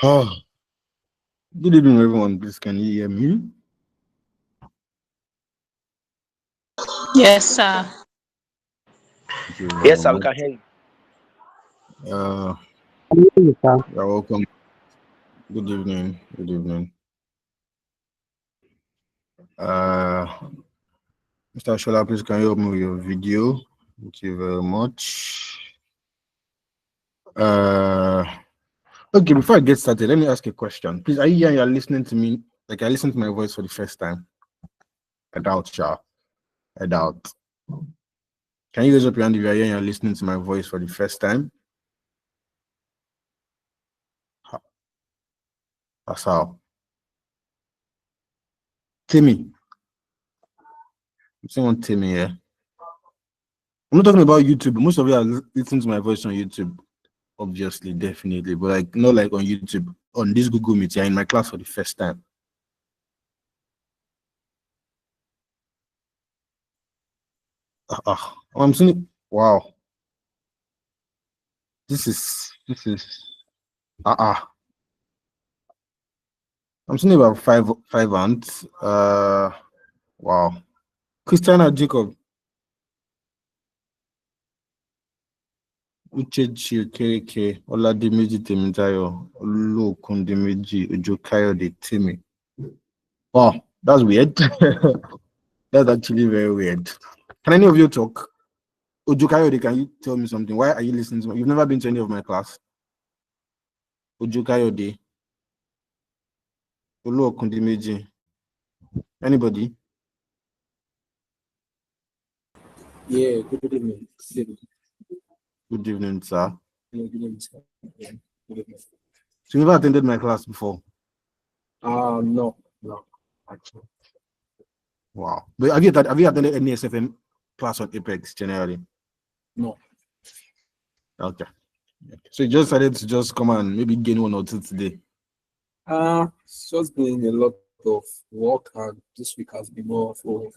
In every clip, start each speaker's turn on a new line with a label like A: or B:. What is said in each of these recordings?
A: Oh, good evening, everyone. Please, can you hear me?
B: Yes, sir.
A: Thank you very
C: Yes, sir, we
A: much.
C: can hear you.
A: Uh, you're welcome. Good evening. Good evening. Mr. Shola, please can you help me with your video? Thank you very much. Okay, before I get started, let me ask a question. Please, are you here and you're listening to me? Like, I listened to my voice for the first time. I doubt, Sha. I doubt. Can you raise up your hand if you're here and you're listening to my voice for the first time? That's how. Timmy. Someone Timmy here. I'm not talking about YouTube. Most of you are listening to my voice on YouTube. Obviously, definitely. But like not like on YouTube. On this Google Meet, you're in my class for the first time. I'm seeing. Wow. This is I'm seeing about five ants. Wow. Christiana Jacob. Uchechi Okereke, Oladimeji Temitayo, Olukundimeji, Ojokayode Timi. Wow, that's weird. That's actually very weird. Can any of you talk? Ojokayode, can you tell me something? Why are you listening to me? You've never been to any of my class. Ojokayode, Olukundimeji. Anybody?
D: Yeah, good evening.
A: Good evening, sir.
D: Good evening, sir. Yeah, good evening.
A: So you never attended my class before?
D: No, actually.
A: Wow. But have you attended any SFM class on Apex generally?
D: No.
A: Okay. So you just decided to just come and maybe gain one or two today?
D: It's just been a lot of work, and this week has been more for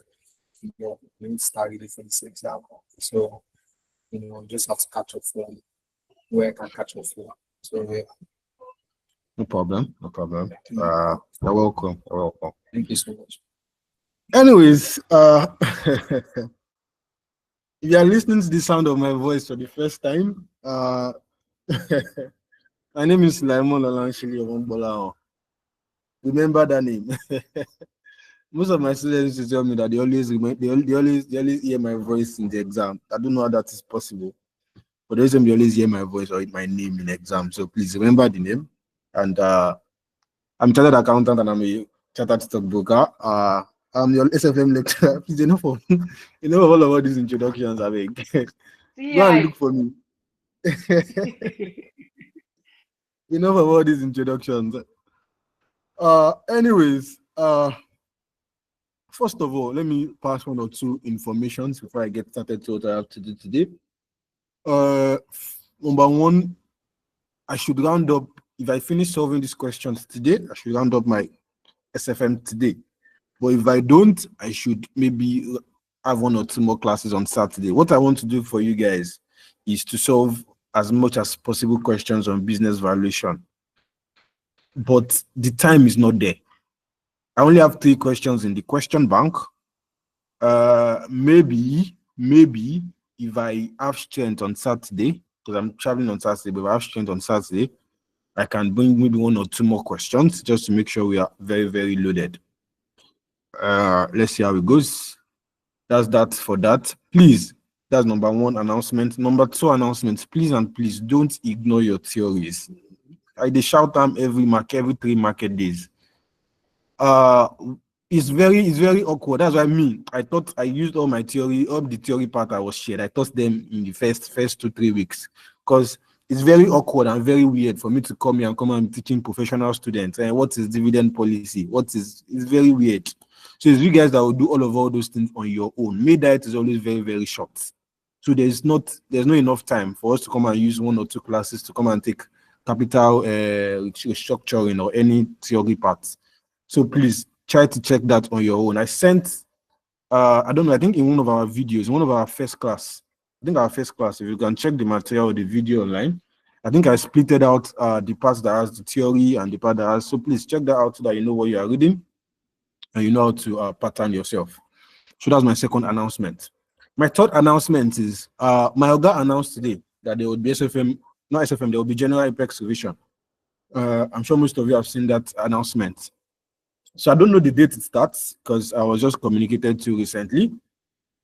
D: study for this exam. So, just have to catch up from where I can catch up from. So, yeah.
A: No problem. No problem. You're welcome. You're welcome.
D: Thank you so much.
A: Anyways, if you are listening to the sound of my voice for the first time, my name is Laimon Olanshili Omongbola. Remember that name. Most of my students used to tell me that they always hear my voice in the exam. I don't know how that is possible, but they always hear my voice or my name in exam. So please remember the name. And I'm chartered accountant and I'm a chartered stockbroker. I'm your SFM lecturer. Please enough of all of these introductions. I beg. Go and look for me. Enough of all these introductions. Anyways, first of all, let me pass one or two informations before I get started to what I have to do today. Number one, I should round up, if I finish solving these questions today, I should round up my SFM today. But if I don't, I should maybe have one or two more classes on Saturday. What I want to do for you guys is to solve as much as possible questions on business valuation. But the time is not there. I only have 3 questions in the question bank. Maybe if I have strength on Saturday, because I'm traveling on Saturday, but if I have strength on Saturday, I can bring maybe 1 or 2 more questions just to make sure we are very, very loaded. Let's see how it goes. That's that for that. Please, that's number 1 announcement. Number 2 announcement, please and please don't ignore your theories. They shout them every 3 market days. It's very awkward. That's why I thought I used all my theory, all the theory part I was shared. I taught them in the first 2-3 weeks, because it's very awkward and very weird for me to come here and come and teaching professional students. And what is dividend policy? It's very weird. So it's you guys that will do all those things on your own. May diet is always very, very short. So there's no enough time for us to come and use 1 or 2 classes to come and take capital restructuring or any theory parts. So please try to check that on your own. I sent, I don't know, I think in one of our videos, one of our first class, I think our first class, if you can check the material or the video online, I think I splitted out the parts that has the theory and the part that has. So please check that out so that you know what you are reading and you know how to pattern yourself. So that's my second announcement. My third announcement is my Oga announced today that there would be SFM, not SFM, there will be General Apex Revision. I'm sure most of you have seen that announcement. So I don't know the date it starts because I was just communicated to recently.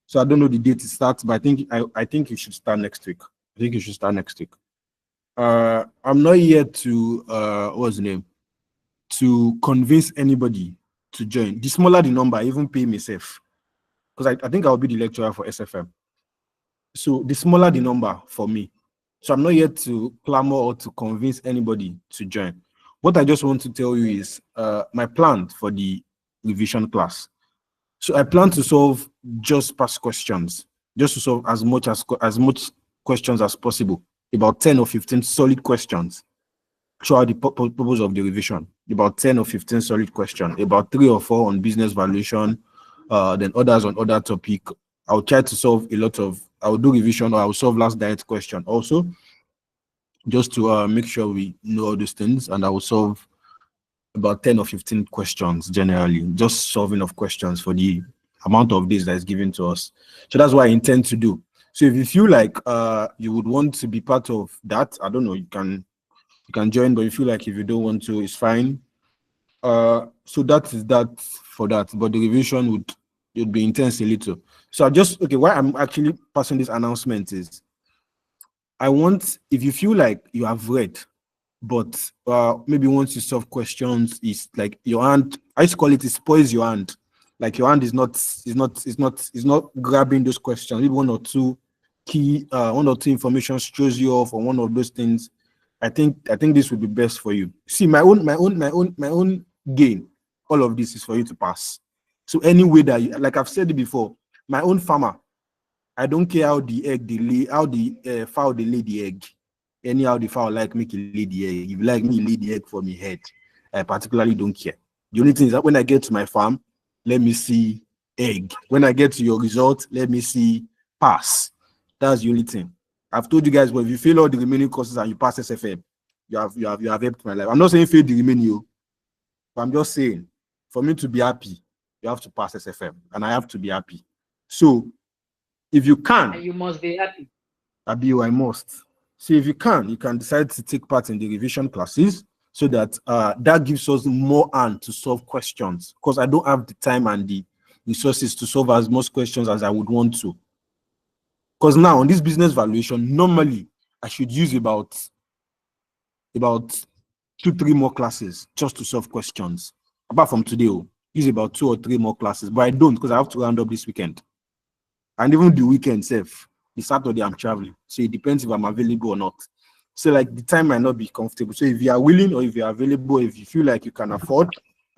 A: So I don't know the date it starts, but I think it should start next week. I think it should start next week. I'm not here to what's the name? To convince anybody to join. The smaller the number, I even pay myself. Because I think I'll be the lecturer for SFM. So the smaller the number for me. So I'm not here to clamor or to convince anybody to join. What I just want to tell you is my plan for the revision class. So I plan to solve just past questions, just to solve as much questions as possible, about 10 or 15 solid questions throughout the purpose of the revision, about 10 or 15 solid questions, about 3 or 4 on business valuation, then others on other topic. I'll try to solve I'll do revision or I'll solve last direct question also, just to make sure we know all these things, and I will solve about 10 or 15 questions generally, just solving of questions for the amount of days that is given to us. So that's what I intend to do. So if you feel like you would want to be part of that, I don't know, you can join, but you feel like if you don't want to, it's fine. So that is that for that, but the revision would be intense a little. So why I'm actually passing this announcement is I want, if you feel like you have read, but maybe once you solve questions, it's like your hand, I used to call it spoils your hand. Like your hand is not grabbing those questions. Maybe one or two information shows you off on one of those things. I think this would be best for you. See, my own gain, all of this is for you to pass. So any way that like I've said it before, my own farmer, I don't care how the egg they lay, how the fowl they lay the egg. Anyhow the fowl like make it lay the egg. If you like me lay the egg for me head, I particularly don't care. The only thing is that when I get to my farm, let me see egg. When I get to your result, let me see pass. That's the only thing. I've told you guys, well, if you fail all the remaining courses and you pass SFM, you have helped my life. I'm not saying fail the remaining, but I'm just saying, for me to be happy, you have to pass SFM, and I have to be happy. So, if you can,
B: and you must be happy.
A: I must. So, if you can decide to take part in the revision classes, so that that gives us more hand to solve questions. Because I don't have the time and the resources to solve as much questions as I would want to. Because now on this business valuation, normally I should use about 2-3 more classes just to solve questions. Apart from today, use about 2 or 3 more classes, but I don't because I have to round up this weekend. And even the weekend itself, the Saturday I'm traveling. So it depends if I'm available or not. So like the time might not be comfortable. So if you are willing or if you are available, if you feel like you can afford,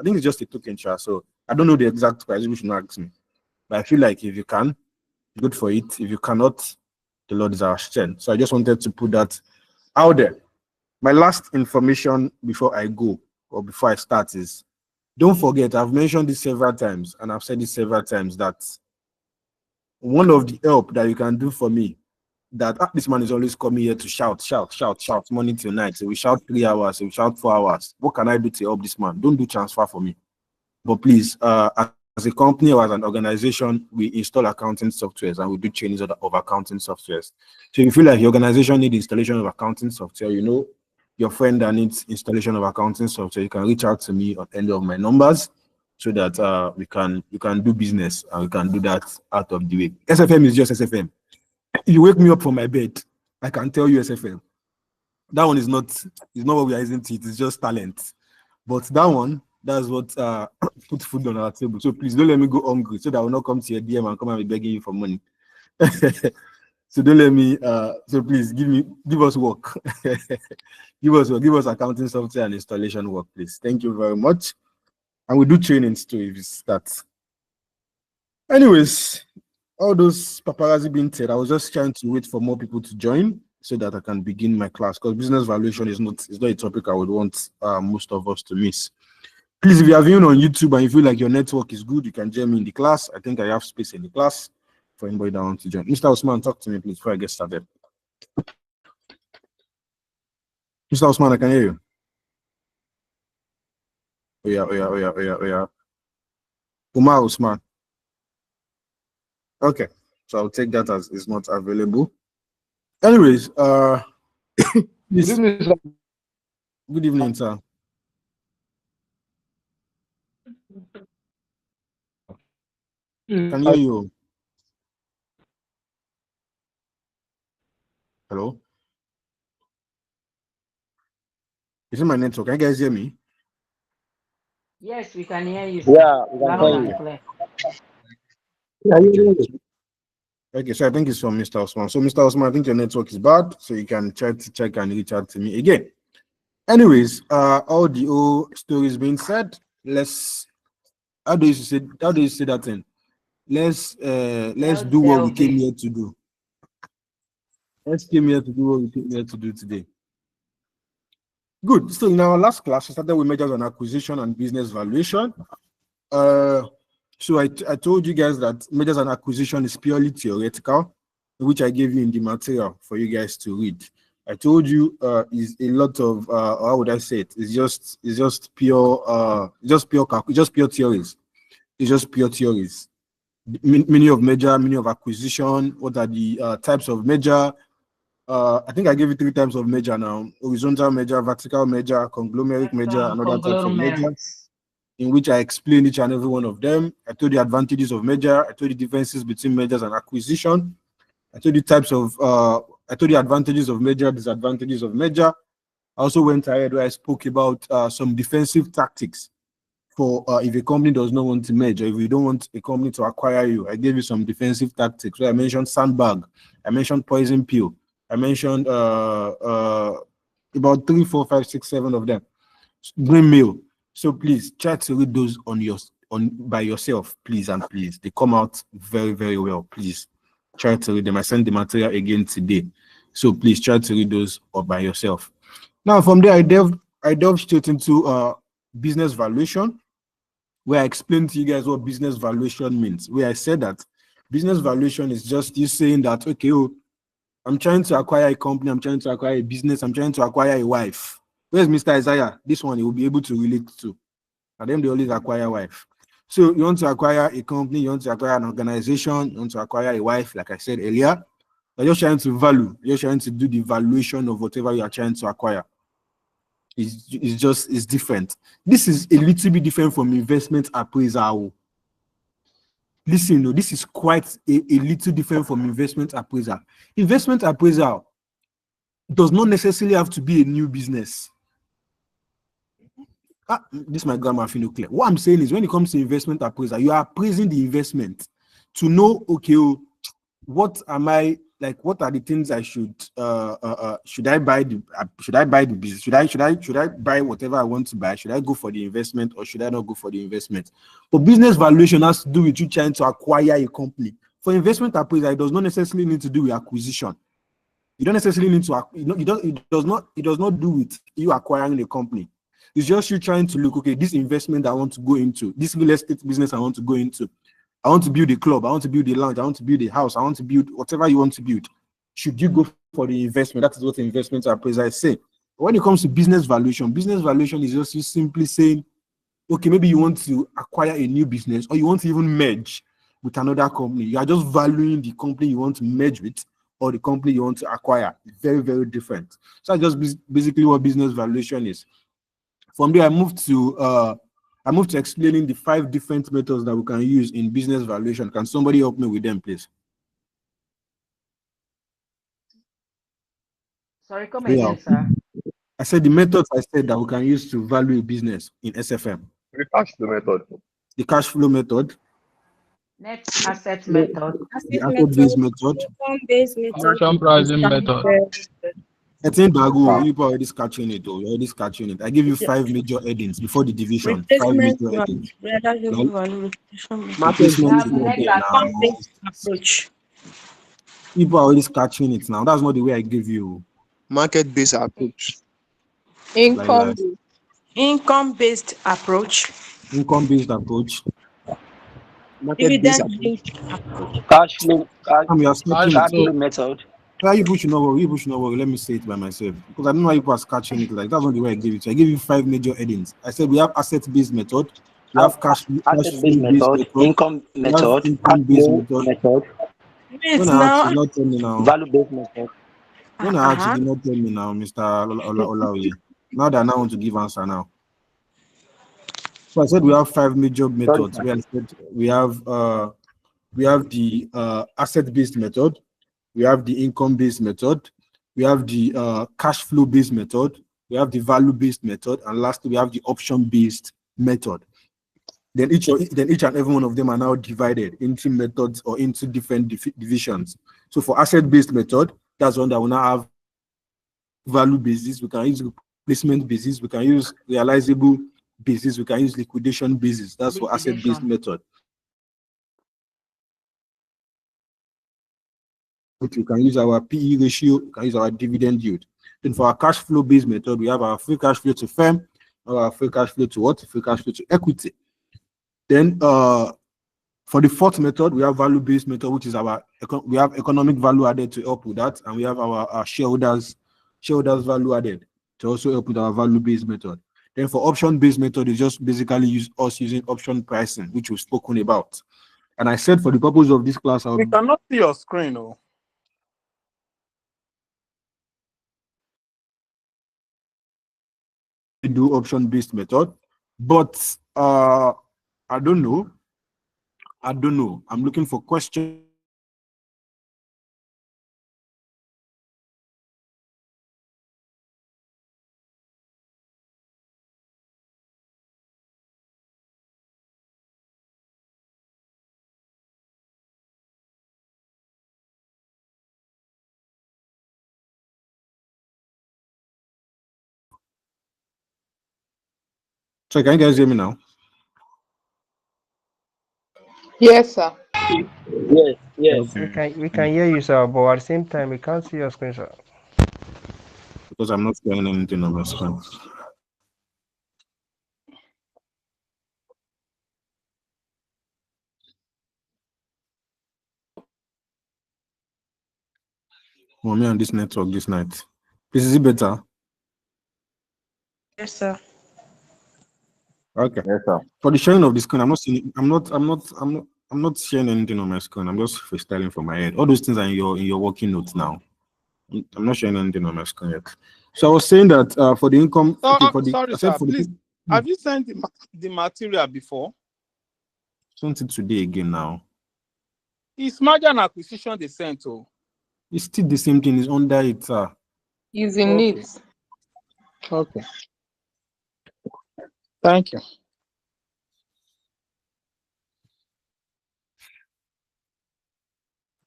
A: I think it's just a token charge. So I don't know the exact price, you should not ask me. But I feel like if you can, good for it. If you cannot, the Lord is our strength. So I just wanted to put that out there. My last information before I go or before I start is, don't forget, I've mentioned this several times and I've said this several times that one of the help that you can do for me, that this man is always coming here to shout morning till night. So we shout 3 hours, so we shout 4 hours. What can I do to help this man? Don't do transfer for me. But please, as a company or as an organization, we install accounting softwares and we do trainings of accounting softwares. So if you feel like your organization needs installation of accounting software, you know your friend that needs installation of accounting software, you can reach out to me on any of my numbers so that we can do business and we can do that out of the way. SFM is just SFM. You wake me up from my bed, I can tell you SFM. That one is not what we are using to it, it's just talent. But that one, that's what put food on our table. So please don't let me go hungry so that I will not come to your DM and come and be begging you for money. So don't let me so please give us work. give us accounting software and installation work, please. Thank you very much. And we do trainings too if you start. Anyways, all those paparazzi being said, I was just trying to wait for more people to join so that I can begin my class, because business valuation is not a topic I would want most of us to miss. Please, if you are viewing on YouTube and you feel like your network is good, you can join me in the class. I think I have space in the class. for anybody that wants to join. Mr. Osman, talk to me, please, before I get started. Mr. Osman, I can hear you. Oh yeah. Umar Osman. Okay, so I'll take that as is not available. Anyways, this, good evening, sir. Can hear you. Hello? Is it my network? Can you guys hear me?
B: Yes, we can hear you, sir.
C: Yeah, we can
B: Loud
C: hear
B: and
C: you.
B: clear.
A: Okay, so I think it's from Mr. Osman. So, Mr. Osman, I think your network is bad, so you can try to check and reach out to me again. Anyways, all the old stories being said, let's how do you say that thing? Let's do what we came here to do. Let's came here to do what we came here to do today. Good. So in our last class, we started with mergers and acquisition and business valuation. So I told you guys that mergers and acquisition is purely theoretical, which I gave you in the material for you guys to read. I told you is a lot of how would I say it? It's just pure theories. It's just pure theories. Meaning of merger, meaning of acquisition. What are the types of merger? I think I gave you 3 types of merger now: horizontal merger, vertical merger, conglomerate merger, and other types of merger, in which I explained each and every one of them. I told you advantages of merger. I told you differences between mergers and acquisition. I told you I told you advantages of merger, disadvantages of merger. I also went ahead where I spoke about some defensive tactics for if a company does not want to merge, or if you don't want a company to acquire you. I gave you some defensive tactics. So I mentioned sandbag, I mentioned poison pill, I mentioned about 3, 4, 5, 6, 7 of them. Green mail. So please try to read those by yourself, please and please. They come out very, very well. Please try to read them. I sent the material again today, so please try to read those or by yourself. Now from there, I delved straight into business valuation, where I explained to you guys what business valuation means. Where I said that business valuation is just you saying that, okay, I'm trying to acquire a company, I'm trying to acquire a business, I'm trying to acquire a wife. Where's Mr. Isaiah? This one he will be able to relate to. And then they always acquire a wife. So you want to acquire a company, you want to acquire an organization, you want to acquire a wife, like I said earlier. You're just trying to value, you're trying to do the valuation of whatever you are trying to acquire. It's different. This is a little bit different from investment appraisal. Listen, no, this is quite a little different from investment appraisal. Investment appraisal does not necessarily have to be a new business. This my grammar feel clear. What I'm saying is, when it comes to investment appraisal, you are appraising the investment to know, okay, what am I like? What are the things I should I buy the business? Should I buy whatever I want to buy? Should I go for the investment or should I not go for the investment? But business valuation has to do with you trying to acquire a company. For investment appraisal, it does not necessarily need to do with acquisition. You don't necessarily need to, it does not do with you acquiring a company. It's just you trying to look, okay, this investment I want to go into, this real estate business I want to go into, I want to build a club, I want to build a lounge, I want to build a house, I want to build whatever you want to build. Should you go for the investment? That is what investment appraisal say. When it comes to business valuation is just you simply saying, okay, maybe you want to acquire a new business or you want to even merge with another company. You are just valuing the company you want to merge with or the company you want to acquire. Very, very different. So that's just basically what business valuation is. From there, I moved to explaining the 5 different methods that we can use in business valuation. Can somebody help me with them, please?
B: Sorry, come again, sir.
A: I said the methods I said that we can use to value a business in SFM.
C: The cash flow method.
A: The cash flow method.
B: Net asset method.
A: The asset-based method.
E: Income-based method.
F: Conversion pricing method.
A: I think Bago, people are already scratching it. You're already scratching it. I give you 5 major headings before the division. 5 major headings.
E: Income-based approach.
A: People are already scratching it now. That's not the way I give you.
G: Market-based approach.
E: Income-based approach.
A: Income-based approach.
G: Market-based
E: Dividend
G: approach.
E: linked approach.
C: Cash flow, cash,
A: And we are starting
C: cash
A: so
C: flow method.
A: why you pushing over? You pushing over. Let me say it by myself because I don't know why you are catching it. Like that's not the way I gave it. I gave you 5 major headings. I said we have asset-based method, we have cash
C: Asset-based
A: flow-based
C: method,
A: method,
C: income
A: we have
C: method, cash
A: income-based
C: flow
A: method.
C: method,
A: When
E: Wait
A: I asked
E: now.
A: you, not tell me now.
C: value-based method.
A: When I asked you, did not tell me now, Mr. Olaoye. Now that I now want to give answer now. So I said we have 5 major
C: Sorry,
A: methods.
C: sir.
A: Where I said we have the asset-based method, we have the income-based method, we have the cash flow-based method, we have the value-based method, and lastly we have the option-based method. Then each and every one of them are now divided into methods or into different divisions. So for asset-based method, that's one that will now have value basis, we can use replacement basis, we can use realizable basis, we can use liquidation basis. That's for asset-based
B: Liquidation.
A: method. We can use our PE ratio, we can use our dividend yield. Then for our cash flow based method, we have our free cash flow to firm, or our free cash flow to what? Free cash flow to equity. Then for the fourth method, we have value based method, which is we have economic value added to help with that, and we have our shareholders value added to also help with our value based method. Then for option based method, is just basically using option pricing, which we've spoken about. And I said for the purpose of this class, I'll
F: We cannot see your screen. Oh.
A: do option-based method, but I don't know. I'm looking for questions. So can you guys hear me now?
H: Yes, sir.
C: Yes, yes.
I: We can hear you, sir, but at the same time, we can't see your screen, sir.
A: Because I'm not showing anything on my screen. Oh, me on this network this night. Is it better?
E: Yes, sir.
A: Okay.
C: Yes, sir.
A: For the sharing of the screen, I'm not sharing anything on my screen. I'm just freestyling from my head. All those things are in your working notes now. I'm not sharing anything on my screen yet. So I was saying that for the income,
F: Sorry,
A: I said
F: sir.
A: for
F: Please,
A: the
F: have you sent the material before?
A: sent it today again now.
F: It's merger and acquisition they sent. Oh.
A: It's still the same thing. It's under it, sir.
H: He's in
F: Okay.
H: it.
F: Okay. Thank you.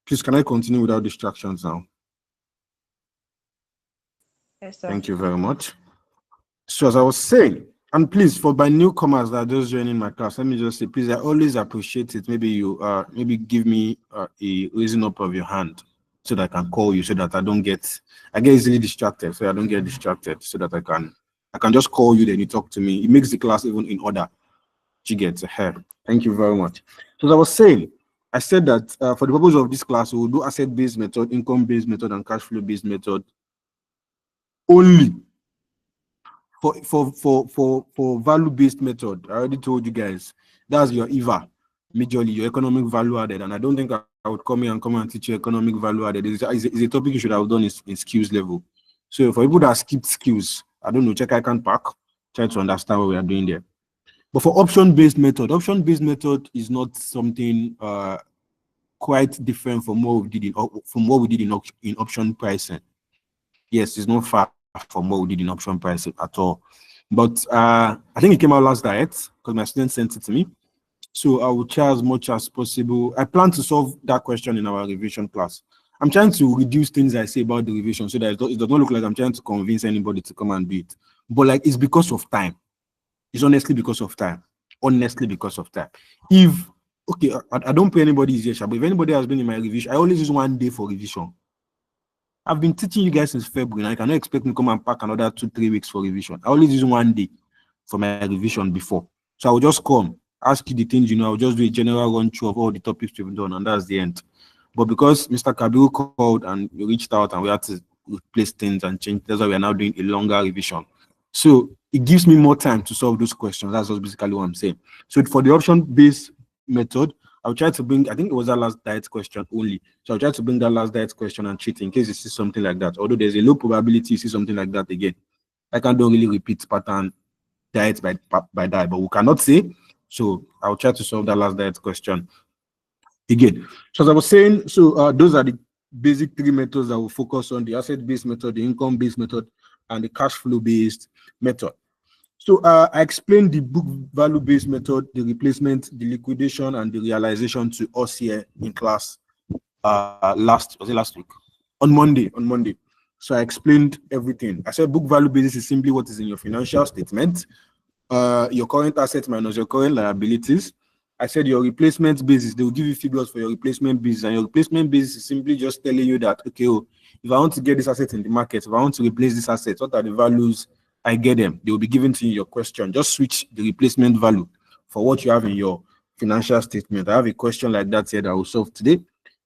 A: Please, can I continue without distractions now?
E: Yes, sir.
A: Thank you very much. So as I was saying, and please, for my newcomers that are just joining my class, let me just say, please, I always appreciate it. Maybe you maybe give me a raising up of your hand so that I can call you, so that I get easily distracted, so I don't get distracted, so that I can just call you, then you talk to me. It makes the class even in order. You get ahead. Thank you very much. So as I was saying, I said that for the purpose of this class, we will do asset-based method, income-based method, and cash flow-based method only. For value-based method, I already told you guys, that's your EVA, majorly your economic value added. And I don't think I would come here and teach you economic value added. It's a topic you should have done in skills level. So for people that skipped skills, I don't know, check I can pack, try to understand what we are doing there. But for option-based method is not something quite different from what we did in option pricing. Yes, it's not far from what we did in option pricing at all. But I think it came out last diet because my student sent it to me. So I will try as much as possible. I plan to solve that question in our revision class. I'm trying to reduce things I say about the revision so that it does not look like I'm trying to convince anybody to come and do it. But like it's because of time. It's honestly because of time. Honestly because of time. If okay, I don't pay anybody here, but if anybody has been in my revision, I always use 1 day for revision. I've been teaching you guys since February, and I cannot expect me to come and pack another 2-3 weeks for revision. I always use 1 day for my revision before. So I will just come, ask you the things you know. I'll just do a general run through of all the topics we've done, and that's the end. But because Mr. Kabiru called and you reached out and we had to replace things and change, that's why we are now doing a longer revision. So it gives me more time to solve those questions. That's just basically what I'm saying. So for the option-based method, I'll try to bring, I think it was that last diet question only. So I'll try to bring that last diet question and cheat in case you see something like that. Although there's a low probability you see something like that again. I can't really repeat pattern diet by diet, but we cannot say. So I'll try to solve that last diet question again. So as I was saying, so those are the basic three methods that will focus on: the asset-based method, the income-based method, and the cash flow-based method. So I explained the book value-based method, the replacement, the liquidation, and the realization to us here in class last week? On Monday. So I explained everything. I said book value basis is simply what is in your financial statement, your current assets minus your current liabilities. I said your replacement basis, they will give you figures for your replacement basis, and your replacement basis is simply just telling you that, okay, if I want to get this asset in the market, if I want to replace this asset, what are the values? I get them. They will be given to you in your question. Just switch the replacement value for what you have in your financial statement. I have a question like that here that I will solve today.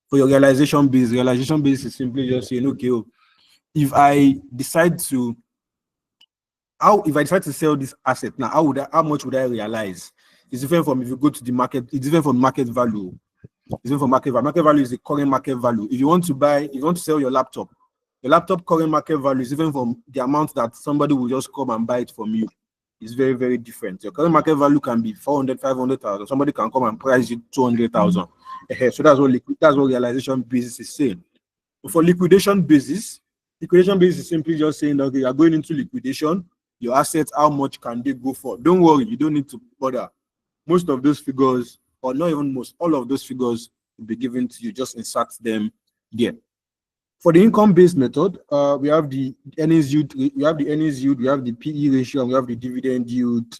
A: For your realization base is simply just saying, okay, if I decide to sell this asset now, how much would I realize? It's different from if you go to the market, it's different from market value. It's different from market value. Market value is the current market value. If you want to sell your laptop current market value is different from the amount that somebody will just come and buy it from you. It's very, very different. Your current market value can be 400, 500,000. Somebody can come and price you 200,000. So that's what realization basis is saying. For liquidation basis is simply just saying that, okay, you are going into liquidation. Your assets, how much can they go for? Don't worry, you don't need to bother. Most of those figures, or not even most, all of those figures will be given to you. Just insert them there. For the income-based method, we have the earnings yield, we have the PE ratio, and we have the dividend yield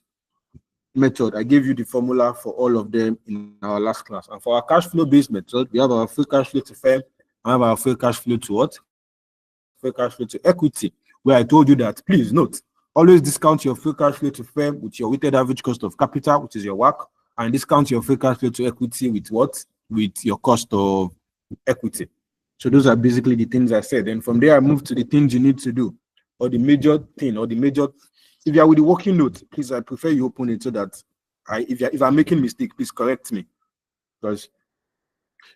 A: method. I gave you the formula for all of them in our last class. And for our cash flow-based method, we have our free cash flow to firm, and we have our free cash flow to what? Free cash flow to equity, where I told you that, please note, always discount your free cash flow to firm with your weighted average cost of capital, which is your WACC, and discount your free cash flow to equity with what? With your cost of equity. So those are basically the things I said. And from there, I moved to the things you need to do, or the major thing, if you are with the working note, please, I prefer you open it so that if I'm making mistake, please correct me.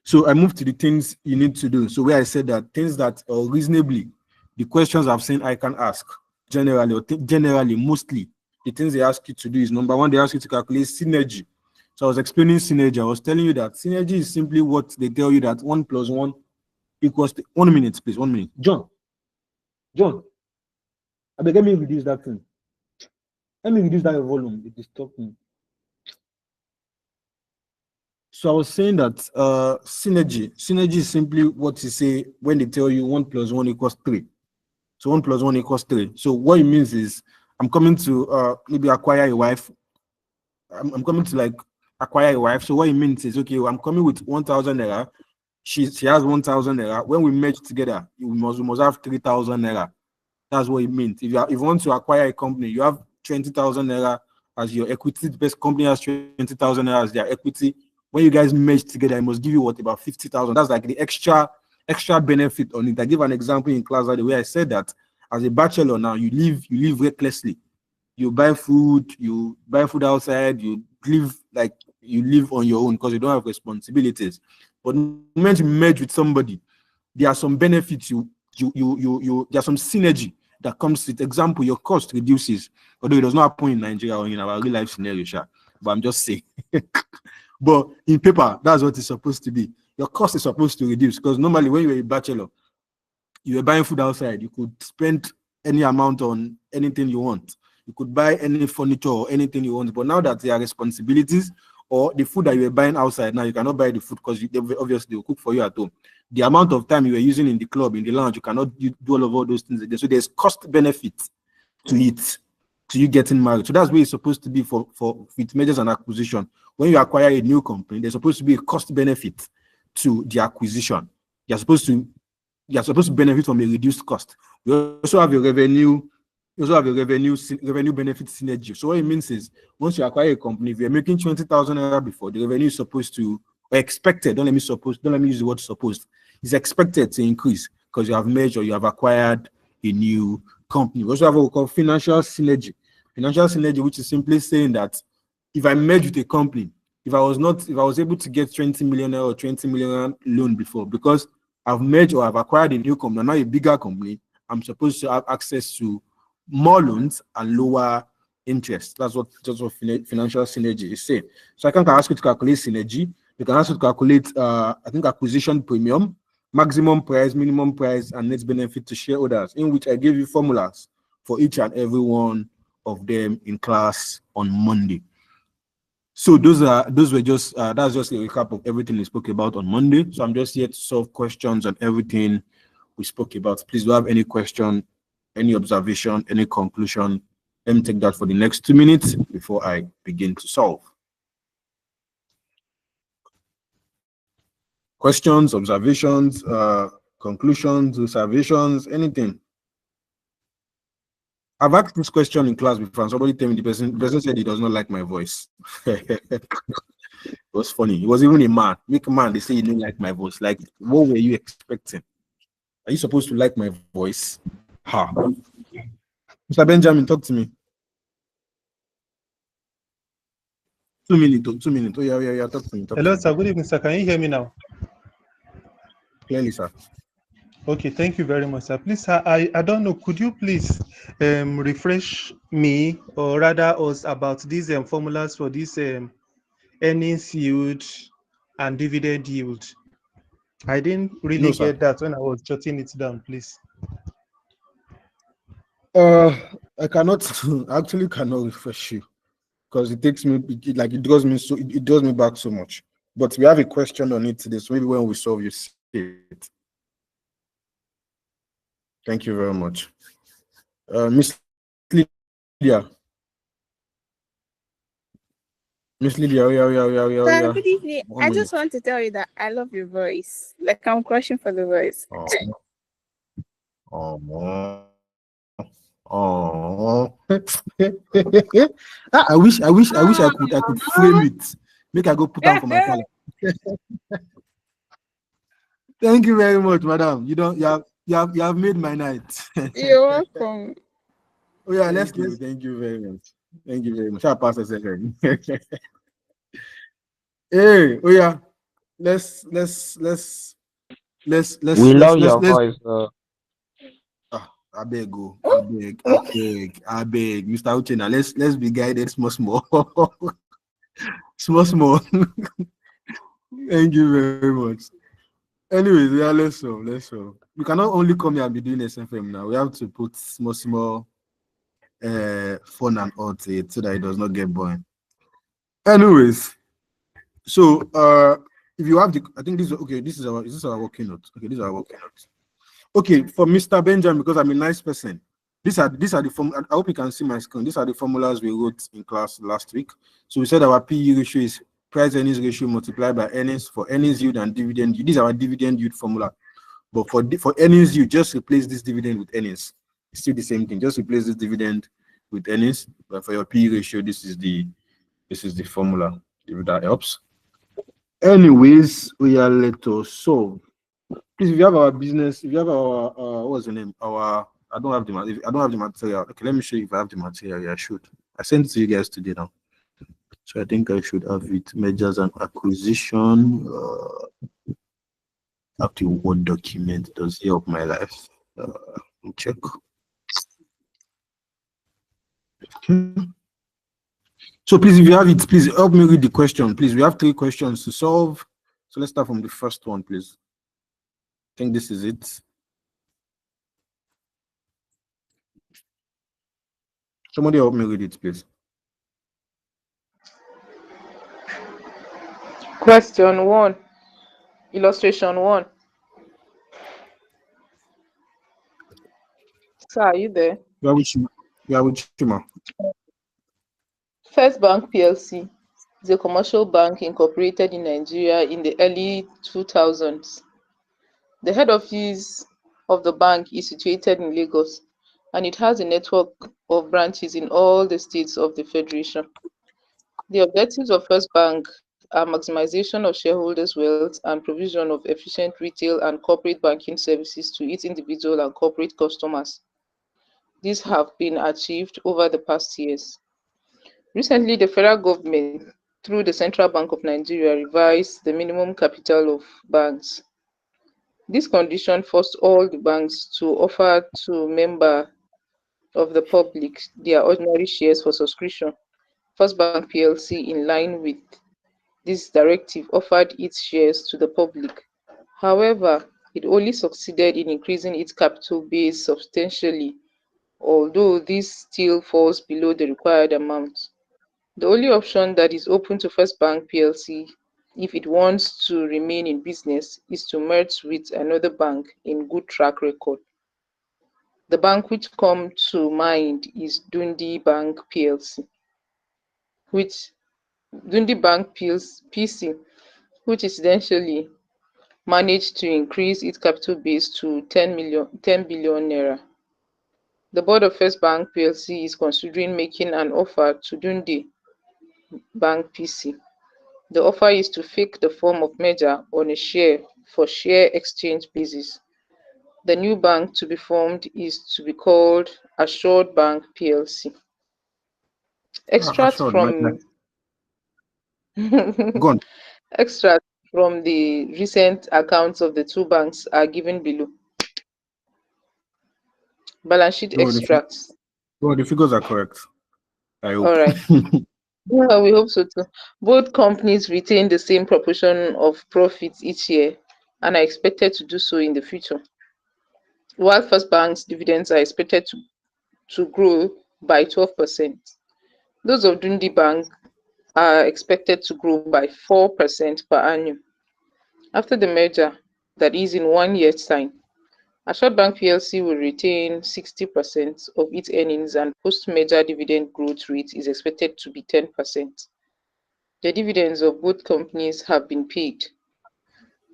A: So I moved to the things you need to do. So where I said that things that are reasonably, the questions I've seen I can ask generally, mostly, the things they ask you to do is, number one, they ask you to calculate synergy. So I was explaining synergy. I was telling you that synergy is simply what they tell you that 1 + 1 equals to 1 minute, please. 1 minute. John, let me reduce that thing. Let me reduce that volume. It disturbs me. So I was saying that synergy is simply what you say when they tell you 1 + 1 = 3. So 1 + 1 = 3. So what it means is I'm coming to maybe acquire a wife. I'm coming to like acquire a wife. So what it means is, okay, I'm coming with 1,000 naira. She has 1,000 naira. When we merge together, we must have 3,000 naira. That's what it means. If you want to acquire a company, you have 20,000 naira as your equity. The best company has 20,000 naira as their equity. When you guys merge together, it must give you what, about 50,000. That's like the extra benefit on it. I give an example in class the way I said that as a bachelor now, you live recklessly. You buy food outside, you live on your own because you don't have responsibilities. But the moment you merge with somebody, there are some benefits there's some synergy that comes with. Example, your cost reduces, although it does not happen in Nigeria or in our real life scenario, but I'm just saying. But in paper, that's what it's supposed to be. Your cost is supposed to reduce because normally when you were a bachelor, you were buying food outside, you could spend any amount on anything you want. You could buy any furniture or anything you want. But now that there are responsibilities, or the food that you were buying outside, now you cannot buy the food because obviously they'll cook for you at home. The amount of time you were using in the club, in the lounge, you cannot do all those things again. So there's cost benefit to it, to you getting married. So that's where it's supposed to be for with mergers and acquisition. When you acquire a new company, there's supposed to be a cost benefit to the acquisition. You're supposed to benefit from a reduced cost. We also have a revenue You also have a revenue benefit synergy. So what it means is once you acquire a company, if you're making 20,000 naira before, the revenue is supposed to or expected. Don't let me use the word supposed. It's expected to increase because you have merged or you have acquired a new company. We also have what we call financial synergy. Financial synergy, which is simply saying that if I merge with a company, if I was able to get 20 million or 20 million loan before, because I've merged or I've acquired a new company, now a bigger company, I'm supposed to have access to more loans and lower interest. That's what financial synergy is saying. So I can ask you to calculate synergy. You can also calculate, I think, acquisition premium, maximum price, minimum price, and net benefit to shareholders, in which I gave you formulas for each and every one of them in class on Monday. So those were just that's just a recap of everything we spoke about on Monday. So I'm just here to solve questions on everything we spoke about. Please, do you have any question, any observation, any conclusion? Let me take that for the next 2 minutes before I begin to solve. Questions, observations, conclusions, observations, anything. I've asked this question in class before, and somebody told me the person said he does not like my voice. It was funny. It was even a man. Make a man, they say you don't like my voice. Like, what were you expecting? Are you supposed to like my voice? Ha. Mr. Benjamin, talk to me. 2 minutes. 2 minutes. Oh, yeah. Talk to me.
J: Hello, sir. Good evening, sir. Can you hear me now?
A: Clearly, sir.
J: Okay, thank you very much, sir. Please, sir, I don't know. Could you please refresh me or rather us about these formulas for this earnings yield and dividend yield? I didn't really get that when I was jotting it down, please.
A: I actually cannot refresh you because it takes me it does me back so much. But we have a question on it today, so maybe when we solve, you see it. Thank you very much. Miss Lydia. Miss Lydia,
E: Sir, good evening. I just want to tell you that I love your voice. Like, I'm crushing for the voice.
A: I wish I could frame it. Make I go put on for my color. Thank you very much, madam. You have made my night.
E: You're welcome.
A: Oh yeah, thank you very much. Thank you very much. I'll pass a second. Hey, oh yeah. Let's
C: We love your voice.
A: I beg, Mr. Uchena. Let's be guided small. small. Thank you very much. Anyways, yeah, let's solve. We cannot only come here and be doing SFM now. We have to put small fun and all to it so that it does not get boring. Anyways, so if you have I think this is our working note. Okay, this is our working note. Okay, for Mr. Benjamin, because I'm a nice person. These are the formulas. I hope you can see my screen. These are the formulas we wrote in class last week. So we said our PE ratio is price earnings ratio multiplied by earnings for earnings yield and dividend yield. This is our dividend yield formula. But for earnings yield, just replace this dividend with earnings. It's still the same thing. Just replace this dividend with earnings. But for your PE ratio, this is the formula. If that helps. Anyways, we are let us solve. Please, if you have our business, if you have our what's the name? I don't have the material. Okay, let me show you if I have the material. Yeah, I should. I sent it to you guys today now. So I think I should have it. Mergers and acquisition. Have the Word document. Does it help my life? Let me check. Okay. So please, if you have it, please help me read the question. Please, we have 3 questions to solve. So let's start from the first one, please. I think this is it. Somebody help me read it, please.
H: Question 1. Illustration 1. Sir, are you there?
A: We are with you,
H: First Bank PLC is a commercial bank incorporated in Nigeria in the early 2000s. The head office of the bank is situated in Lagos. and it has a network of branches in all the states of the Federation. The objectives of First Bank are maximization of shareholders' wealth and provision of efficient retail and corporate banking services to its individual and corporate customers. These have been achieved over the past years. Recently, the federal government, through the Central Bank of Nigeria, revised the minimum capital of banks. This condition forced all the banks to offer to members of the public their ordinary shares for subscription. First Bank PLC, in line with this directive, offered its shares to the public. However, it only succeeded in increasing its capital base substantially, although this still falls below the required amount. The only option that is open to First Bank PLC, if it wants to remain in business, is to merge with another bank in good track record. The bank which comes to mind is Dundee Bank PLC, which Dundee Bank PC, which essentially managed to increase its capital base to 10 billion naira. The board of First Bank PLC is considering making an offer to Dundee Bank PC. The offer is to fake the form of merger on a share-for-share exchange basis. The new bank to be formed is to be called Assured Bank PLC. Extracts
A: Assured,
H: from
A: go on.
H: extracts from the recent accounts of the two banks are given below. Balance sheet
A: No,
H: extracts.
A: the figures are correct. I hope.
H: All right. Yeah, we hope so too. Both companies retain the same proportion of profits each year and are expected to do so in the future. While First Bank's dividends are expected to grow by 12%, those of Dundee Bank are expected to grow by 4% per annum. After the merger, that is in 1 year's time, Assured Bank PLC will retain 60% of its earnings and post-merger dividend growth rate is expected to be 10%. The dividends of both companies have been paid.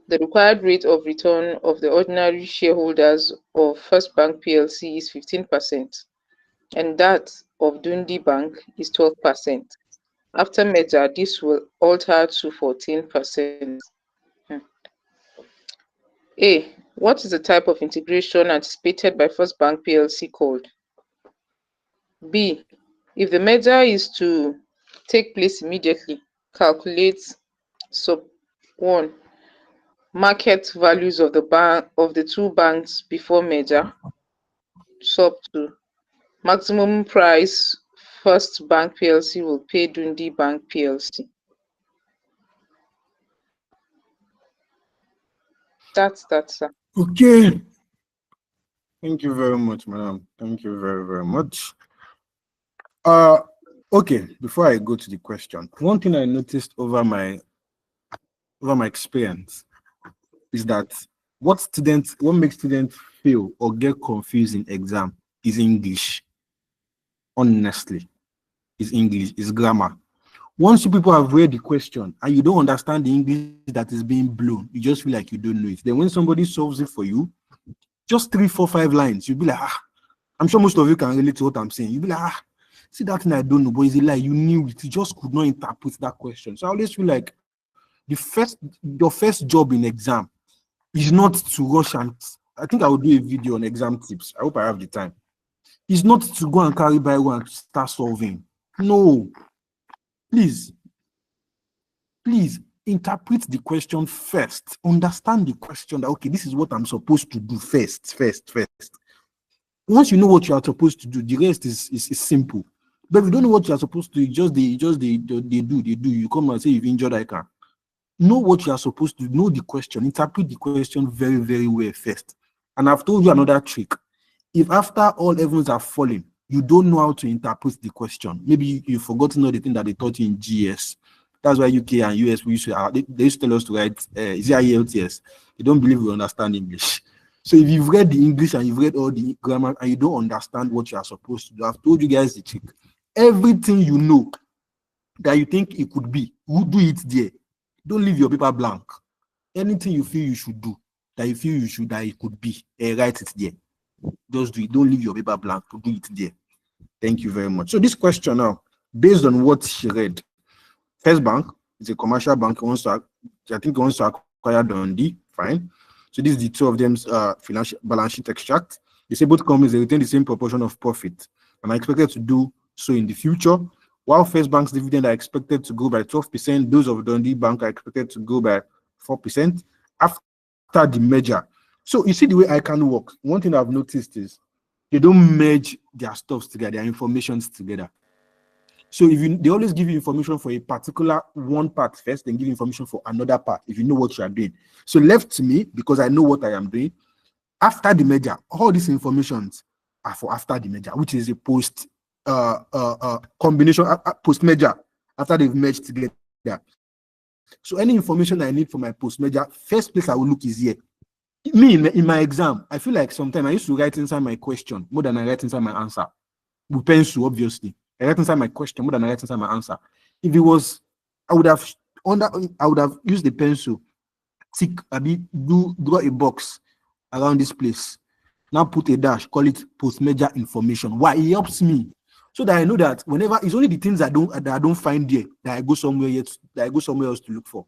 H: The required rate of return of the ordinary shareholders of First Bank PLC is 15%, and that of Dundee Bank is 12%. After merger, this will alter to 14%. A. What is the type of integration anticipated by First Bank PLC called? B. If the merger is to take place immediately, calculate sub 1. Market values of the two banks before merger. Sub 2. Maximum price First Bank PLC will pay Dundee Bank PLC. That's that, sir.
A: Okay. Thank you very much, madam. Thank you very, very much. Okay, before I go to the question, one thing I noticed over my experience is that what makes students fail or get confused in exam is English. Honestly, is English, is grammar. Once you people have read the question and you don't understand the English that is being blown, you just feel like you don't know it. Then when somebody solves it for you, just 3, 4, 5 lines, you'll be like, I'm sure most of you can relate to what I'm saying. You'll be like, see that thing I don't know, but it's a lie. You knew it. You just could not interpret that question. So I always feel like your first job in exam is not to rush, and I think I will do a video on exam tips. I hope I have the time. It's not to go and carry Bible and start solving. No. Please interpret the question first. Understand the question that, okay, this is what I'm supposed to do first. Once you know what you are supposed to do, the rest is simple. But if you don't know what you are supposed to do, they do. You come and say you've injured icon. Know what you are supposed to do. Know the question. Interpret the question very, very well first. And I've told you another trick. If after all heavens are falling, you don't know how to interpret the question, maybe you've forgotten all the thing that they taught you in GS. That's why UK and US, we used to, they used to tell us to write, is it IELTS? They don't believe we understand English. So if you've read the English and you've read all the grammar and you don't understand what you are supposed to do, I've told you guys the trick. Everything you know that you think it could be, you do it there. Don't leave your paper blank. Anything you feel you should do, that you feel that it could be, write it there. Just do it. Don't leave your paper blank. Do it there. Thank you very much. So this question now, based on what she read, First Bank is a commercial bank. I think he wants to acquire Dundee. Fine. So this is the two of them's financial balance sheet extract. They say both companies they retain the same proportion of profit and are expected to do so in the future. While First Bank's dividend are expected to grow by 12%, those of Dundee Bank are expected to grow by 4% after the merger. So you see the way I can work. One thing I've noticed is they don't merge their stuffs together, their informations together. So they always give you information for a particular one part first, then give information for another part if you know what you are doing. So left to me, because I know what I am doing, after the merger, all these informations are for after the merger, which is a post combination post merger after they've merged together. So any information I need for my post merger, first place I will look is here. Me in my exam, I feel like sometimes I used to write inside my question more than I write inside my answer. With pencil, obviously. I write inside my question more than I write inside my answer. If it was, I would have used the pencil, draw a box around this place. Now put a dash, call it post-merger information. Why? It helps me. So that I know that whenever it's only the things I don't find there that I go somewhere else to look for.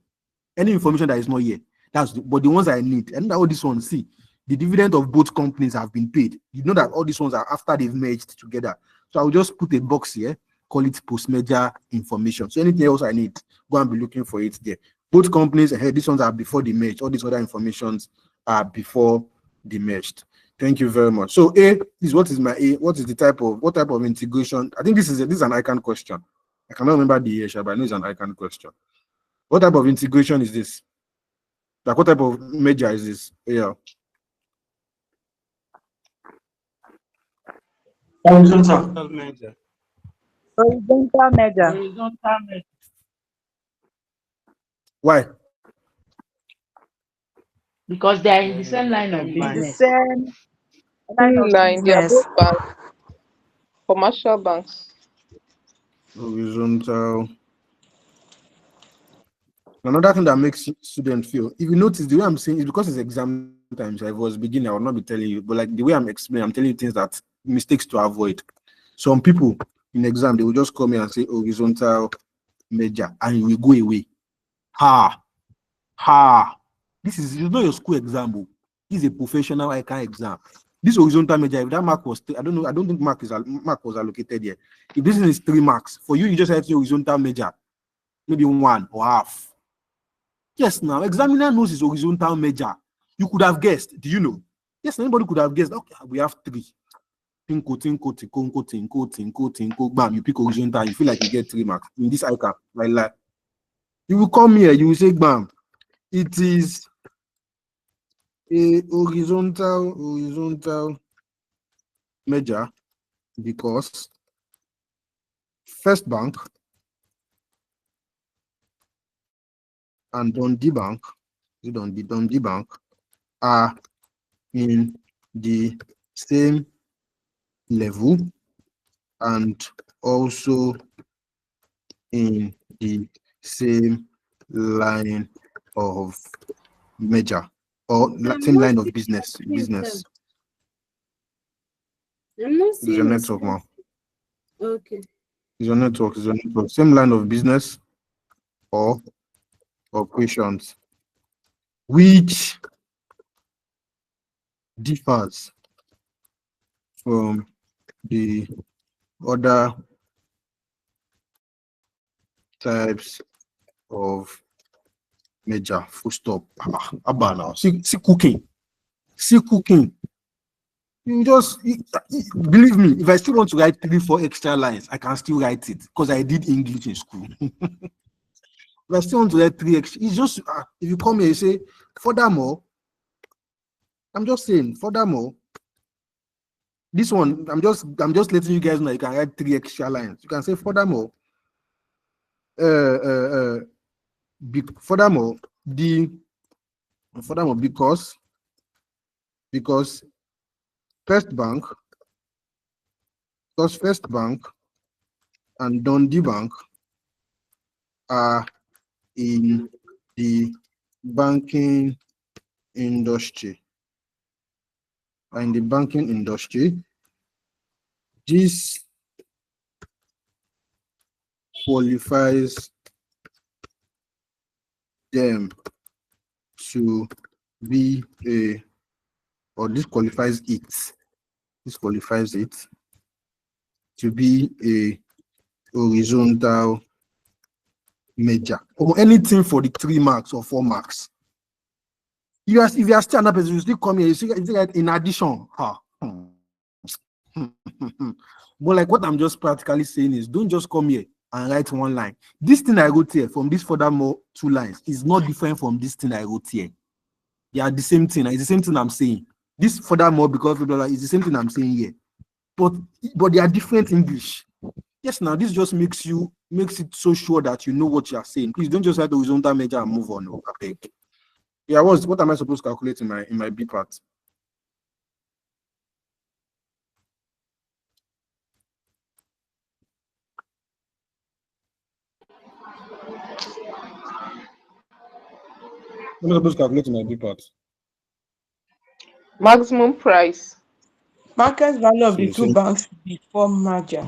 A: Any information that is not here. But the ones I need. And all these ones, see, the dividend of both companies have been paid. You know that all these ones are after they've merged together. So I'll just put a box here, call it post-merger information. So anything else I need, go and be looking for it there. Both companies, these ones are before the merge. All these other informations are before the merged. Thank you very much. So A is what is my A? What is what type of integration? I think this is an icon question. I cannot remember the year, but I know it's an icon question. What type of integration is this? Like what type of merger is this? Yeah.
C: Horizontal merger.
B: Horizontal merger.
C: Horizontal merger.
A: Why?
B: Because they are in the same line of
C: Same
H: The
C: line.
B: business.
H: same
E: Line of
H: line. They are
E: business.
H: both banks, commercial banks.
A: Horizontal. Another thing that makes students feel, if you notice the way I'm saying, it's because it's exam times. If I was beginning, I would not be telling you, but like the way I'm explaining, I'm telling you things that mistakes to avoid. Some people in exam, they will just come here and say horizontal merger, and you will go away. This is not your school exam. This is a professional ICANN exam. This horizontal merger, if that mark was, I don't think mark was allocated here. If this is 3 marks, for you, you just have to horizontal merger, maybe 1 or half. Yes, now examiner knows his horizontal merger. You could have guessed. Do you know? Yes, anybody could have guessed. Okay, we have 3. Tinko, bam, you pick horizontal, you feel like you get 3 marks. In this ICANN, like you will come here, you will say, bam, it is a horizontal merger because First Bank and Dundee Bank are in the same level and also in the same line of merger or same line of business.
K: I'm not
A: Is your
K: seeing
A: network, man?
K: Okay.
A: Is your network? Same line of business or operations, which differs from the other types of merger. Full stop. Abba now. See cooking. You just believe me. If I still want to write 3-4 extra lines, I can still write it because I did English in school. If I still want to write 3 extra, it's just if you come here, you say, furthermore, I'm just saying, furthermore, this one, I'm just letting you guys know you can write 3 extra lines. You can say, furthermore, furthermore, because First Bank and Dundee Bank are in the banking industry are in the banking industry, this qualifies them to be a, or this qualifies it to be a horizontal measure, or anything for the 3 marks or 4 marks. If you are still another person, you still come here, you see that in addition. But like what I'm just practically saying is, don't just come here and write 1 line. This thing I wrote here from this furthermore 2 lines is not different from this thing I wrote here. They are the same thing. It's the same thing I'm saying. This furthermore because blah, blah, blah, is the same thing I'm saying here. But they are different English. Yes, now this just makes it so sure that you know what you are saying. Please don't just write the horizontal measure and move on. Okay. Yeah, what am I supposed to calculate in my B part? What am I supposed to calculate in my B part?
H: Maximum price.
B: Market value of
A: So
B: the
A: you
B: two
A: say,
B: banks before merger.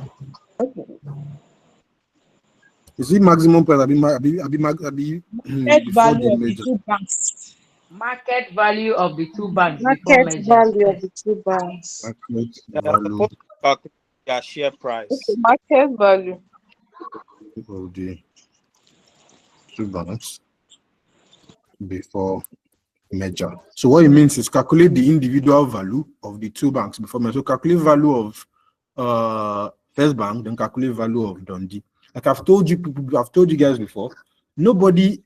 A: is it maximum price?
B: Market
A: Before
B: value
A: the
B: of the
A: merger.
B: two banks.
C: Market value of the two banks before
K: Market
C: merger.
K: value of the two banks.
A: Market
F: They are
A: value
F: supposed to calculate their share
H: Okay,
F: price.
H: market value.
A: of the 2 banks before merger. So what it means is calculate the individual value of the 2 banks before merger. So calculate value of First Bank, then calculate value of Dundee. Like I've told you guys before, nobody,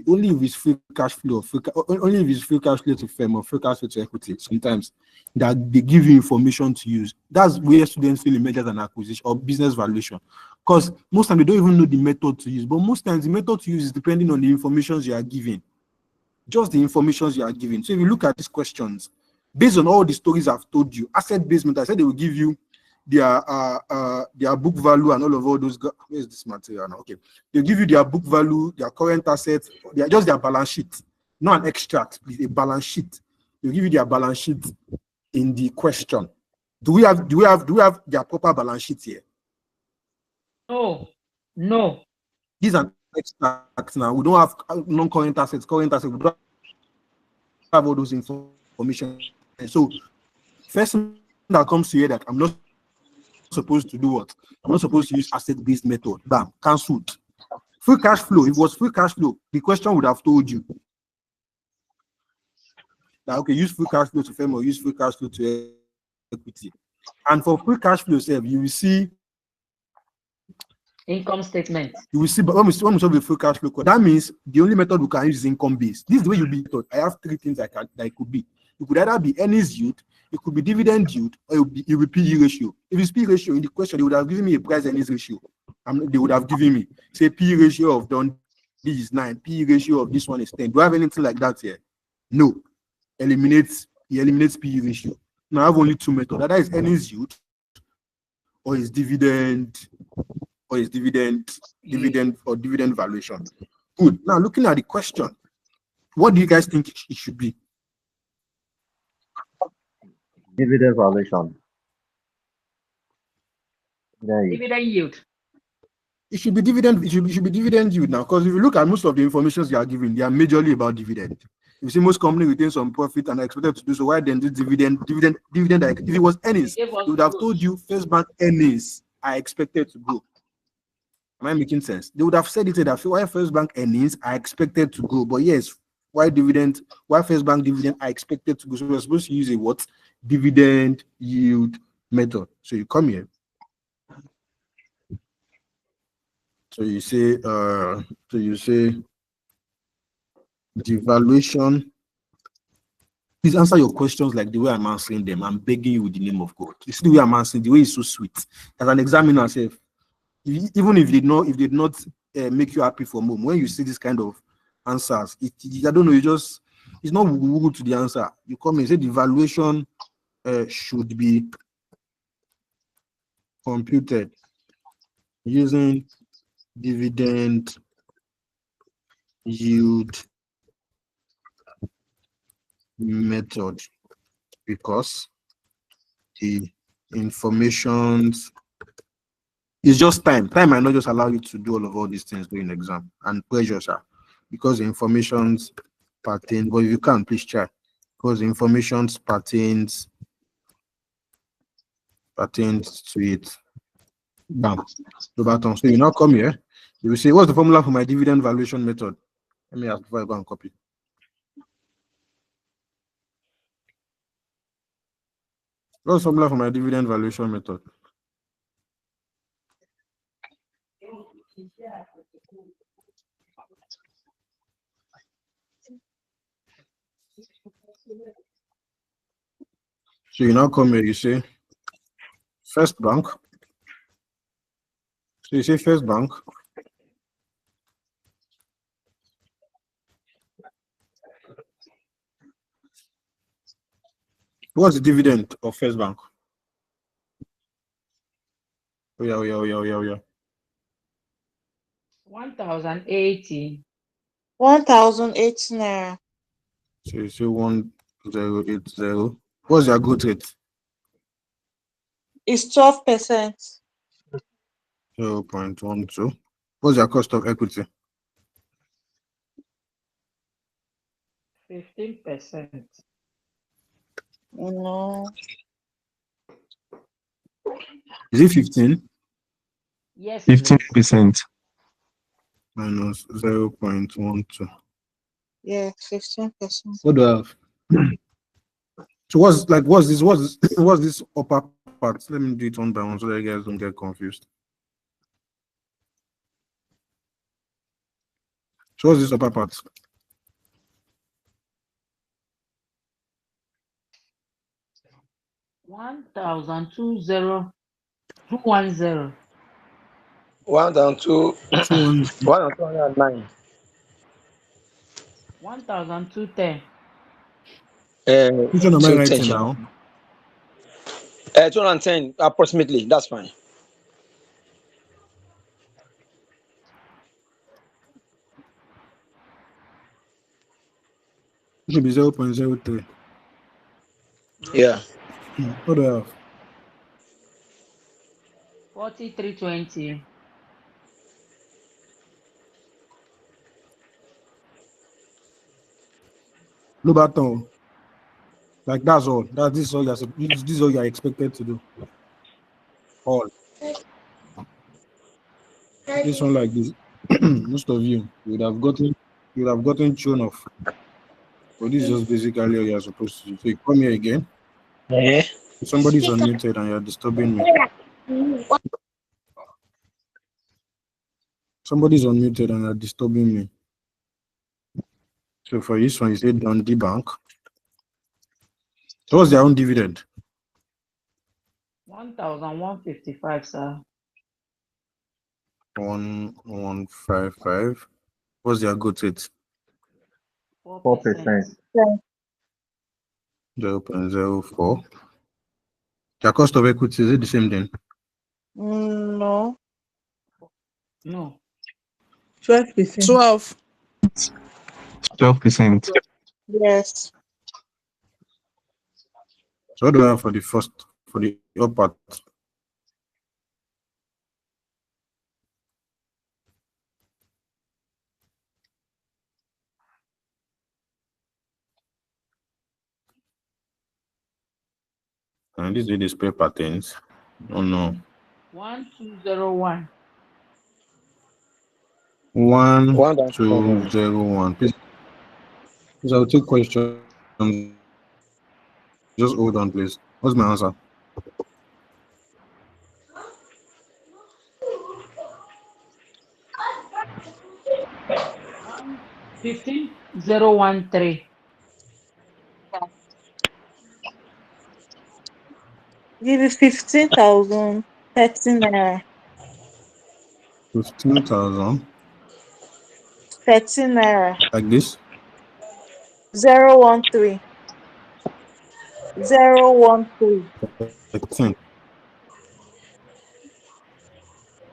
A: only if it's free cash flow, only if it's free cash flow to firm or free cash flow to equity, sometimes that they give you information to use. That's where students feel in mergers and acquisition or business valuation. Because most times they don't even know the method to use, but most times the method to use is depending on the information you are given. Just the information you are given. So if you look at these questions, based on all the stories I've told you, asset-based method, I said they will give you their book value and all those. Where is this material now? Okay, they'll give you their book value, their current assets, just their balance sheet, not an extract, please, a balance sheet. They'll give you their balance sheet in the question. Do we have their proper balance sheet here?
C: No.
A: These are extracts now. We don't have non-current assets, current assets. We don't have all those information. So first thing that comes to you that I'm not supposed to do what? I'm not supposed to use asset-based method. Bam, cancelled. Free cash flow. If it was free cash flow, the question would have told you that okay, use free cash flow to firm or use free cash flow to equity. And for free cash flow itself, you will see
C: Income statement.
A: you will see, but when we solve the free cash flow, that means the only method we can use is income based. This is the way you'll be taught. I have 3 things that it could be. It could either be earnings yield, it could be dividend yield, or it will be PE ratio. If it's PE ratio in the question, they would have given me a price earnings ratio. They would have given me, say, PE ratio of Dundee is 9, PE ratio of this one is 10. Do I have anything like that here? No. He eliminates PE ratio. Now I have only 2 methods. That is earnings yield, or is dividend or dividend valuation. Good. Now looking at the question, what do you guys think it should be?
L: Dividend valuation.
C: Dividend yield.
A: It should be dividend. It should be dividend yield now, because if you look at most of the information you are giving, they are majorly about dividend. You see, most companies retain some profit and are expected to do so. Why then do dividend? Like, if it was earnings, they would have told you First Bank earnings are expected to grow. Am I making sense? They would have said it that why First Bank earnings are expected to grow, but yes, why First Bank dividend are expected to grow. So we're supposed to use a what? Dividend yield method. So you come here. So you say the valuation. Please answer your questions like the way I'm answering them. I'm begging you with the name of God. You see the way I'm answering, the way it's so sweet. As an examiner, self, even if they did not make you happy for a moment, when you see this kind of answers, I don't know, it's not woo to the answer. You come and say the valuation should be computed using dividend yield method because the informations it's just time. Time might not just allow you to do all these things during exam and pressure, sir. Because the informations pertain, but if you can, please try. Because the informations pertains to it. Bam. So you now come here. You will say, what's the formula for my dividend valuation method? Let me ask before I go and copy. What's the formula for my dividend valuation method? So you now come here, you say first bank. So you say first bank. What's the dividend of first bank? Oh yeah.
C: 1,080.
K: 1,080 naira.
A: So you say 1080. What's your growth rate?
K: It's 12%.
A: 0.12. What's your cost of equity?
C: 15%.
K: No.
A: Is it 15?
C: Yes, please.
D: 15%.
A: Minus 0.12.
K: Yeah, 15%.
A: What do I have? So what's this? What's this upper part? Let me do it one by one so that you guys don't get confused. So what's this upper part?
C: 1,210.
M: 1 down 2,
A: 209.
M: 1 and 209.
C: 1,210.
A: Which one am I
M: 210,
A: writing
M: sha.
A: now?
M: 210 approximately. That's fine.
A: It should be 0.03.
M: Yeah.
A: What do I have?
C: 4320.
A: No button. Like that's all. This is all you're expected to do. All. This one like this. Most of you would have gotten thrown off. But this is just basically all you're supposed to do. So you come here again.
M: Yeah.
A: Somebody's unmuted and you're disturbing me. Somebody's unmuted and you're disturbing me. So for this one, you say Dundee Bank. So what's their own dividend?
C: 1,155, sir.
A: 1155. What's their growth rate?
C: 4%.
A: 0.04. Their cost of equity, is it the same thing?
K: No.
C: No.
B: 12%.
E: 12.
D: 12%.
K: Yes.
A: So what do I have for the up part? And this is the display patterns. Oh no.
C: 1201.
A: 1201. Please, I'll take questions. Just hold on, please. What's my answer?
C: 15013.
K: Give it 15,013 naira.
A: 15,000.
K: 13 naira.
A: Like this.
K: 013. 013.
A: 13.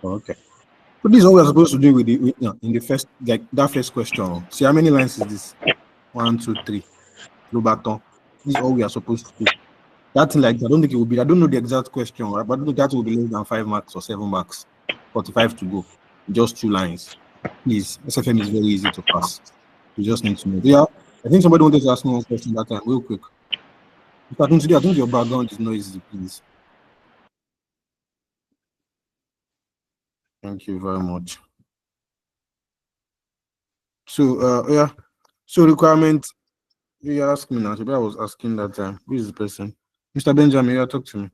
A: Okay. But this is what we're supposed to do in the first, like that first question. See how many lines is this? 1, 2, 3. No baton. This is all we are supposed to do. That thing, like, I don't think it will be. I don't know the exact question, right? But I don't think that will be less than 5 marks or 7 marks. 45 to go. Just 2 lines. Please, SFM is very easy to pass. You just need to know. Yeah, I think somebody wanted to ask me one question that time, real quick. Starting today, I think your background is noisy, please. Thank you very much. So, yeah. So requirement, you ask me now. Maybe I was asking that time. Who is the person? Mr. Benjamin, you talk to me.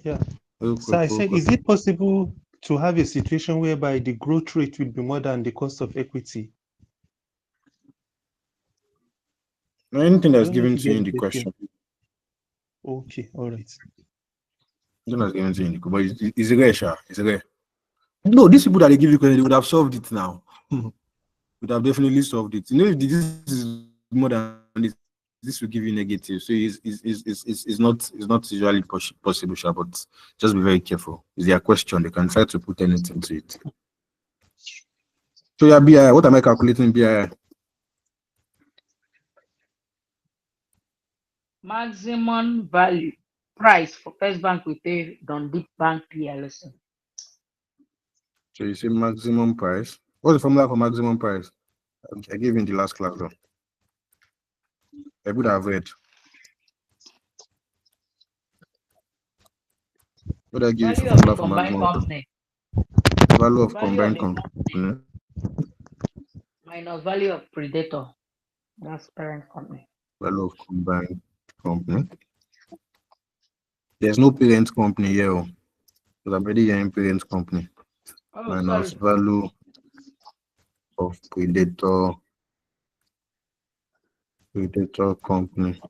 J: Yeah.
A: Real
J: So I
A: quick, real
J: said,
A: quick.
J: is it possible to have a situation whereby the growth rate will be more than the cost of equity?
A: Anything
J: I
A: that's
J: don't know
A: given
J: if you
A: to you
J: get
A: in
J: the
A: the
J: question.
A: question.
J: Okay, all right.
A: Anything that's given to you in the question, but it's rare, Sha. It's rare. No, these people that they give you credit, they would have solved it now. Would have definitely solved it. You know, if this is more than this will give you negative. So it's not usually possible, Sha, but just be very careful. It's their question. They can try to put anything to it. So yeah, BI, what am I calculating BI?
C: Maximum value price for First Bank we pay Dundee Bank PLC.
A: So you say maximum price. What's the formula for maximum price? I gave you in the last class though. I would have read. What I give you
C: Value
A: for
C: of the
A: formula for
C: combined
A: maximum?
C: company.
A: Value of
C: Value of
A: combined
C: the company
A: company.
C: minus value of Predator. That's parent company.
A: Value of combined company. There's no parent company here. Oh. Because I'm already hearing parent company.
C: Oh,
A: Minus
C: sorry.
A: value of Predator company.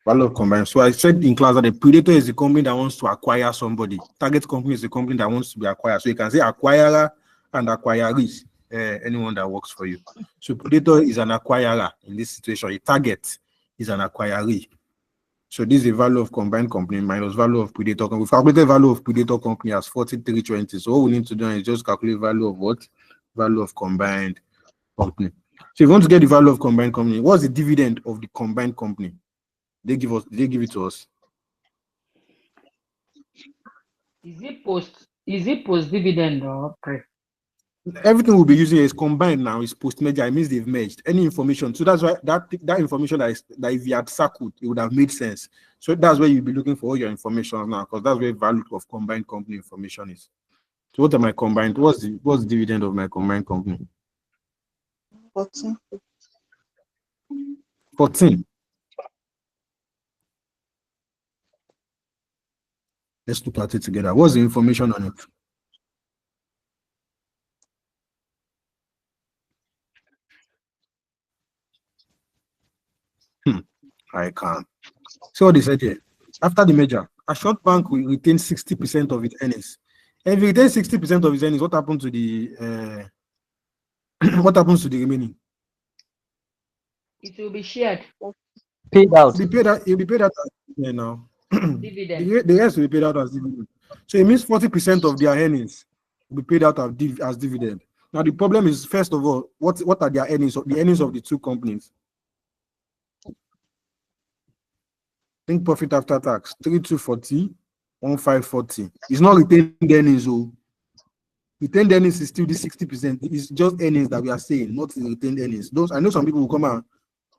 A: Value of combined. So I said in class that the Predator is the company that wants to acquire somebody. Target company is the company that wants to be acquired. So you can say acquirer and acquirees, anyone that works for you. So Predator is an acquirer in this situation. A target is an acquiree. So this is the value of combined company minus value of Predator company. We've calculated value of Predator company as 4320. So all we need to do is just calculate value of what? Value of combined company. So if you want to get the value of combined company, what's the dividend of the combined company? They give it to us.
C: Is it post dividend or pre?
A: Everything we'll be using is combined now, is post-merger. It means they've merged. Any information. So that's why that information that if you had circled, it would have made sense. So that's where you'll be looking for all your information now, because that's where value of combined company information is. So what am I combined? What's the dividend of my combined company?
K: 14.
A: 14. Let's look at it together. What's the information on it? I can't. So what they said here. After the merger, a short bank will retain 60% of its earnings. And if you retain 60% of its earnings, what happens to the what happens to the remaining?
C: It will be shared.
M: Paid out.
A: You'll be paid out as dividend now.
C: Dividend.
A: The rest will be paid out as dividend. So it means 40% of their earnings will be paid out as dividend. Now the problem is, first of all, what are their earnings? The earnings of the two companies. Think profit after tax, 3240, 1540. It's not retained earnings. Oh, retained earnings is still the 60%. It's just earnings that we are saying, not retained earnings. Those I know some people will come and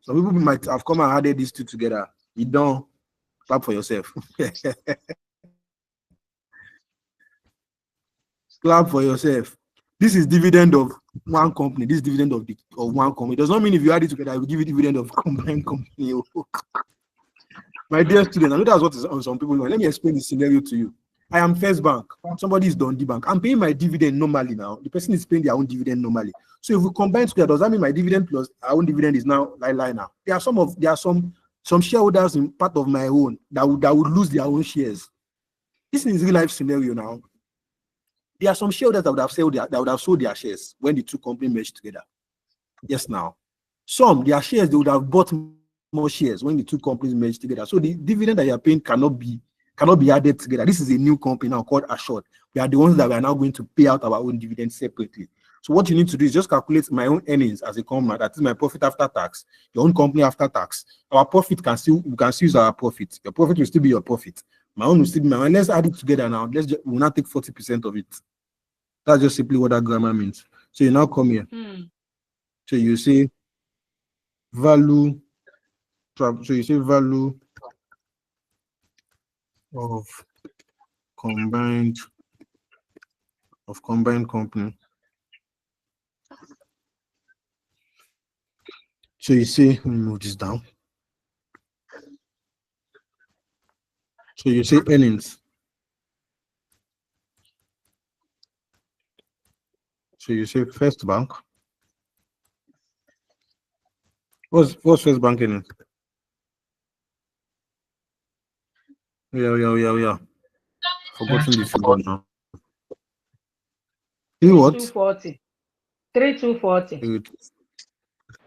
A: some people might have come and added these two together. You don't clap for yourself. Clap for yourself. This is dividend of one company. This is dividend of one company. It does not mean if you add it together, I will give you dividend of combined company. My dear student, I know that's what is on some people. Let me explain the scenario to you. I am First Bank. Somebody is Dundee Bank. I'm paying my dividend normally now. The person is paying their own dividend normally. So if we combine together, does that mean my dividend plus our own dividend is now line now? There are some shareholders in part of my own that would lose their own shares. This is real life scenario now. There are some shareholders that would have sold their shares when the two companies merged together. Yes, now. Some their shares they would have bought more shares when the two companies merged together. So the dividend that you are paying cannot be added together. This is a new company now called Assured. We are the ones that we are now going to pay out our own dividends separately. So what you need to do is just calculate my own earnings as a company. That is my profit after tax. Your own company after tax. Our profit can still, we can still use our profit. Your profit will still be your profit. My own will still be my own. Let's add it together now. We'll not take 40% of it. That's just simply what that grammar means. So you now come here. So you say value. So you say value of combined company. So you say, let me move this down. So you say earnings. So you say First Bank. What's First Bank earnings? Yeah. Forgotten the figure now.
C: 3240. 3240.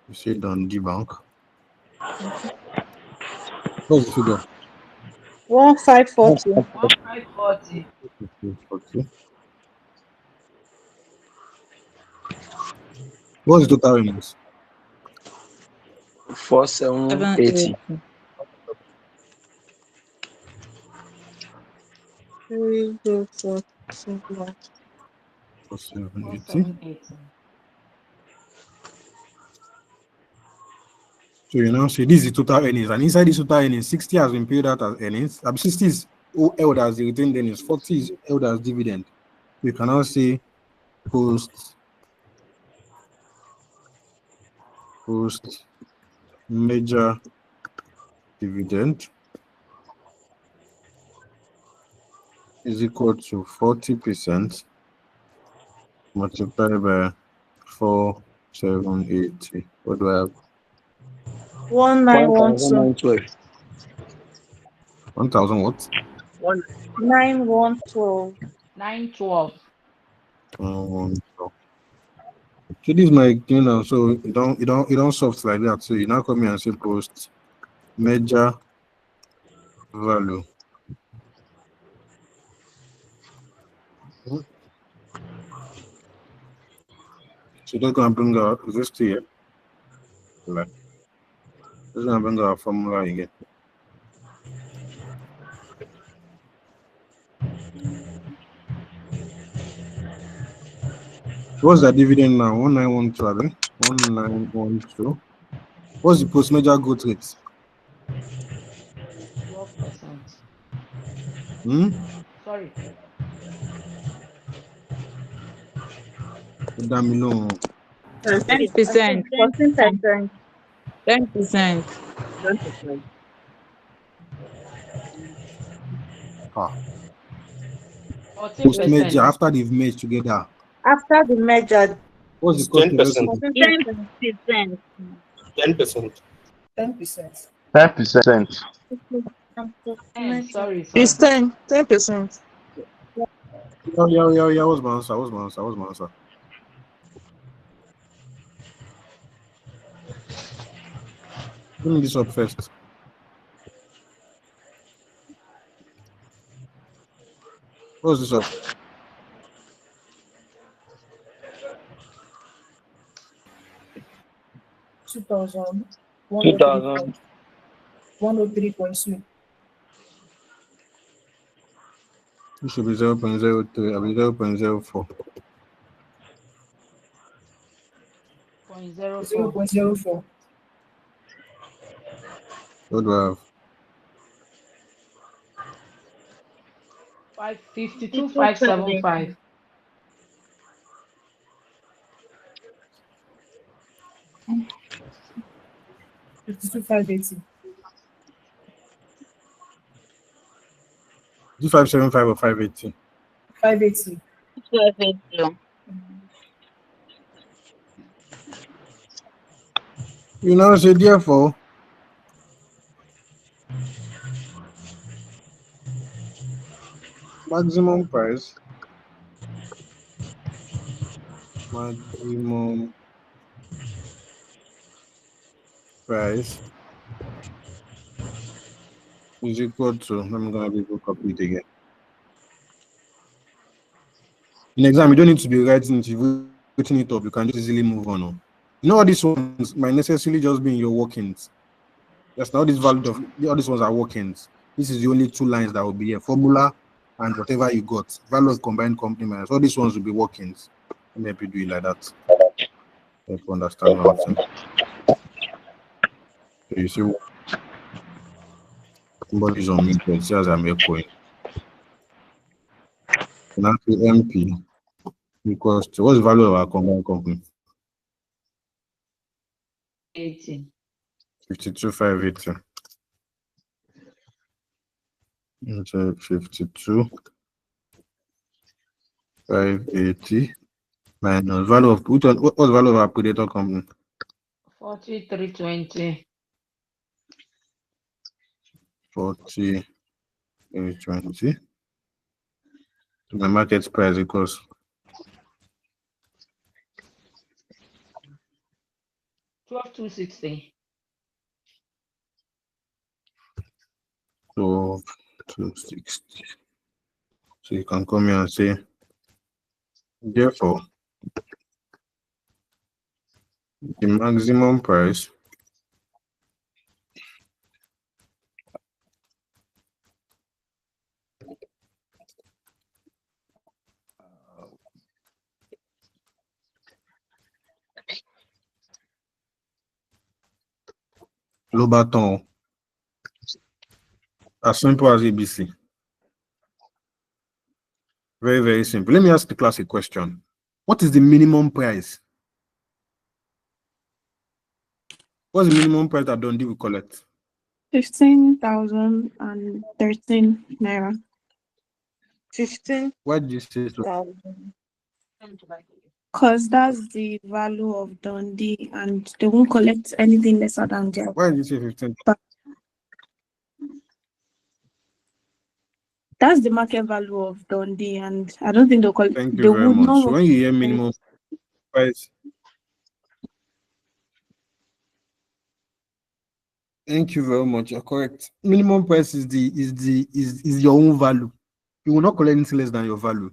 A: You say Dundee Bank. What's the figure?
K: 1540.
C: 1540.
A: Okay. What's the total earnings?
M: 4780.
C: 4780.
A: So you now say this is the total earnings, and inside this total earnings, 60 has been paid out as earnings. 60 is held as the retained earnings, 40 is held as dividend. We can now say post major dividend is equal to 40% multiplied by 4780. What do I have?
K: 1912.
A: 1000 what?
K: 9112.
C: 912.
A: So this is my thing now. So you don't soft like that. So you now come here and say post major value. So they're gonna bring out this here. Like, they're gonna bring our formula again. What's the dividend now? 1912, 1912. What's the post major growth rate?
C: 12%. Sorry.
A: Damn, no.
E: 10%.
K: 14%.
E: 10%.
K: 10%.
A: Post merger
C: 14%.
A: after they've merged together.
K: After the merger,
A: What's the cost of
J: 10%.
A: equity?
E: 10%.
J: 10%.
B: 10%.
L: 10%.
C: Sorry.
E: It's 10%.
A: Yeah. What's my answer? Bring this up first. What's this up?
B: Two thousand
M: 2000.
B: 103.2.
A: It should be 0.03. I mean 0.04.
C: 0.04.
B: 0.04.
A: What do I have?
C: 552,575.
B: 52,580.
A: 575 or 580?
B: 580.
E: 580.
A: You know, so therefore, maximum price is equal to, I'm gonna be able to copy it again. In exam, you don't need to be writing it. putting it up, you can just easily move on. Oh. You know, all these ones might necessarily just be in your workings. That's not this value of all these ones are workings. This is the only two lines that will be a formula and whatever you got. Value of combined company minus all these ones will be workings. Let me help you do it like that. Help you understand what I'm saying. So you see somebody's on mute, but it says I'm echoing. Now MP equals to what's the value of our combined company?
C: 80.
A: 52,580. Into 52,580 minus value of which one? What's the value of our predator company?
C: 4320.
A: 40,820. So my market price equals
C: 12,260.
A: 12,260. So you can come here and say, therefore, the maximum price low button as simple as ABC. Very, very simple. Let me ask the class a question. What is the minimum price? What's the minimum price that Dundee will collect?
E: 15,013 naira.
K: 15,000.
A: Why did you say so?
E: Because that's the value of Dundee, and they won't collect anything lesser than their.
A: Why did you say 15?
E: That's the market value of Dundee, and I don't think they'll collect.
A: Thank
E: They
A: you very
E: would
A: much.
E: not.
A: So when you hear minimum price, thank you very much. You're correct. Minimum price is your own value. You will not collect anything less than your value.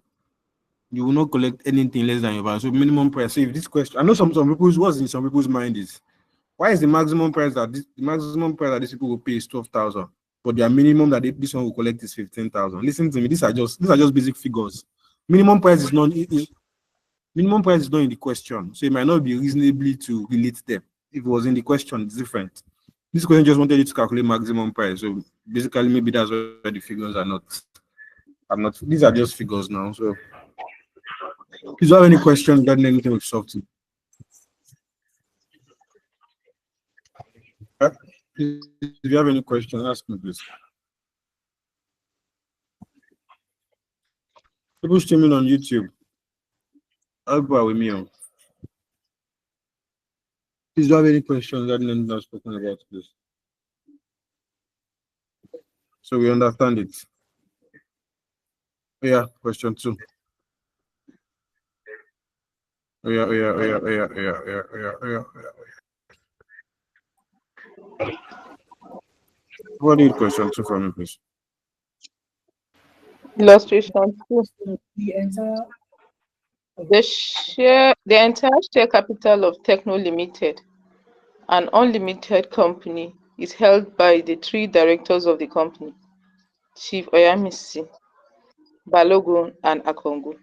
A: You will not collect anything less than your value. So minimum price. So if this question, I know some people's what's in some people's mind is why is the maximum price that these people will pay is 12,000, but their minimum that this one will collect is 15,000. Listen to me. These are just basic figures. Minimum price is not minimum price is not in the question, so it might not be reasonably to relate them. If it was in the question, it's different. This question just wanted you to calculate maximum price. So basically, maybe that's why the figures are not. I'm not. These are just figures now. So, if you have any questions regarding anything with software, if you have any questions, ask me please. People streaming on YouTube. I'll go with me. Please, do you have any questions regarding anything I've spoken about, please? So we understand it. Yeah, question 2. Yeah. What do you question 2 from me, please?
H: Illustration 2.
B: The entire
H: The entire share capital of Techno Limited, an unlimited company, is held by the 3 directors of the company, Chief Oyamisi, Balogun, and Akongu.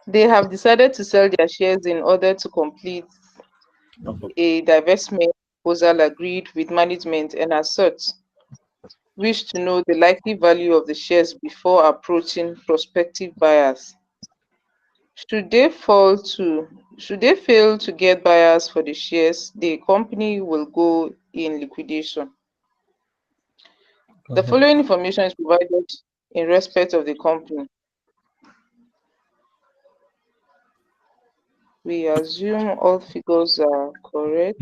H: They have decided to sell their shares in order to complete a divestment proposal agreed with management, and as such, wish to know the likely value of the shares before approaching prospective buyers. Should they fail to get buyers for the shares, the company will go in liquidation. The following information is provided in respect of the company. We assume all figures are correct.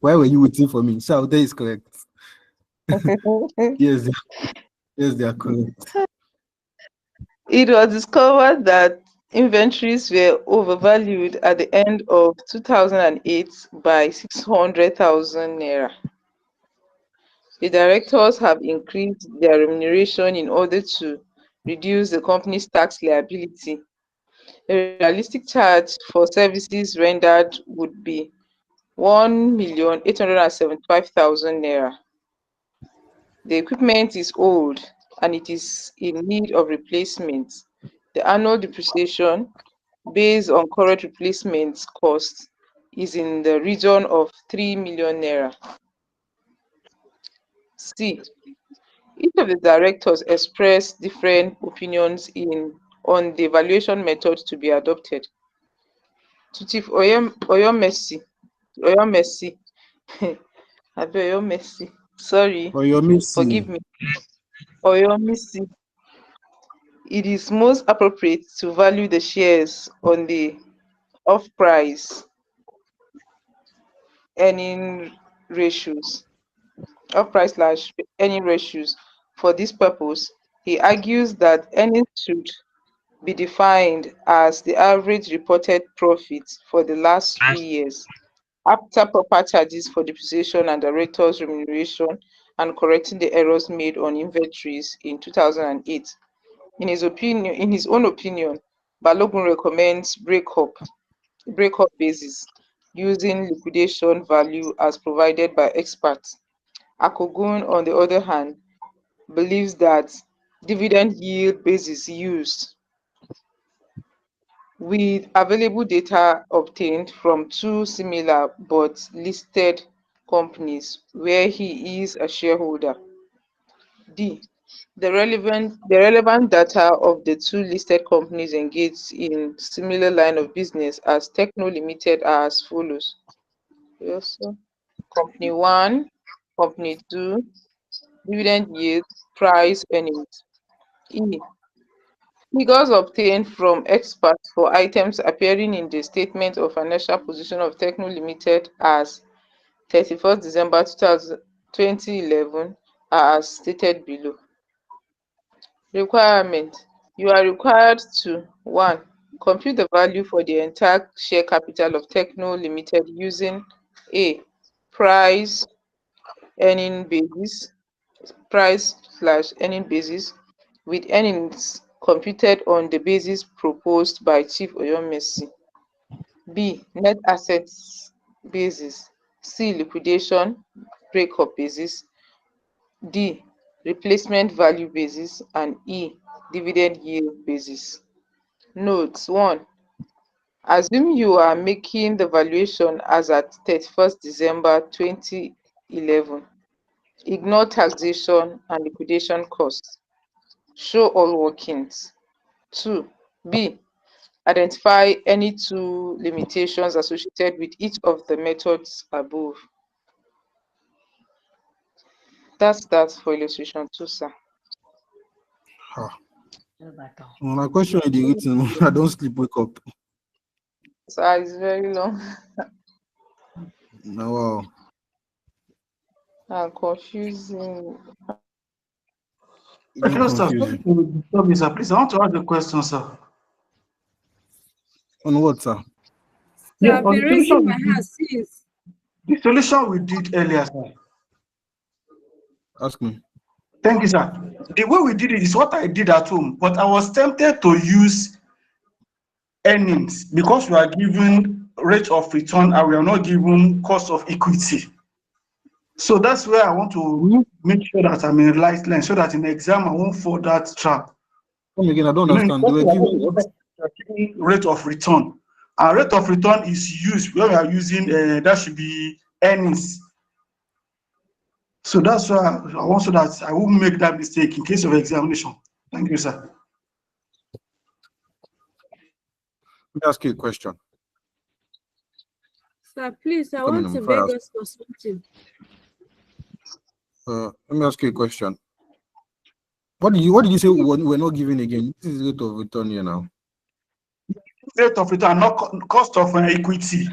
A: why were you waiting for me? So that is correct. Yes, they are correct.
H: It was discovered that inventories were overvalued at the end of 2008 by 600,000 naira. The directors have increased their remuneration in order to reduce the company's tax liability A realistic charge for services rendered would be 1,875,000 naira. The equipment is old and it is in need of replacement. The annual depreciation based on current replacement cost is in the region of 3 million naira. C. Each of the directors expressed different opinions on the valuation method to be adopted. To Chief Oyomesi, Oyomesi, sorry,
A: Or your
H: forgive
A: missing.
H: me, Oyomesi, it is most appropriate to value the shares on the off-price earning ratios, off-price/earning ratios. For this purpose, he argues that earnings should be defined as the average reported profit for the last 3 years after proper charges for depreciation and directors' remuneration and correcting the errors made on inventories in 2008. In his own opinion, Balogun recommends breakup basis using liquidation value as provided by experts. Akogun, on the other hand, believes that dividend yield basis used with available data obtained from two similar but listed companies where he is a shareholder. D. The relevant data of the two listed companies engaged in similar line of business as Techno Limited are as follows. Yes, sir. Company 1, Company 2, dividend yield, price, earnings. E. Figures obtained from experts for items appearing in the statement of financial position of Techno Limited as 31st December 2011 are as stated below. Requirement. You are required to 1. Compute the value for the entire share capital of Techno Limited using A. Price slash earning basis with earnings computed on the basis proposed by Chief Oyomesi. B. Net assets basis. C. Liquidation breakup basis. D. Replacement value basis. And E. Dividend yield basis. Notes 1. Assume you are making the valuation as at 31st December 2011. Ignore taxation and liquidation costs. Show all workings. 2. B. Identify any two limitations associated with each of the methods above. That's that for illustration 2, sir.
A: My question is the written. I don't sleep, wake up.
H: Sir, it's very long.
A: No, wow.
H: And confusing.
A: Very
N: Hello, sir.
A: confusing.
N: Please, I want to ask a question, sir.
A: On what, sir?
N: Yeah,
O: I've
N: on
O: been raising my hand since.
N: the solution we did earlier, sir.
A: Ask me.
N: Thank you, sir. The way we did it is what I did at home, but I was tempted to use earnings because we are given rate of return and we are not given cost of equity. So that's where I want to make sure that I'm in the right line so that in the exam I won't fall that trap.
A: Come again, I don't understand. They were giving what?
N: Rate of return. Our rate of return is used when we are using that should be earnings. So that's why I want so that I won't make that mistake in case of examination. Thank you, sir.
A: Let me ask you a question.
O: Sir, please, I
A: Come
O: want
A: in,
O: to
A: before I
O: beg
A: ask.
O: us for something.
A: Let me ask you a question. What did you say we're not giving again? This is rate of return here now.
N: Rate of return, not cost of equity.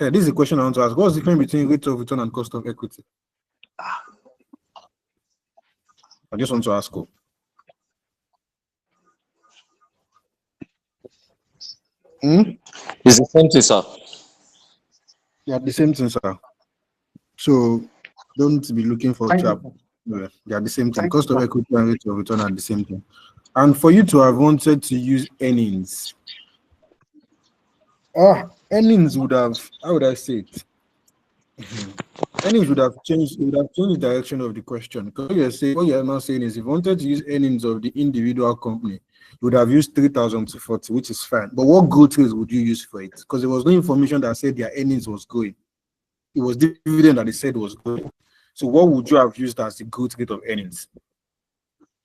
A: This is a question I want to ask. What's the difference between rate of return and cost of equity? I just want to ask you.
M: It's the same thing, sir.
A: Yeah, the same thing, sir. So don't be looking for trap. Yeah, they are the same thing. Cost of equity and rate of return are the same thing. And for you to have wanted to use earnings, earnings would have, how would I say it? Earnings would have changed. It would have changed the direction of the question. Because what you're now saying is, if you wanted to use earnings of the individual company, you would have used 3,000 to 40, which is fine. But what growth rate would you use for it? Because there was no information that said their earnings was growing. It was dividend that they said was growing. So what would you have used as the growth rate of earnings?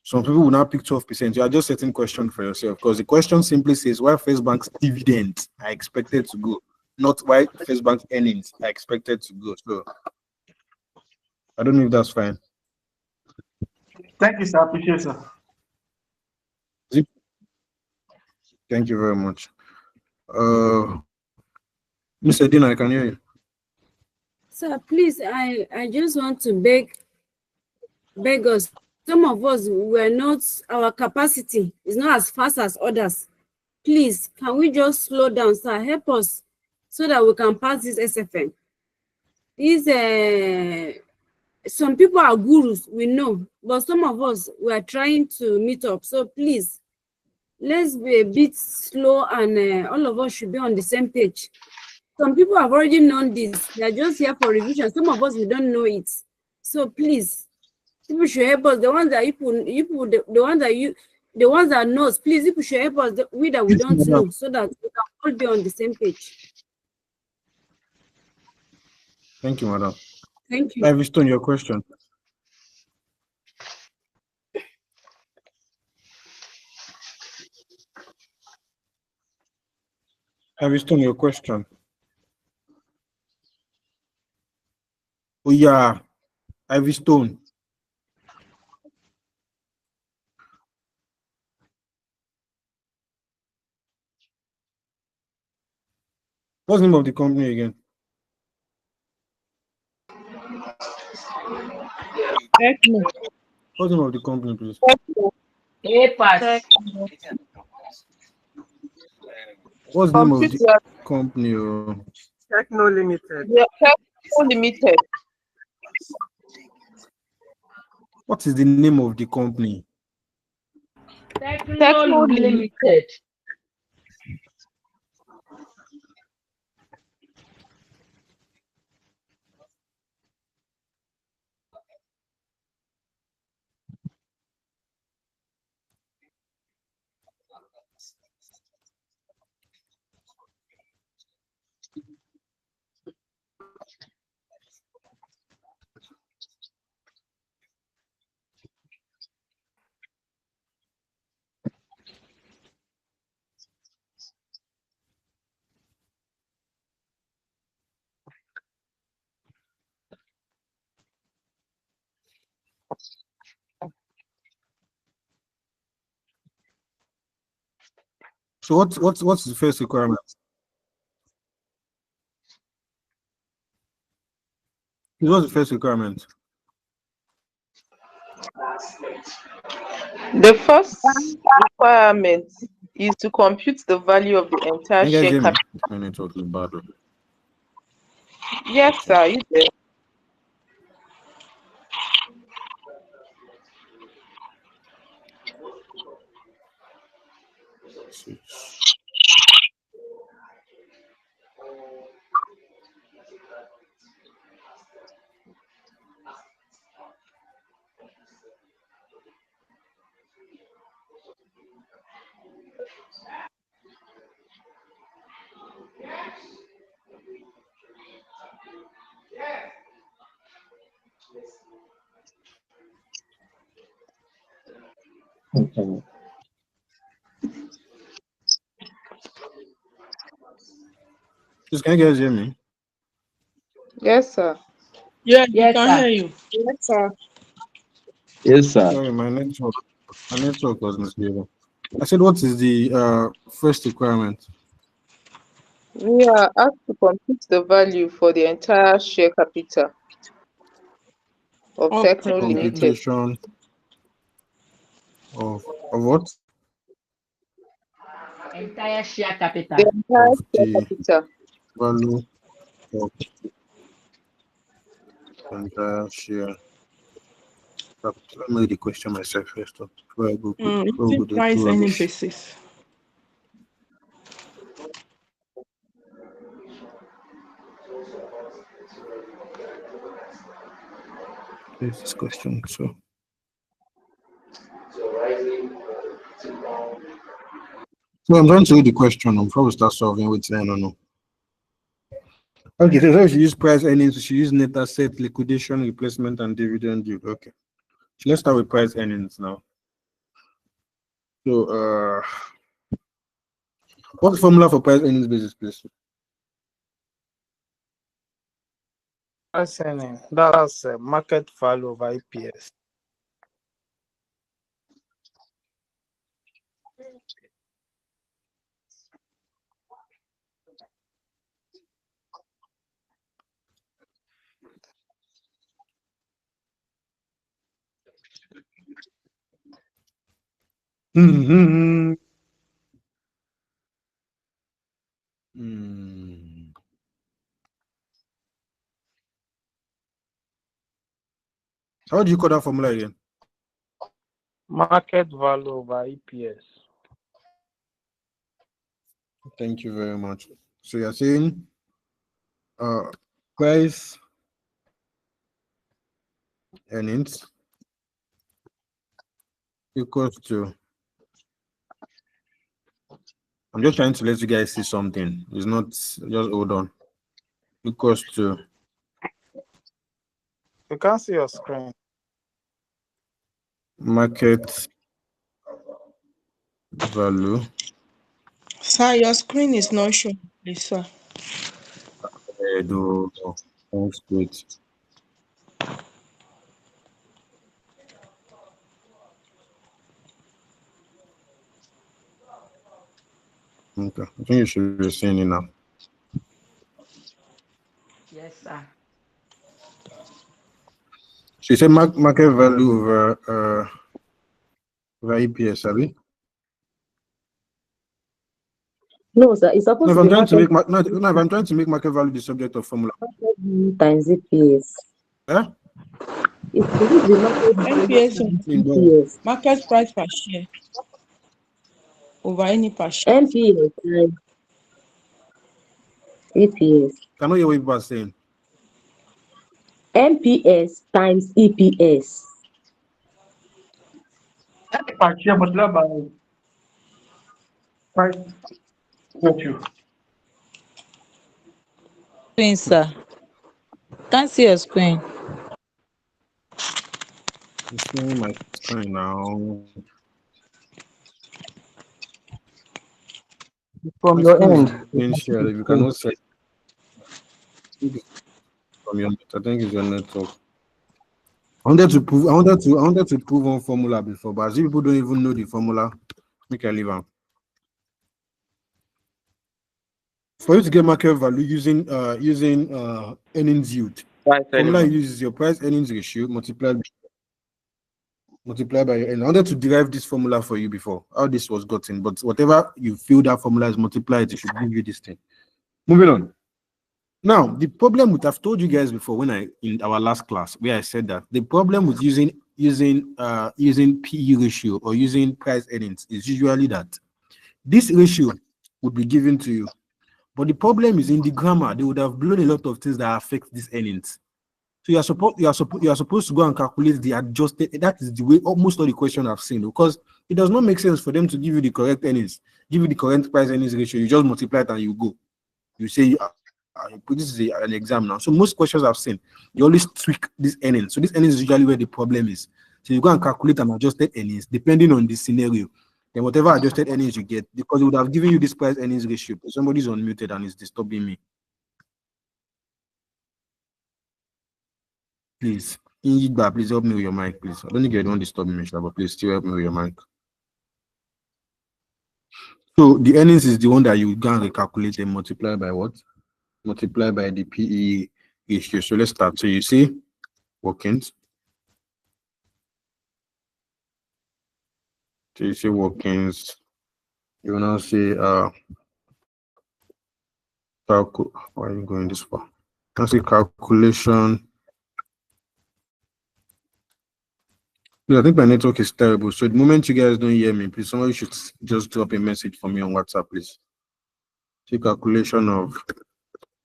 A: Some people will now pick 12%. You are just setting question for yourself because the question simply says why First Bank's dividends are expected to grow, not why First Bank's earnings are expected to grow. So I don't know if that's fine.
N: Thank you, sir. Appreciate it, sir.
A: Thank you very much. Mr. Dina, I can hear you.
O: Sir, please, I just want to beg us. Some of us were not, our capacity is not as fast as others. Please, can we just slow down, sir? Help us so that we can pass this SFN. Some people are gurus, we know, but some of us, we are trying to meet up. So please, let's be a bit slow and all of us should be on the same page. Some people have already known this. They are just here for revision. Some of us, we don't know it. So please, people should help us. The ones that knows, please, people should help us. We don't know, so that we can all be on the same page.
A: Thank you, madam.
O: Thank you.
A: Ivy Stone, your question. Ivy Stone, your question. Oh yeah, Ivy Stone. What's the name of the company again? What's the name of the company, please? What's the name of the company?
K: Techno Limited.
H: Yeah, Techno Limited.
A: What is the name of the company?
C: Techno Limited.
A: So what's the first requirement? What's the first requirement?
H: The first requirement is to compute the value of the entire share capital.
A: My network is bad.
H: Yes, sir. You there?
A: Just can you guys hear me?
H: Yes, sir.
K: Yeah, we
C: Yes,
K: can
C: sir.
K: hear you.
H: Yes, sir.
M: Yes, sir.
A: Sorry, my network was misbehaving. I said, what is the first requirement?
H: We are asked to compute the value for the entire share capital of Techno Limited.
A: Computation of what?
C: Entire share capital.
H: The entire
A: Of
H: share
A: the
H: capital.
A: value of the entire share Let me read the question myself first. Before I go, before we
K: Using
A: go there,
K: price
A: too
K: earning
A: rubbish.
K: basis.
A: There's this question. So I'm trying to read the question. I'm probably start solving with I don't know. Okay, so if you use price earnings, we should use net asset, liquidation, replacement, and dividend yield. Okay. So let's start with price earnings now. So what's the formula for price earnings basis, please?
F: Price earning. That's market value over EPS.
A: Hmm. How do you call that formula again?
F: Market value over EPS.
A: Thank you very much. So you're saying price earnings equals to, I'm just trying to let you guys see something. It's not just hold on. Equals to
F: You can't see your screen.
A: market value.
K: Sir, your screen is not showing, please, sir.
A: That's great. Okay, I think you should be seeing it now.
C: Yes, sir.
A: So you said market value over EPS, Abby?
P: No, sir, it's
A: No,
P: supposed
A: if
P: to
A: I'm
P: be
A: trying to
P: market
A: make no, if I'm trying to make market value the subject of formula.
P: times EPS.
A: Eh?
P: It's supposed to be market value
K: MPS
P: times
A: In the
P: EPS.
K: market price per share over any per share.
P: MPS times EPS.
A: cannot hear what people are saying.
P: MPS times EPS.
N: Per share multiplied by price ratio.
Q: Screen, sir. Can't see your screen.
A: I'm sharing my screen now.
M: From
A: My
M: your
A: screen is
M: end.
A: being shared. If you cannot see, from your net, I think it's your network. I wanted to prove one formula before, but as if people don't even know the formula, make I leave out. For you to get market value using earnings yield, formula uses your price earnings ratio multiplied by your earnings. I wanted to derive this formula for you before how this was gotten, but whatever you feel that formula is multiplied, it should give you this thing. Moving on. Now, the problem with I've told you guys before when in our last class where I said that the problem with using PE ratio or using price earnings is usually that this ratio would be given to you. But the problem is in the grammar, they would have blown a lot of things that affect these earnings. So you are supposed to go and calculate the adjusted. That is the way almost all the question I've seen, because it does not make sense for them to give you the correct earnings, give you the correct price earnings ratio. You just multiply it and you go. You say this is an exam now. So most questions I've seen, you always tweak this earnings. So this earnings is usually where the problem is. So you go and calculate an adjusted earnings depending on the scenario. Then whatever adjusted earnings you get, because it would have given you this price earnings ratio. Somebody's unmuted and is disturbing me. Please, please help me with your mic, please. I don't think you don't disturb me, but please still help me with your mic. So the earnings is the one that you go and recalculate and multiply by what? Multiply by the PE ratio. So let's start. So you see workings. So you see workings. You will now say why are you going this far? I see calculation Yeah, I think my network is terrible. So the moment you guys don't hear me, please somebody should just drop a message for me on WhatsApp, please. See calculation of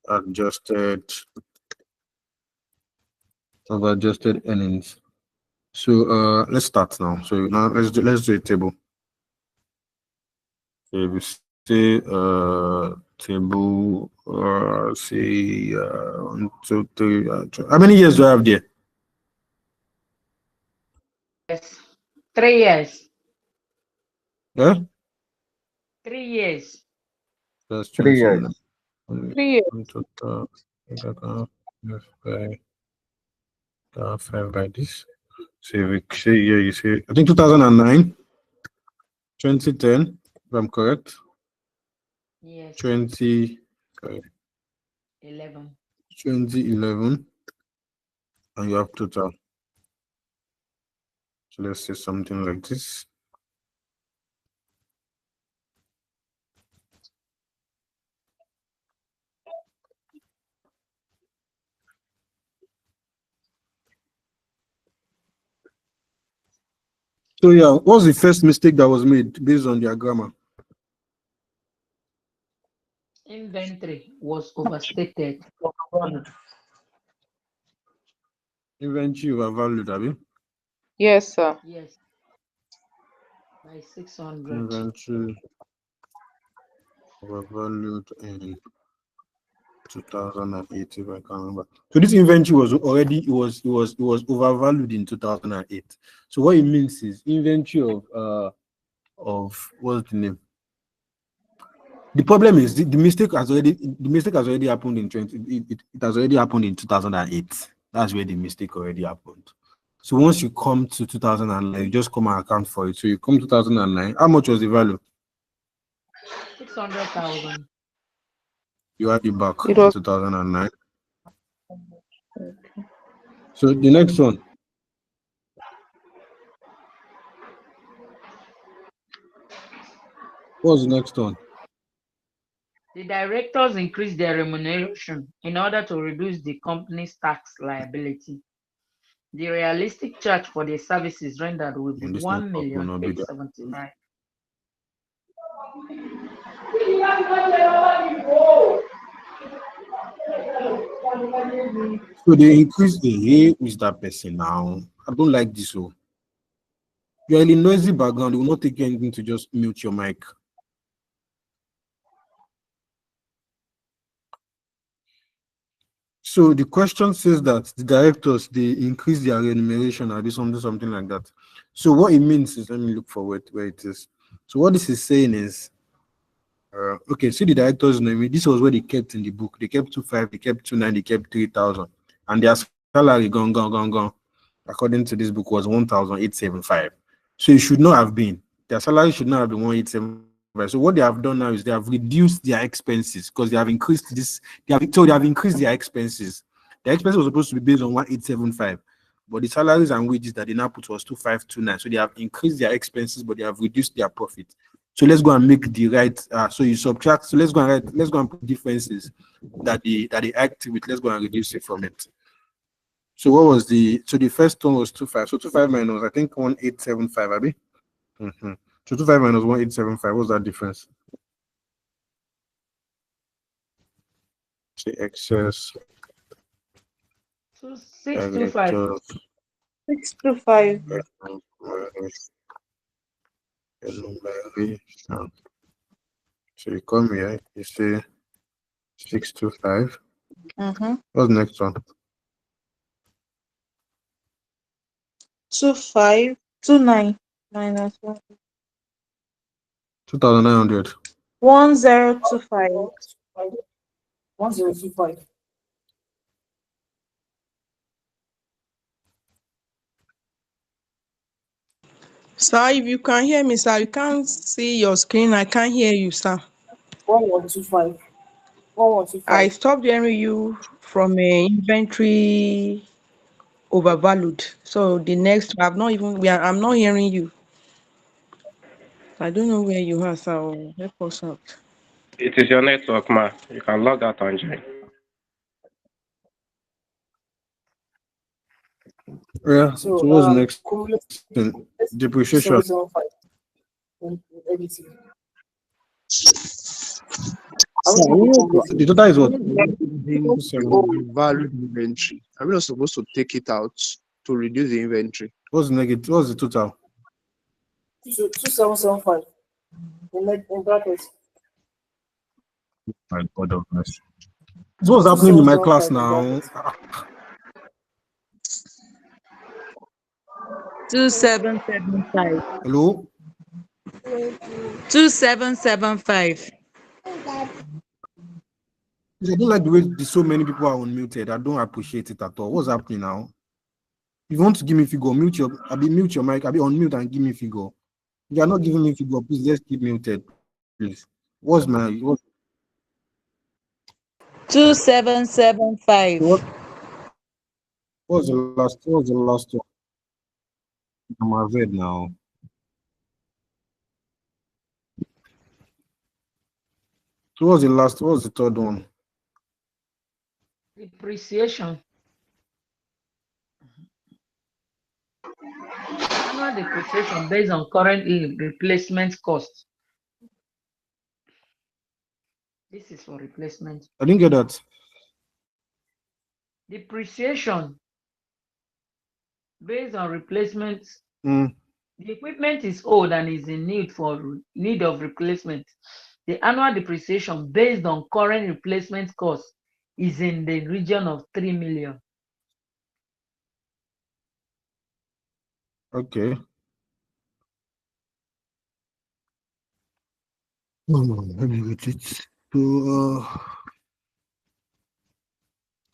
A: adjusted earnings. So let's start now. So now let's do a table. So if we say table say 1, 2, 3. How many years do I have there?
C: Yes. 3 years.
A: Yeah?
C: 3 years.
A: That's
L: 3
A: 20.
L: years.
H: 3 years.
A: Total, five by this. So if we say here, you say, I think 2009, 2010, if I'm correct.
C: Yes.
A: 2011. 2011, and you have total. So let's say something like this. So yeah, what's the first mistake that was made based on their grammar?
C: Inventory was overstated.
A: Inventory overvalued, Abi?
H: Yes, sir.
C: Yes. By 600.
A: Inventory overvalued in 2008, if I can remember. So this inventory was already it was overvalued in 2008. So what it means is inventory of what's the name? The problem is the mistake has already happened in 20 it has already happened in 2008. That's where the mistake already happened. So once you come to 2009, you just come and account for it. So you come 2009, how much was the value?
C: 600,000.
A: You add it back
H: It
A: in
H: was
A: 2009. So the next one. What's the next one?
C: The directors increased their remuneration in order to reduce the company's tax liability. The realistic charge for their services rendered will be
A: And this network will not be there.
C: 1,875,000.
A: So they increase the hey, who is that person now? I don't like this. So you're in a noisy background, it will not take anything to just mute your mic. So the question says that the directors they increase their remuneration or do something like that. So what it means is, let me look for where it is. So what this is saying is okay, see the directors name. This was what they kept in the book. They kept 2.5, they kept 2.9, they kept 3,000, and their salary gone. According to this book, was 1,875. So it should not have been. Their salary should not have been 1,875. So what they have done now is they have reduced their expenses because they have increased this. They have increased their expenses. The expenses was supposed to be based on 1,875. But the salaries and wages that they now put was 2,529. So they have increased their expenses, but they have reduced their profit. So let's go and make the right. So you subtract. So let's go and put differences that they act with. Let's go and reduce it from it. So what was the first one was 2.5. So 2.5 minus I think 1,875. Abi. So 2.5 minus 1,875. What's that difference? Say excess.
C: 625.
H: 625.
A: So you come here, you say 625.
H: Mm-hmm.
A: What's the next one?
H: 2529 minus 1.
A: 2,900.
H: 1025.
B: 1025.
Q: Sir, if you can hear me, sir, you can't see your screen. I can't hear you, sir.
B: 1125. 1125.
Q: I stopped hearing you from a inventory overvalued. So the next, I'm not hearing you. I don't know where you are, sir. Help us out.
R: It is your network, ma. You can log out and join.
A: Yeah.
B: So
A: So what's next?
B: cumulative
A: Depreciation.
B: 775 in everything. Are we
G: So
B: going to
G: we
B: complete
A: The
B: it?
A: total is what?
G: the value inventory. Are we not supposed to take it out to reduce the inventory?
A: What's the negative? What's the total?
B: 2775 in brackets.
A: My God of mercy. So what's happening in my class
B: 2775 in
A: now?
B: brackets.
Q: 2775.
A: Hello?
Q: 2775.
A: I don't like the way so many people are unmuted. I don't appreciate it at all. What's happening now? If you want to give me figure, mute your mic, unmute and give me figure. If you are not giving me figure, please let's keep muted, please. What's
Q: 2775.
A: What's the last one? I'm afraid now. So what's the third one?
C: Depreciation. Annual depreciation based on current replacement cost. This is for replacement.
A: I didn't get that.
C: Depreciation based on replacement.
A: Mm.
C: The equipment is old and is in need of replacement. The annual depreciation based on current replacement cost is in the region of 3 million.
A: Okay. Let me get it.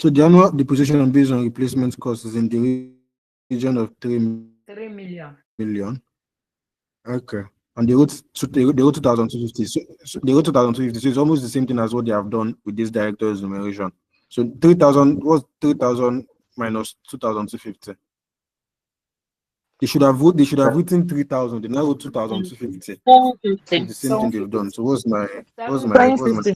A: So the annual depreciation based on replacement cost is in the region of 3 million. Okay. And they wrote 2,250. So they wrote 2,250. So it's almost the same thing as what they have done with this director's enumeration. So 3,000 was 3,000 minus 2,250. They should have written 3,000. They now wrote 2,250. So it's the same thing they've done. So what's my
Q: 750.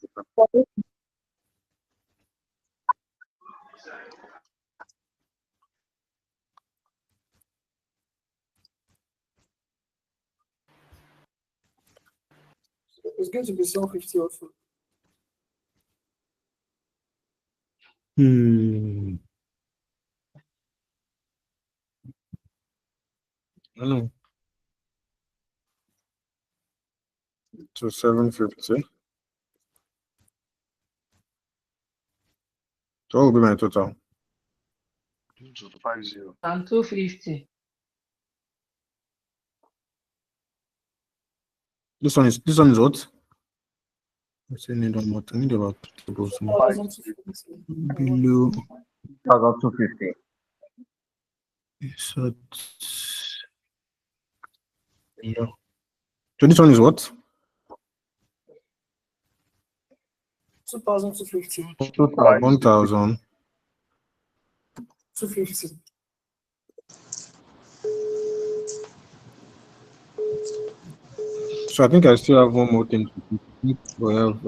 B: It's going to be 750 also.
A: I don't know. So 750. So what will be my total?
G: 250.
C: And 250.
A: This one is what? I say need one more. I need about below
L: 1,250.
A: So yeah. So this one is what?
B: 2,250.
A: 1,000.
B: 250.
A: So I think I still have one more thing to do. We have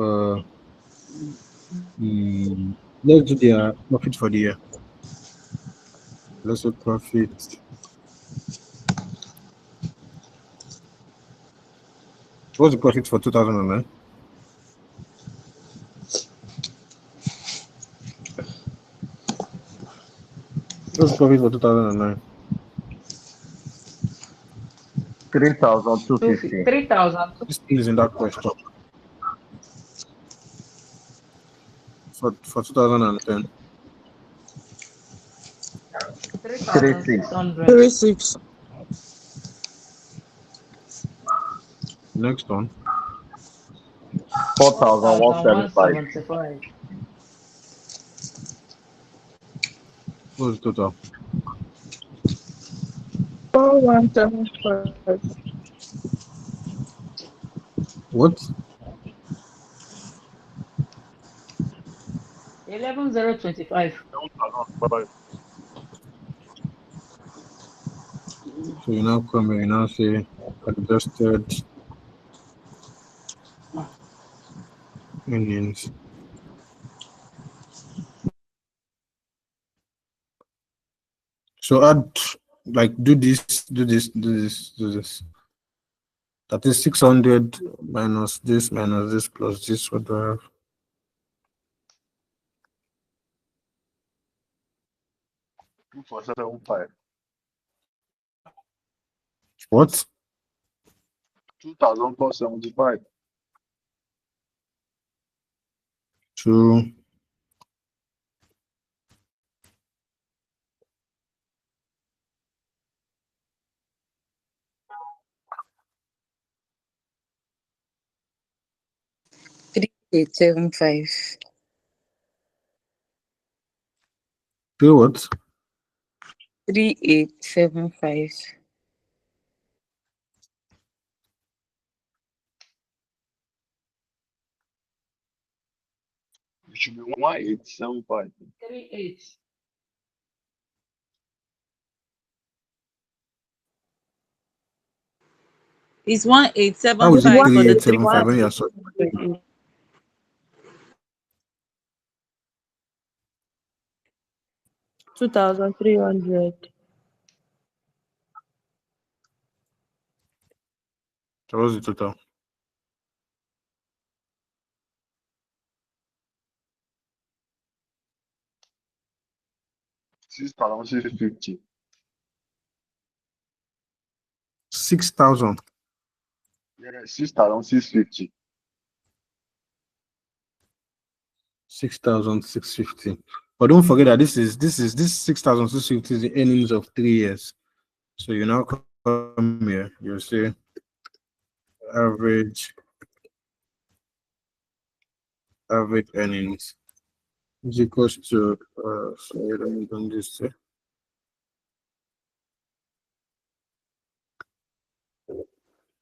A: let's do the profit for the year. Let's say profit. What's the profit for 2009? What's the profit for 2009?
L: 3,250.
C: 3,000.
A: This thing is in that question. For 2010.
C: 3,600.
Q: 36.
A: Next one.
L: 4,175.
C: 4,175.
A: What's the total?
Q: 4175.
A: What?
C: 11,025.
A: So you now come here, you now say adjusted earnings. So add Like do this, do this, do this, do this. That is 600 minus this plus this. What do I have?
L: 2475.
A: What?
L: 2475.
A: 2
S: 3875.
A: 2 what?
S: 3875.
L: It should be 1875.
C: 38.
K: It's one eight
A: How
K: seven
A: is it
K: five for the
A: 3875 when you're so
Q: 2,300.
A: so what's the total?
L: 6650.
A: 6,000.
L: Yeah, 6650.
A: 6,650. But don't forget that this 6,650 is the earnings of 3 years. So you now come here, you'll say average earnings is equals to sorry, let me do this here.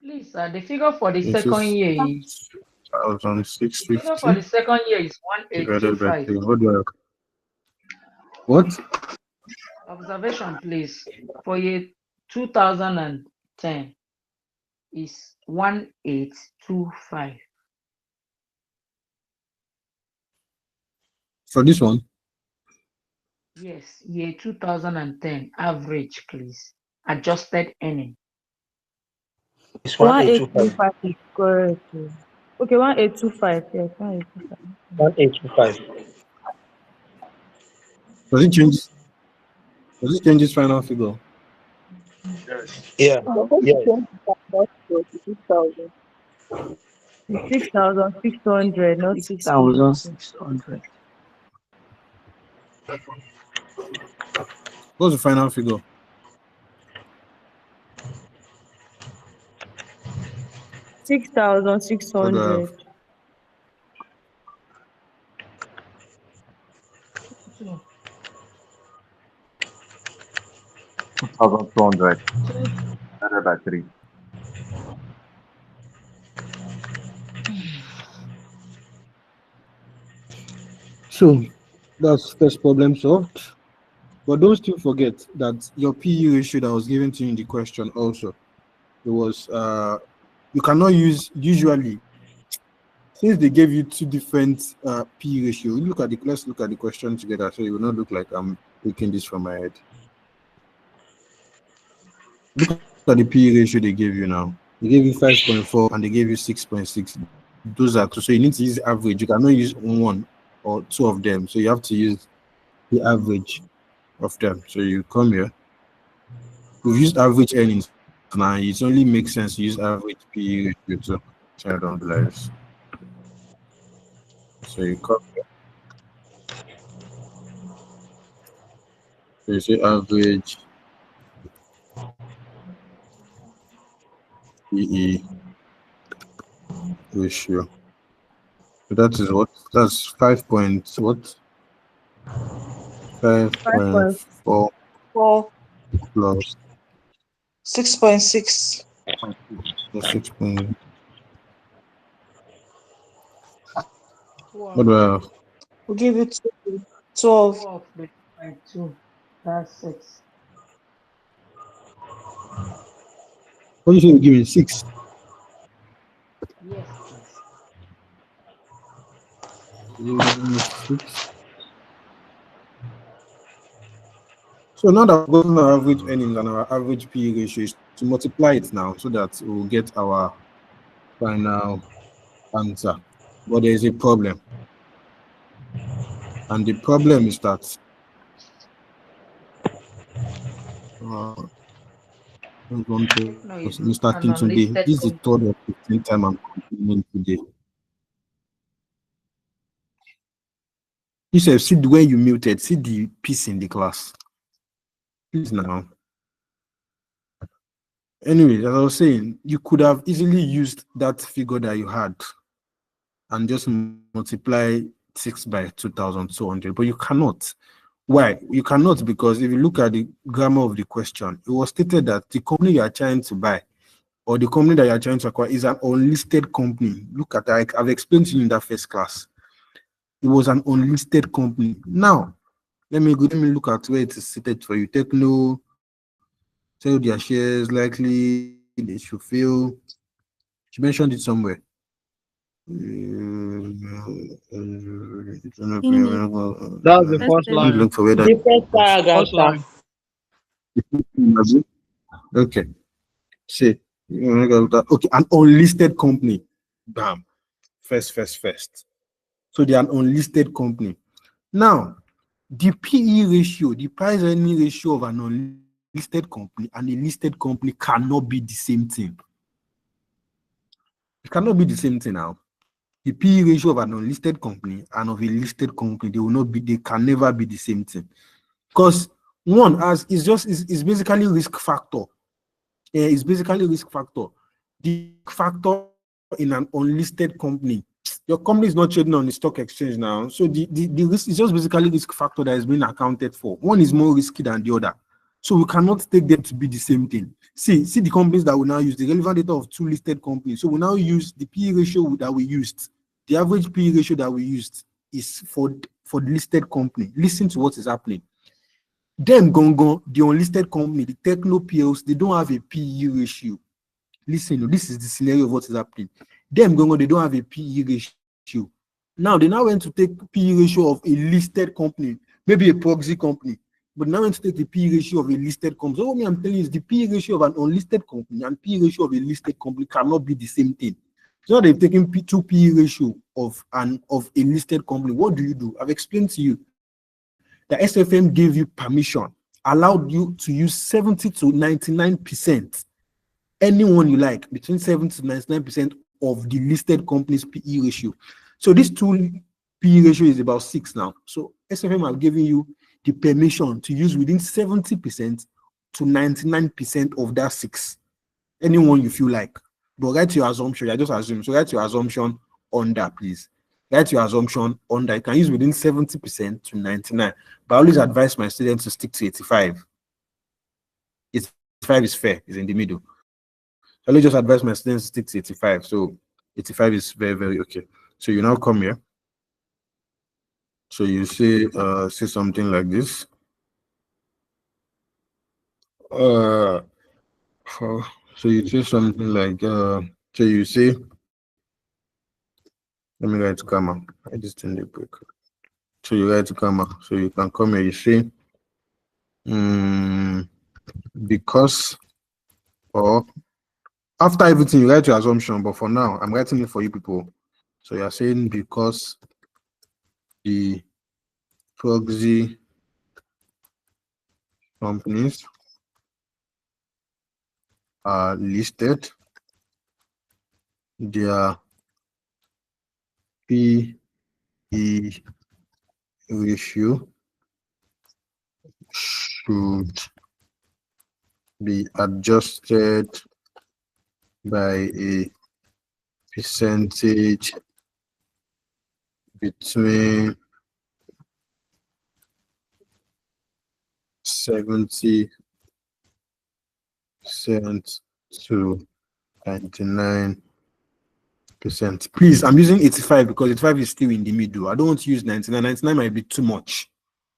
C: Please, the figure for the
A: This
C: second
A: is
C: year is the figure for
A: 1,650
C: the second year is
A: divided by
C: 1825.
A: 3. What do I have? What?
C: Observation, please. For year 2010 is 1825.
A: For this one?
C: Yes, year 2010 average, please. Adjusted earning.
T: It's 1825.
Q: 1825 is correct. Okay, 1825. Yes, 1825.
T: 1825.
A: Does it change? Does it change this final figure?
L: Yes.
T: Yeah.
Q: I'm supposed to
T: Yes.
Q: change it back to 6,000. It's 6,600, not 650.
S: 6,600.
A: What's the final figure?
Q: 6,600.
C: So,
L: 2200 divided by 3.
A: So that's first problem solved. But don't still forget that your PE ratio that was given to you in the question also, it was you cannot use usually since they gave you two different PE ratio. Let's look at the question together so it will not look like I'm taking this from my head. Look at the PE ratio they gave you now. They gave you 5.4 and they gave you 6.6. Those are two. So you need to use average. You cannot use one or two of them. So you have to use the average of them. So you come here. We've used average earnings now. It only makes sense to use average PE ratio to child on lives. So you come here. So you say average PE ratio. So that is what? That's 5 point what? 5.4
K: 4
A: plus
K: 6.6.
A: 6 point. What
C: 12.
A: do I have?
K: We'll give you 12.
C: 12 divided by 2. That's 6.
A: What do you say you give me? 6.
C: Yes, please.
A: You give me 6. So now that we've gotten our average earnings and our average PE ratio is to multiply it now so that we'll get our final answer. But there is a problem. And the problem is that
C: No, it's
A: Mr.
C: an
A: Kintunde,
C: unlisted
A: this is the
C: company.
A: third or 15th time I'm complaining today. You said, see the way you muted, see the piece in the class. Please now. Anyway, as I was saying, you could have easily used that figure that you had and just multiply 6 by 2,200, but you cannot. Why? You cannot because if you look at the grammar of the question, it was stated that the company you are trying to buy or the company that you are trying to acquire is an unlisted company. Look at that. I've explained to you in that first class. It was an unlisted company. Now, let me look at where it is stated for you. Techno, sell their shares, likely they should fail. She mentioned it somewhere.
T: That's the first line.
A: Look for where that.
P: The first paragraph,
T: First
P: sir.
T: line.
A: Okay. See. Okay, an unlisted company. Bam. First. So they are an unlisted company. Now, the PE ratio, the price earning ratio of an unlisted company and a listed company cannot be the same thing. It cannot be the same thing now. The PE ratio of an unlisted company and of a listed company, they can never be the same thing. Because one is basically risk factor. It's basically risk factor. The factor in an unlisted company, your company is not trading on the stock exchange now. So the risk is just basically risk factor that is being accounted for. One is more risky than the other. So we cannot take them to be the same thing. See the companies that we now use, the relevant data of two listed companies. So we now use the PE ratio that we used. The average PE ratio that we used is for the listed company. Listen to what is happening. Them Gongo, the unlisted company, the Techno PLs, they don't have a PE ratio. Listen, this is the scenario of what is happening. Them Gongo, they don't have a PE ratio. Now they now went to take PE ratio of a listed company, maybe a proxy company, but now went to take the PE ratio of a listed company. So what I'm telling you is the PE ratio of an unlisted company and PE ratio of a listed company cannot be the same thing. So now they've taken two PE ratio of a listed company. What do? I've explained to you. The SFM gave you permission, allowed you to use 70 to 99%, anyone you like, between 70 to 99% of the listed company's PE ratio. So this two PE ratio is about 6 now. So SFM have given you the permission to use within 70% to 99% of that 6. Anyone you feel like. But write your assumption. I just assume. So write your assumption on that, please. Write your assumption on that. You can use within 70% to 99%. But I always advise my students to stick to 85. 85 is fair, it's in the middle. I always just advise my students to stick to 85. So 85 is very, very okay. So you now come here. So you say something like this. So you say something like so you say, let me write comma. I just in the book. So you write comma. So you can come here. You say because, or after everything you write your assumption. But for now, I'm writing it for you people. So you're saying because the proxy companies are listed, their PE ratio should be adjusted by a percentage between 70% to 99%. Please, I'm using 85 because 85 is still in the middle. I don't want to use 99. 99 might be too much,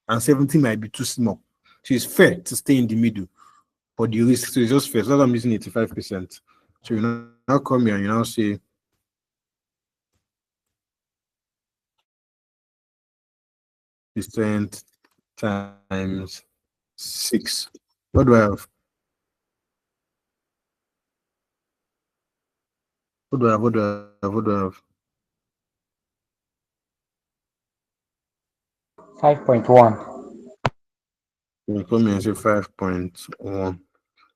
A: and 70 might be too small. So it's fair to stay in the middle for the risk. So it's just fair. So that's why I'm using 85%. So you now come here and you now say percent times 6. What do I have? What do I have? What do I have? What do I have?
I: 5.1.
A: You come here and say 5.1.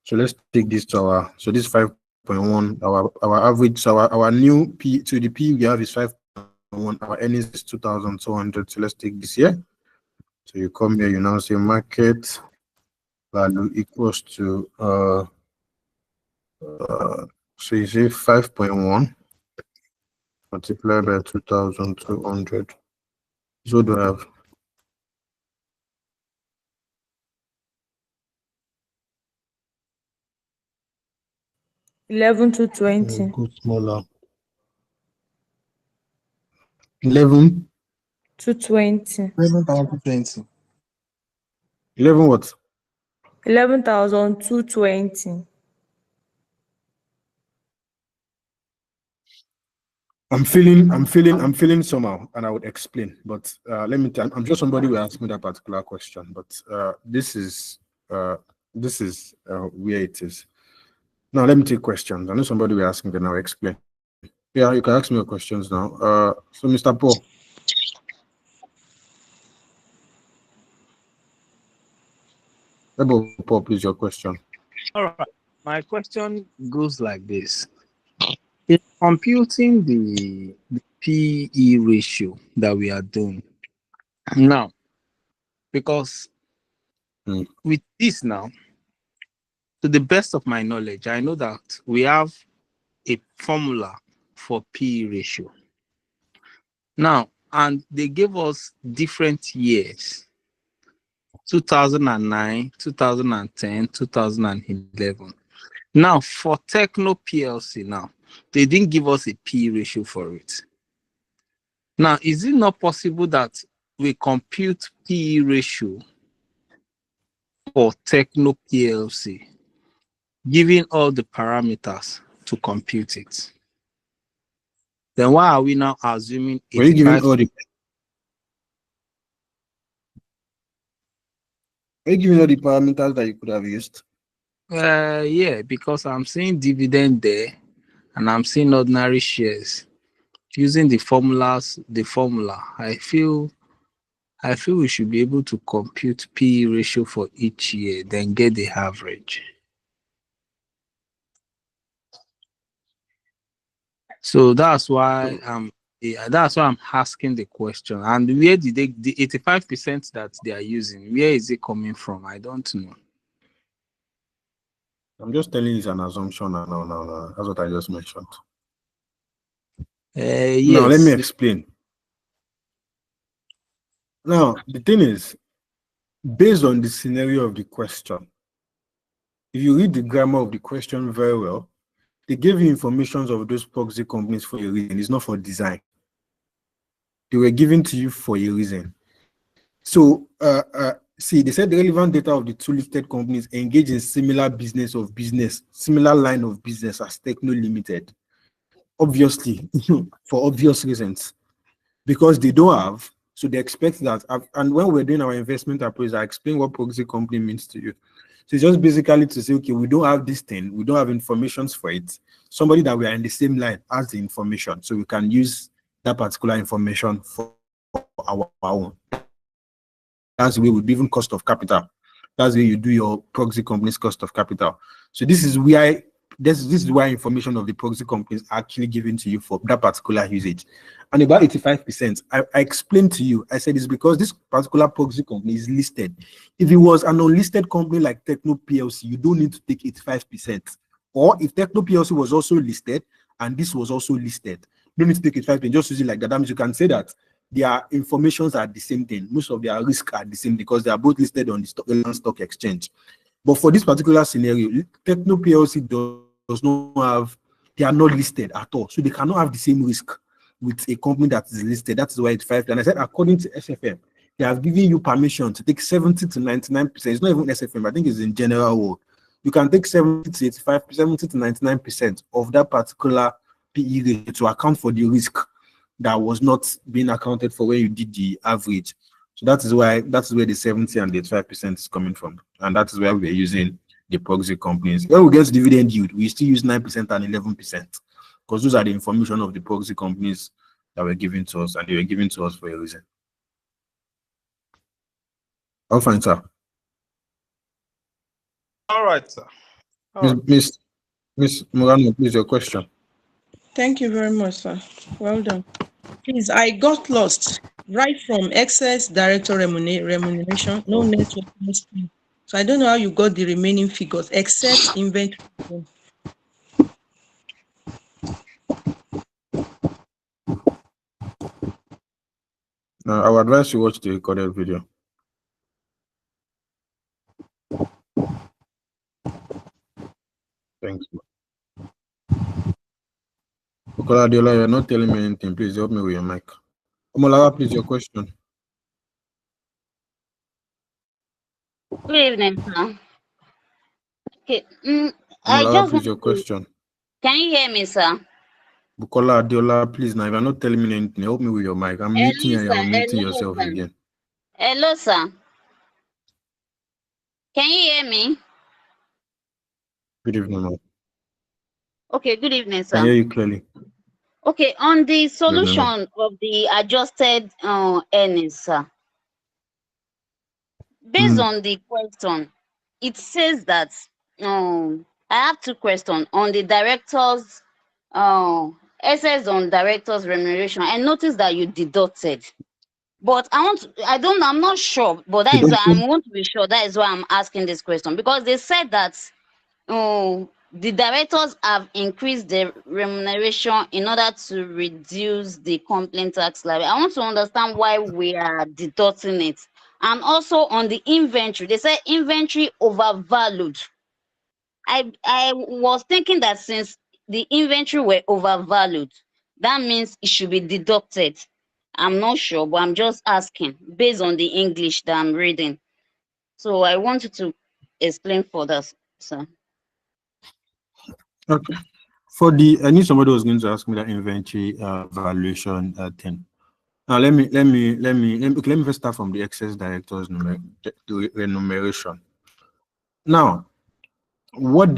A: So let's take this to our, so this 5.1, our average, so our new P to the P we have is 5.1, our earnings is 2,200. So let's take this here. So you come here, you now say market value equals to so you say 5.1 multiplied by 2,200. So do I have?
Q: Eleven to 20.
A: Go smaller. 11
Q: to 20.
D: 11,220.
A: 11 what?
Q: 11,220.
A: I'm feeling somehow, and I would explain. But let me tell. I'm just somebody who asked me that particular question. But this is where it is. Now let me take questions. I know somebody will ask me, then I'll explain. Yeah, you can ask me your questions now. So Mr. Paul. Paul, please, your question.
F: All right. My question goes like this. In computing the PE ratio that we are doing now, because with this now, to the best of my knowledge, I know that we have a formula for PE ratio. Now, and they gave us different years, 2009, 2010, 2011. Now, for Techno PLC now, they didn't give us a PE ratio for it. Now, is it not possible that we compute PE ratio for Techno PLC, giving all the parameters to compute it? Then why are we now assuming 85?
A: Were you giving all the? Are you giving all the parameters that you could have used?
F: Yeah, because I'm seeing dividend there, and I'm seeing ordinary shares. Using the formula, I feel we should be able to compute PE ratio for each year, then get the average. So that's why I'm asking the question. And where did the 85% that they are using, where is it coming from? I don't know.
A: I'm just telling you it's an assumption. No. That's what I just mentioned.
F: Yes.
A: Now let me explain. Now the thing is, based on the scenario of the question, if you read the grammar of the question very well, they gave you information of those proxy companies for a reason. It's not for design. They were given to you for a reason. So see, they said the relevant data of the two listed companies engage in similar similar line of business as Techno Limited. Obviously, for obvious reasons, because they don't have, so they expect that. And when we're doing our investment appraisal, I explain what proxy company means to you. So it's just basically to say, okay, we don't have this thing, we don't have information for it. Somebody that we are in the same line has the information, so we can use that particular information for our own. That's the way we do even cost of capital. That's the way you do your proxy company's cost of capital. So this is why information of the proxy companies are actually given to you for that particular usage. And about 85%, I explained to you, I said it's because this particular proxy company is listed. If it was an unlisted company like Techno PLC, you don't need to take 85%. Or if Techno PLC was also listed and this was also listed, you don't need to take 85%, just use it like that. That means you can say that their informations are the same thing. Most of their risks are the same because they are both listed on the stock exchange. But for this particular scenario, Techno PLC does not have, they are not listed at all. So they cannot have the same risk with a company that is listed. That is why it's 5. And I said, according to SFM, they have given you permission to take 70 to 99%. It's not even SFM, I think it's in general world. You can take 70 to 85, 70 to 99% of that particular PE rate to account for the risk that was not being accounted for when you did the average. So that is where the 70 and the 5% is coming from. And that is where we're using the proxy companies. When we get dividend yield, we still use 9% and 11%, because those are the information of the proxy companies that were given to us, and they were given to us for a reason. I'll fine, sir.
F: All right, sir. All right.
A: Miss Morano, please, your question.
Q: Thank you very much, sir. Well done. Please, I got lost right from excess director remuneration, no network, no spend. So I don't know how you got the remaining figures except inventory.
A: Now, I would advise you watch the recorded video. Thank you. Bukola Adeola, you're not telling me anything. Please help me with your mic. Omolawa, please, your question.
S: Good evening, sir. Okay, I
A: Omolawa,
S: just
A: please,
S: want
A: your
S: to.
A: question.
S: Can you hear me, sir?
A: Bukola Adeola, please, now, if you're not telling me anything, help me with your mic. I'm muting you and you're muting yourself again.
S: Hello, sir. Can you hear me?
A: Good evening, ma'am.
S: Okay, good evening,
A: I
S: sir.
A: hear you clearly.
S: Okay, on the
A: Good evening, ma'am.
S: solution of the adjusted earnings, sir, based on the question, it says that I have two questions on the directors, excess on directors remuneration. I noticed that you deducted, but I'm not sure, but that is why I want to be sure. That is why I'm asking this question, because they said that the directors have increased their remuneration in order to reduce the company tax liability. I want to understand why we are deducting it. And also on the inventory, they say inventory overvalued. I was thinking that since the inventory were overvalued, that means it should be deducted. I'm not sure, but I'm just asking based on the English that I'm reading. So I wanted to explain further, sir.
A: Okay. I need somebody who's going to ask me that inventory valuation thing. Now let me first start from the excess directors remuneration. Now, what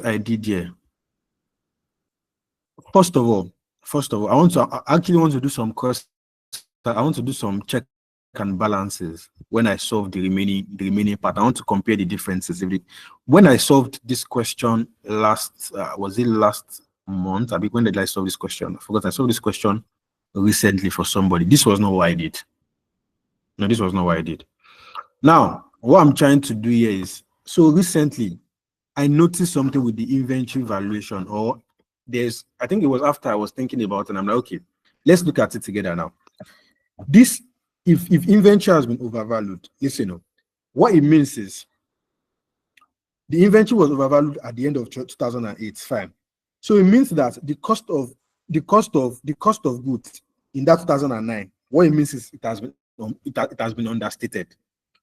A: I did here. First of all, I actually want to do some check and balances when I solve the remaining part. I want to compare the differences. When I solved this question last month? When did I solve this question? I forgot. I solved this question recently for somebody. This was not what I did. No, this was not what I did. Now, what I'm trying to do here is, so recently I noticed something with the inventory valuation, I think it was after I was thinking about it, and I'm like, okay, let's look at it together now. This, if inventory has been overvalued, listen up. What it means is the inventory was overvalued at the end of 2008. Fine. So it means that the cost of goods in that 2009, what it means is it has been understated.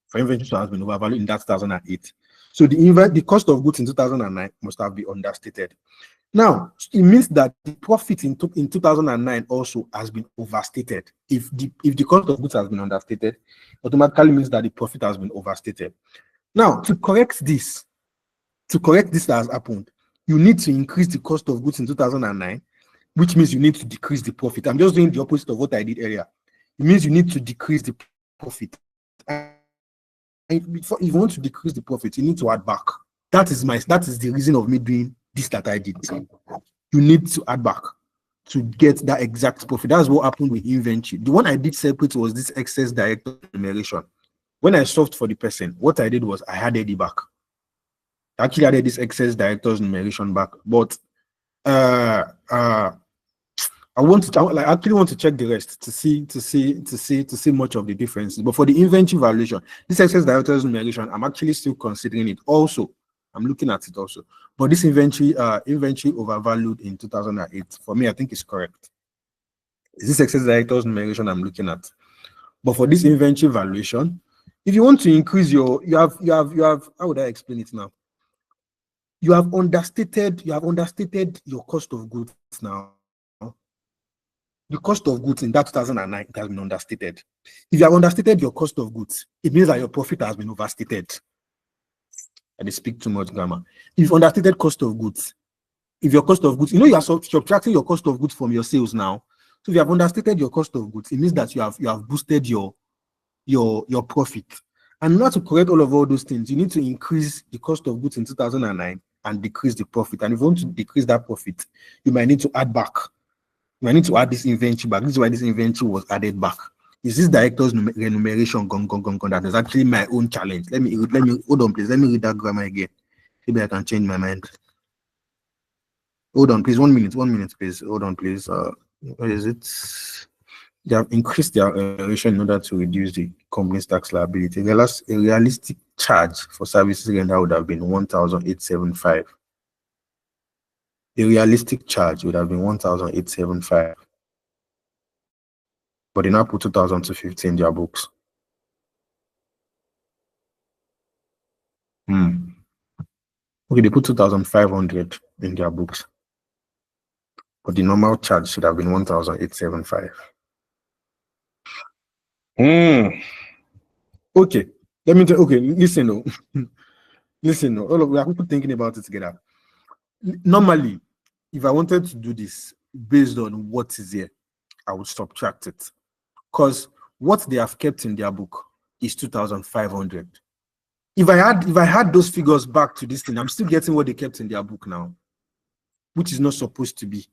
A: For inventory to have been overvalued in that 2008. So the cost of goods in 2009 must have been understated. Now, it means that the profit in 2009 also has been overstated. If the cost of goods has been understated, automatically means that the profit has been overstated. Now, to correct this that has happened, you need to increase the cost of goods in 2009, which means you need to decrease the profit. I'm just doing the opposite of what I did earlier. It means you need to decrease the profit. If you want to decrease the profit, you need to add back. That is the reason of me doing this that I did. You need to add back to get that exact profit. That's what happened with inventory. The one I did separate was this excess director remuneration. When I solved for the person, what I did was I added it back. I actually added this excess director's remuneration back, but I actually want to check the rest to see much of the differences. But for the inventory valuation, this excess director's remuneration, I'm actually still considering it. Also, I'm looking at it also. But this inventory overvalued in 2008, for me, I think it's correct. Is this excess director's remuneration I'm looking at? But for this inventory valuation, if you want to increase you have, how would I explain it now? You have understated your cost of goods now. the cost of goods in that 2009 has been understated. If you have understated your cost of goods, it means that your profit has been overstated. I dey speak too much grammar. If you've understated cost of goods, if your cost of goods, you are subtracting your cost of goods from your sales now. So if you have understated your cost of goods, it means that you have boosted your profit. And in order to correct all those things, you need to increase the cost of goods in 2009 and decrease the profit. And if you want to decrease that profit, you might need to add back. You might need to add this inventory back. This is why this inventory was added back. Is this director's remuneration gone? That is actually my own challenge. Let me hold on, please. Let me read that grammar again. Maybe I can change my mind. Hold on, please. 1 minute, please. Hold on, please. What is it? They have increased their remuneration in order to reduce the company's tax liability. A realistic charge for services rendered would have been 1,875. A realistic charge would have been 1,875. But they now put 2,250 in their books. Okay, they put 2,500 in their books. But the normal charge should have been 1,875. Okay, let me tell. Okay, listen, no. Listen, no. All of we are people thinking about it together. Normally, if I wanted to do this based on what is here, I would subtract it. Because what they have kept in their book is 2,500. If I had those figures back to this thing, I'm still getting what they kept in their book now, which is not supposed to be.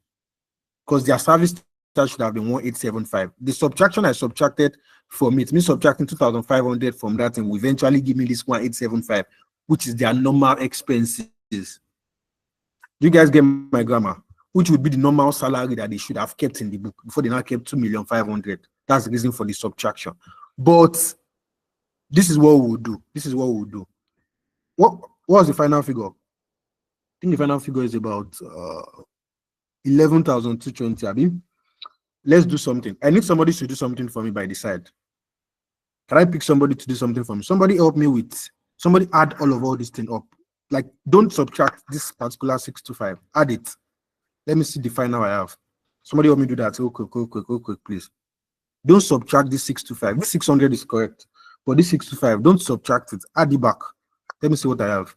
A: Because their service charge should have been 1,875. The subtraction I subtracted from it, me subtracting 2,500 from that, and will eventually give me this 1,875, which is their normal expenses. Do you guys get my grammar? Which would be the normal salary that they should have kept in the book before they now kept 2,500,000. That's the reason for the subtraction. But this is what we'll do. What was the final figure? I think the final figure is about 11,220. I mean, let's do something. I need somebody to do something for me by the side. Can I pick somebody to do something for me? Somebody help me with. Somebody add all this thing up. Like, don't subtract this particular 625. Add it. Let me see the final I have. Somebody help me do that. Real quick, please. Don't subtract this 625. This 600 is correct. But this 625, don't subtract it. Add it back. Let me see what I have.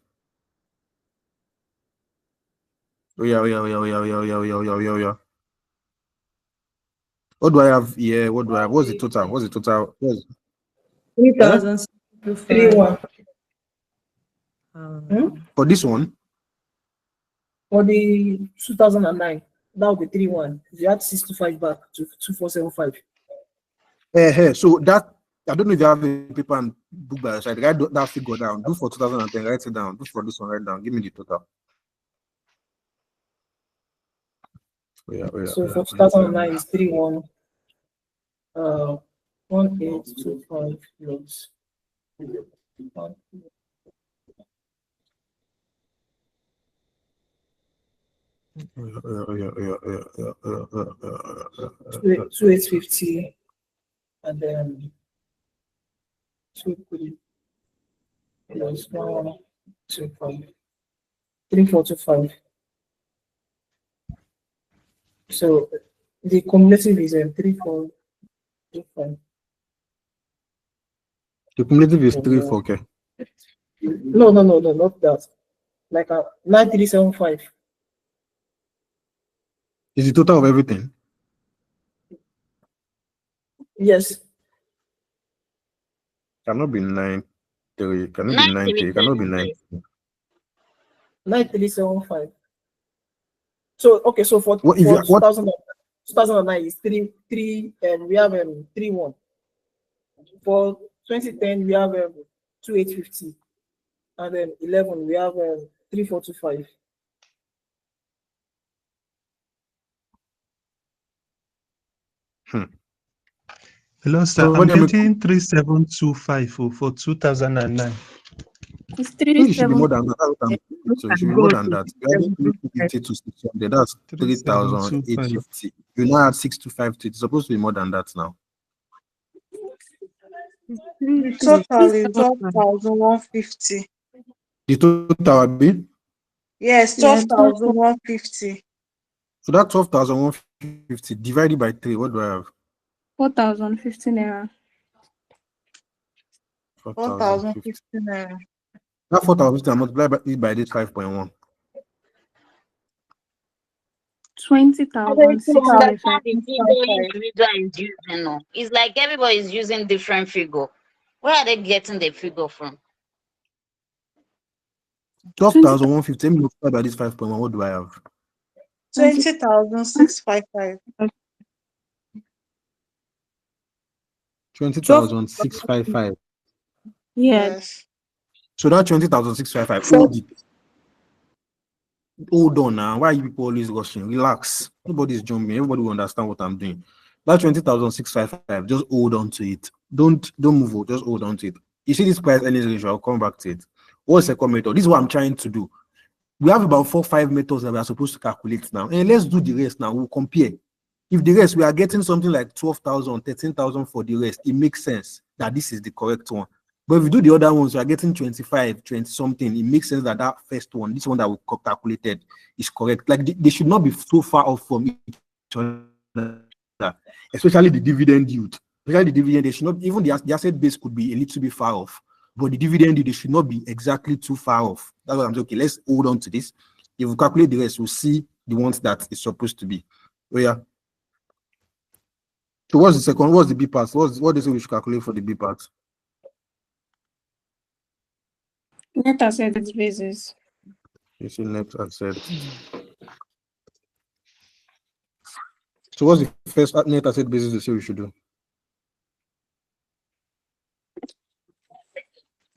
A: Oh yeah. What do I have here? What do I have? What's the total?
B: 3,031.
A: For this one?
B: For the 2009, that would be 3,1. You add 625 back to 2,475.
A: So that, I don't know if you have a paper and book by your side. Write that figure down. Do for 2010, write it down. Do for this one, write down. Give me the total.
B: So for 2009 is 3,1. 1,825 plus 2,850, and then 2 plus 1,225, 3,425. So the cumulative is 3,425.
A: The cumulative is 3,400. Okay.
B: No, not that. Like 9,375.
A: Is the total of everything?
B: Yes.
A: Cannot be 9,3. Cannot be 9,3. Cannot be 9.
B: 9,375. So okay, so for 2009 is 3, and we have 3,1. For 2010 we have 2,850, and then 11 we have 3,425.
J: Hello, sir. I'm getting 3,725 for 2009.
K: It's
A: It should be more
K: 3,725.
A: than that. So it should be more than that. We have 350 to 600. That's 3,850. You now add 625 to it. It's supposed to be more than that now.
Q: The total is 12,150.
A: The total will be?
Q: Yes, 12,150.
A: So that 12,150 4,050 divided by 3. What do I have?
E: 4,015 naira.
A: 4,050.
K: 4,015 naira.
A: That 4,050 I multiply by this 5.1.
E: 20,655.
S: The figure individual is using. No. It's like everybody is using different figure. Where are they getting the figure from?
A: 12,150 multiplied by this 5.1. What do I have?
K: 20,655.
A: 20,655.
K: Yes.
A: So that 20,655. Hold on now. Why are you people always rushing? Relax. Nobody's jumping. Everybody will understand what I'm doing. That 20,655. Just hold on to it. Don't move. Just hold on to it. You see this price earnings ratio. I'll come back to it. What's the second method? This is what I'm trying to do. We have about 4-5 methods that we are supposed to calculate now. And let's do the rest now. We'll compare. If the rest, we are getting something like 12,000, 13,000 for the rest, it makes sense that this is the correct one. But if we do the other ones, we are getting 25, 20 something. It makes sense that that first one, this one that we calculated, is correct. Like they should not be so far off from each other, especially the dividend yield. Especially the dividend, they should not, even the asset base could be a little bit far off, but the dividend yield, they should not be exactly too far off. That's what I'm saying. Okay, let's hold on to this. If we calculate the rest, we'll see the ones that it's supposed to be. Oh, yeah. So what's the second? What's the B part? What is it we should calculate for the B part?
E: Net asset basis.
A: You see net asset. So what's the first net asset basis you say we should do?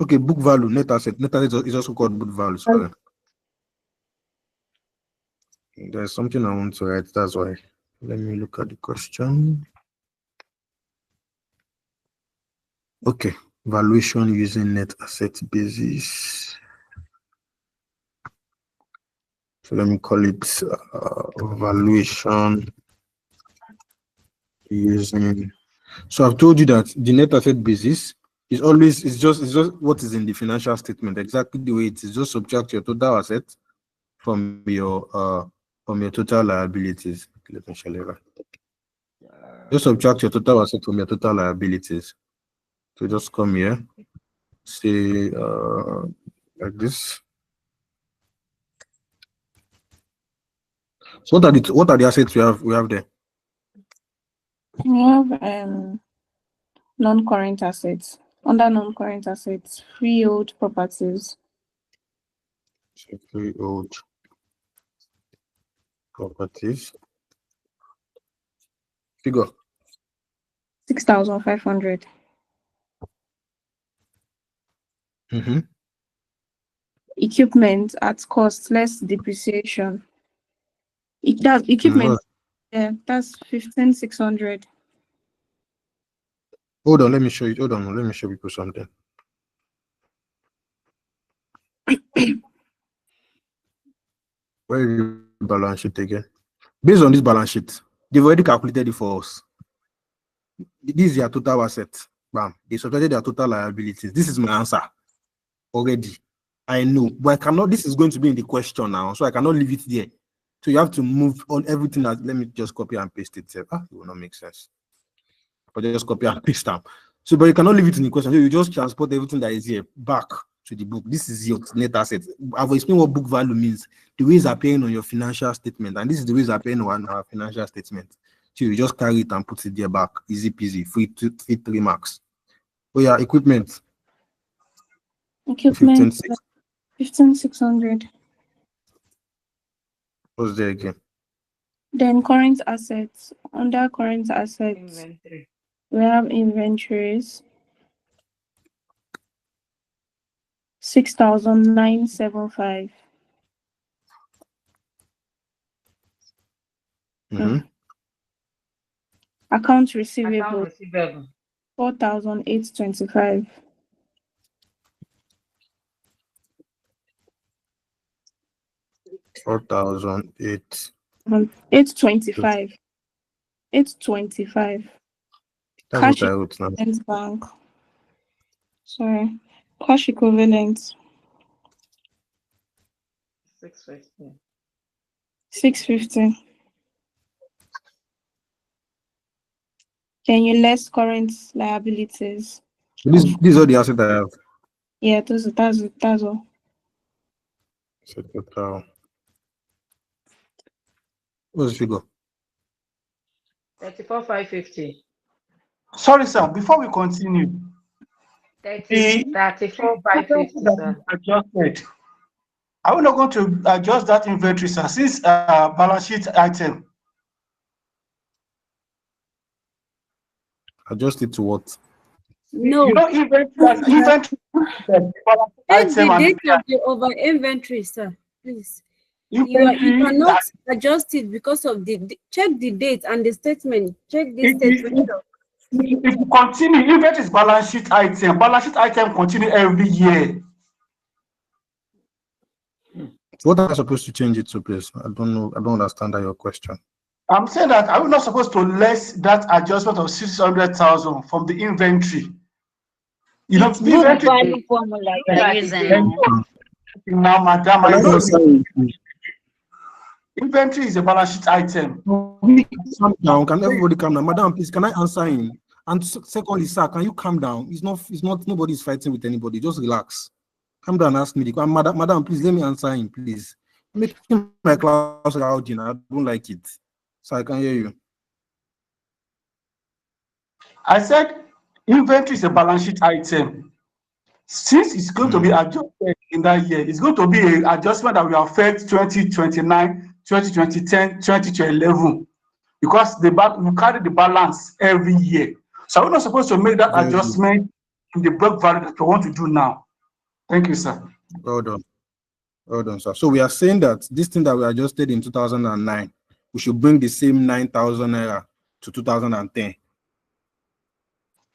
A: Okay, book value, net asset. Net asset is also called book value. Sorry. There's something I want to write. That's why. Let me look at the question. Okay, valuation using net asset basis. So let me call it valuation using. So I've told you that the net asset basis is always it's just what is in the financial statement, exactly the way it is. Just subtract your total asset from your total liabilities. Let me show you. Just subtract your total asset from your total liabilities. So just come here, say like this. So what are the assets we have there?
E: We have non-current assets. Under non-current assets, freehold properties.
A: Freehold properties. Figure.
E: 6,500. Equipment at cost less depreciation. That's equipment. Yeah, that's 15,600.
A: Hold on, let me show you. Hold on, let me show people something. Where is the balance sheet again? Based on this balance sheet, they've already calculated it for us. This is their total assets. Bam. They subtracted their total liabilities. This is my answer already. I know, but I cannot. This is going to be in the question now, so I cannot leave it there. So you have to move on everything. Let me just copy and paste it. It will not make sense. But just copy and paste them. So, but you cannot leave it in the question. So you just transport everything that is here back to the book. This is your net asset. I've explained what book value means. The ways appearing on your financial statement, and this is the ways appearing on our financial statement. So you just carry it and put it there back. Easy peasy. Free 3 marks. Oh yeah, equipment.
E: Equipment 15,600.
A: What's there again?
E: Then current assets. Under current assets, we have inventories. 6,975. Accounts receivable. 4,825. $825. 825.
A: That's
E: Cash
A: what I wrote now.
E: Bank. Sorry. Cash equivalent.
C: 650.
E: 650. Then you less current liabilities.
A: These are the assets I have.
E: Yeah, that's all.
A: So total. What's the figure?
C: 34,550.
N: Sorry, sir. Before we continue, the
C: 34,550,
N: that
C: sir.
N: adjusted. Are we not going to adjust that inventory, sir, since balance sheet item?
A: Adjust it to what?
O: No.
N: You know, inventory
O: Check the
N: item
O: date
N: and
O: of the over inventory, sir. Please. You
N: inventory.
O: cannot adjust it because of check the date and the statement. Check the statement.
N: If you continue, inventory is balance sheet item. Balance sheet item continue every year.
A: What am I supposed to change it to, please? I don't know. I don't understand your question.
N: I'm saying that are we not supposed to less that adjustment of 600,000 from the inventory? You know,
S: It's book value formula you are using now.
N: Now, madam,
A: Can
N: I
A: I
N: know
A: answer you, please?
N: inventory is a balance sheet item.
A: Calm down. Can everybody calm down? Madam, please, can I answer him? And secondly, sir, can you calm down? It's not, nobody's fighting with anybody. Just relax. Calm down and ask me. Madam, please, let me answer him, please. Making my class loud, you know, I don't like it. So I can hear you.
N: I said inventory is a balance sheet item. Since it's going to be adjusted in that year, it's going to be an adjustment that will affect 2029, 2010, 2011, because we carry the balance every year. So we're not supposed to make that adjustment in the book value that we want to do now. Thank you, sir.
A: Well done, sir. So we are saying that this thing that we adjusted in 2009, we should bring the same 9,000 naira to 2010.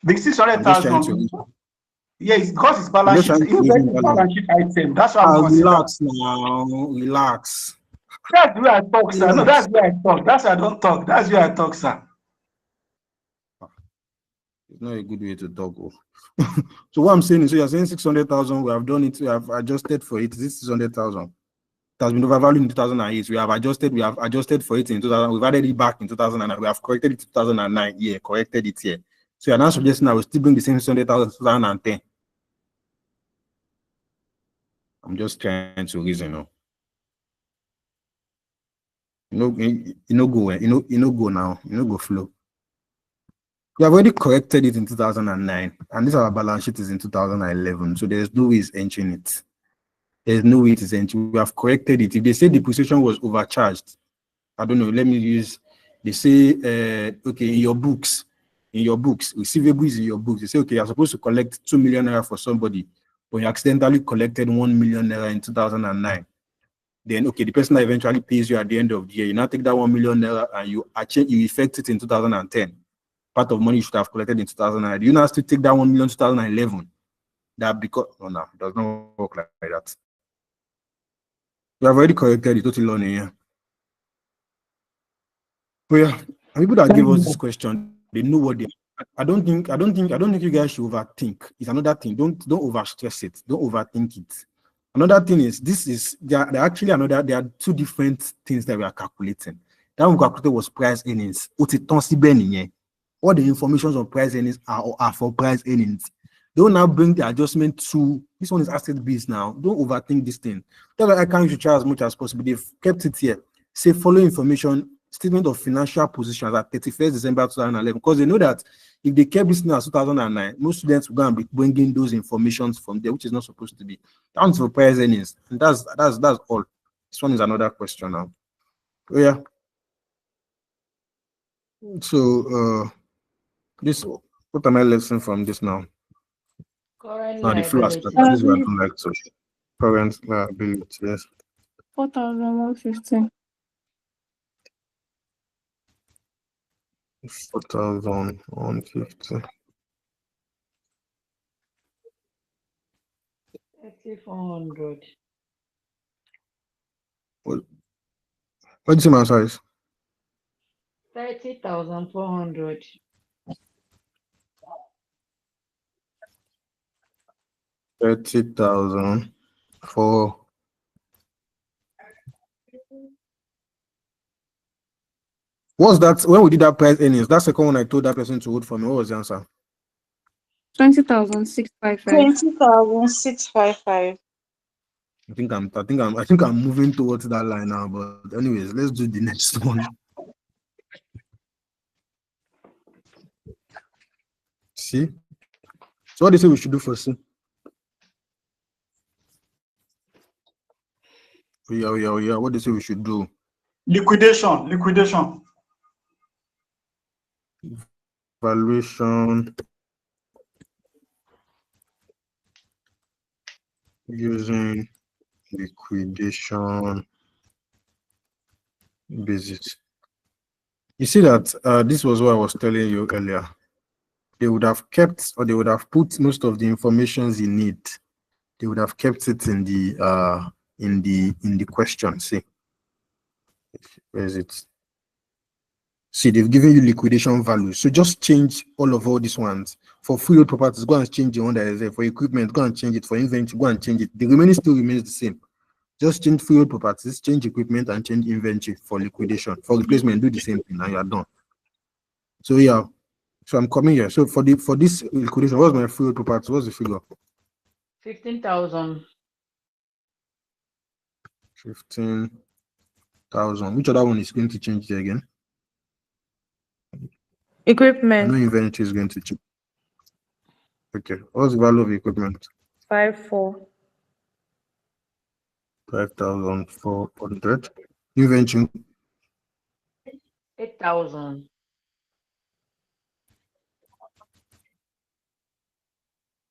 N: The 600,000. Yeah, it's because it's balance sheet. Balance sheet item. That's why I'm
A: relax now. Relax.
N: That's the way I talk, sir. No, that's the way I talk. That's why I don't talk. That's the way I talk, sir.
A: It's not a good way to talk. So what I'm saying is, so you're saying 600,000, we have done it, we have adjusted for it. This 600,000. It has been overvalued in 2008. We have adjusted for it in 2000. We've added it back in 2009. We have corrected it in 2009. Yeah, corrected it here. So you're now suggesting I will still bring the same 600,000 in 2010. I'm just trying to reason. Go now. Go flow. We have already corrected it in 2009, and this our balance sheet is in 2011. So there's no way it's entering it. There's no way it is entering. We have corrected it. If they say depreciation was overcharged, I don't know. Let me use. They say, okay, in your books, receivables in your books. They say, okay, you're supposed to collect 2 million naira for somebody, but you accidentally collected 1 million naira in 2009. Then, okay, the person that eventually pays you at the end of the year, you now take that 1 million naira and you effect it in 2010. Part of money you should have collected in 2009. You now still take that 1 million 2011. That because no, it does not work like that. We have already corrected the total loan here. But yeah, people that gave us this question, they know what they. I don't think you guys should overthink. It's another thing. Don't overstress it. Don't overthink it. Another thing is there are two different things that we are calculating. That one calculated was price earnings. All the information on price earnings are for price earnings. Don't now bring the adjustment to this one is asset based now. Don't overthink this thing. That's why I can't try as much as possible. They've kept it here. Say following information, statement of financial positions at 31st December 2011, because they know that if they kept this now as 2009, most students will go and be bringing those informations from there, which is not supposed to be. Down to price earnings, and that's all. This one is another question now. Oh, yeah. So this, what am I listening from this now?
C: Current
A: Now the flow
C: liability.
A: aspect. This is what I don't like to. Current liability, yes.
E: 4,150.
A: 4,150.
C: 3,400.
A: What do you say my size?
C: 30,400.
A: 30,000 for What's that? When we did that price earnings, that second one I told that person to vote for me. What was the answer?
E: 20,655.
K: 20,655.
A: I think I'm moving towards that line now. But anyways, let's do the next one. See? So what do you say we should do for C? Yeah. What do you say we should do?
N: Liquidation.
A: Valuation using liquidation basis. You see that this was what I was telling you earlier. They would have kept, or they would have put most of the informations you need. They would have kept it in the question. See, where is it? See, they've given you liquidation value. So just change all these ones. For freehold properties, go and change the one that is there. For equipment, go and change it. For inventory, go and change it. The remaining still remains the same. Just change freehold properties, change equipment, and change inventory for liquidation. For replacement, do the same thing, and you are done. So yeah. So I'm coming here. So for this liquidation, what's my freehold property? What's the figure?
C: 15,000.
A: 15,000. Which other one is going to change there again?
K: Equipment.
A: I know inventory is going to change. Okay. What's the value of equipment?
K: 54.
A: 5,400. Inventory.
C: 8,000.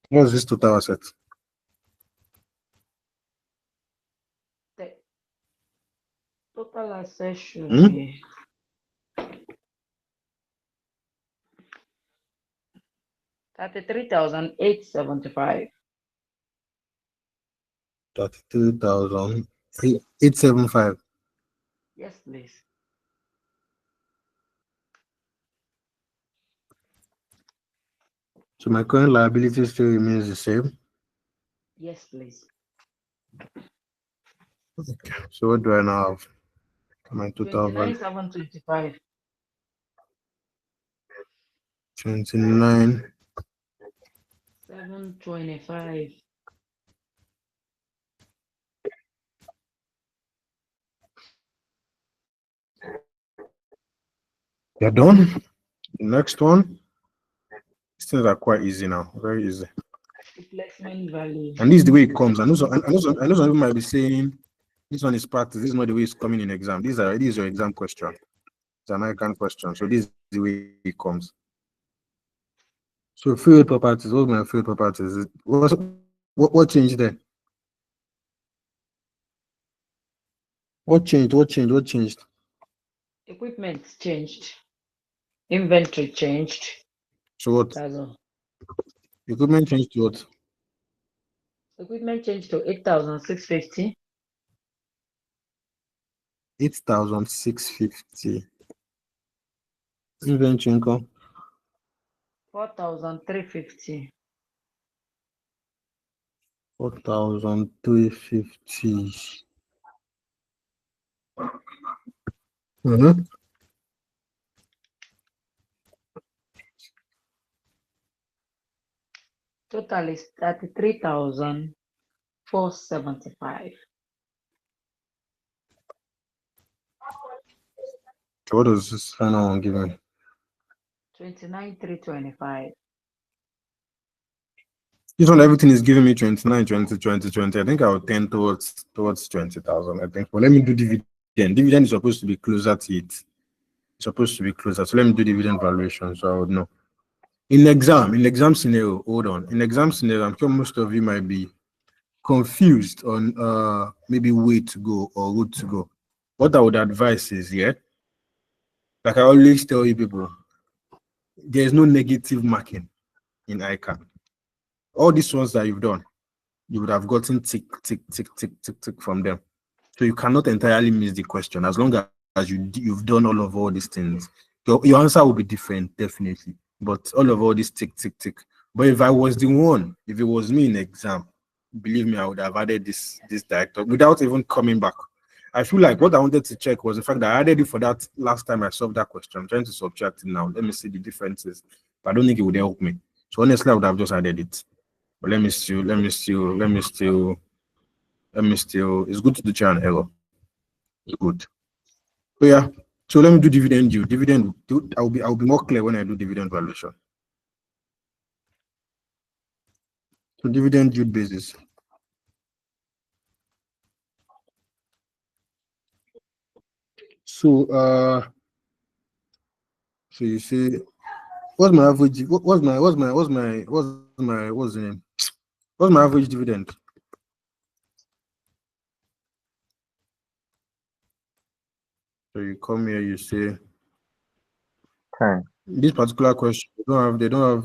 A: What's this total asset?
C: The total asset should
A: Hmm?
C: be 33,875.
A: 33,875.
C: Yes, please.
A: So my current liability still remains the same.
C: Yes, please.
A: Okay. So what do I now have? My total value.
C: 29,725.
A: 29.
C: 725.
A: You're done. Next one. These things are quite easy now. Very easy.
C: Replacement value.
A: And this is the way it comes. I know some people might be saying this one is practice. This is not the way it's coming in exam. This is your exam question. It's an American question. So this is the way it comes. So field properties. What's my field properties? What changed there? What changed?
C: Equipment changed. Inventory changed.
A: So what?
C: That's all.
A: Equipment changed to what?
C: Equipment changed to 8,650.
A: 8,650. Inventory income.
C: 4,350.
A: 4,350. Mm-hmm.
C: Total is 33,475.
A: So what does this final one give me?
C: 29,325.
A: This one, everything is giving me 29, 20, 20, 20. I think I will tend towards 20,000. I think. But let me do dividend. Dividend is supposed to be closer to it. It's supposed to be closer. So let me do dividend valuation. So I would know. In exam scenario, hold on. In exam scenario, I'm sure most of you might be confused on maybe way to go or route to go. What I would advise is, like I always tell you people, there's no negative marking in ICAN. All these ones that you've done, you would have gotten tick from them. So you cannot entirely miss the question as long as you've done all these things. Your answer will be different, definitely. But all these tick. But if I was the one, if it was me in exam, believe me, I would have added this director without even coming back. I feel like what I wanted to check was the fact that I added it for that last time I solved that question. I'm trying to subtract it now. Let me see the differences. But I don't think it would help me. So honestly, I would have just added it. But let me still. It's good to do trial and error. It's good. So yeah. So let me do dividend yield. I'll be more clear when I do dividend valuation. So dividend yield basis. So so you say what's my average? What's the name? What's my average dividend? So you come here, you say
L: 10.
A: This particular question, they don't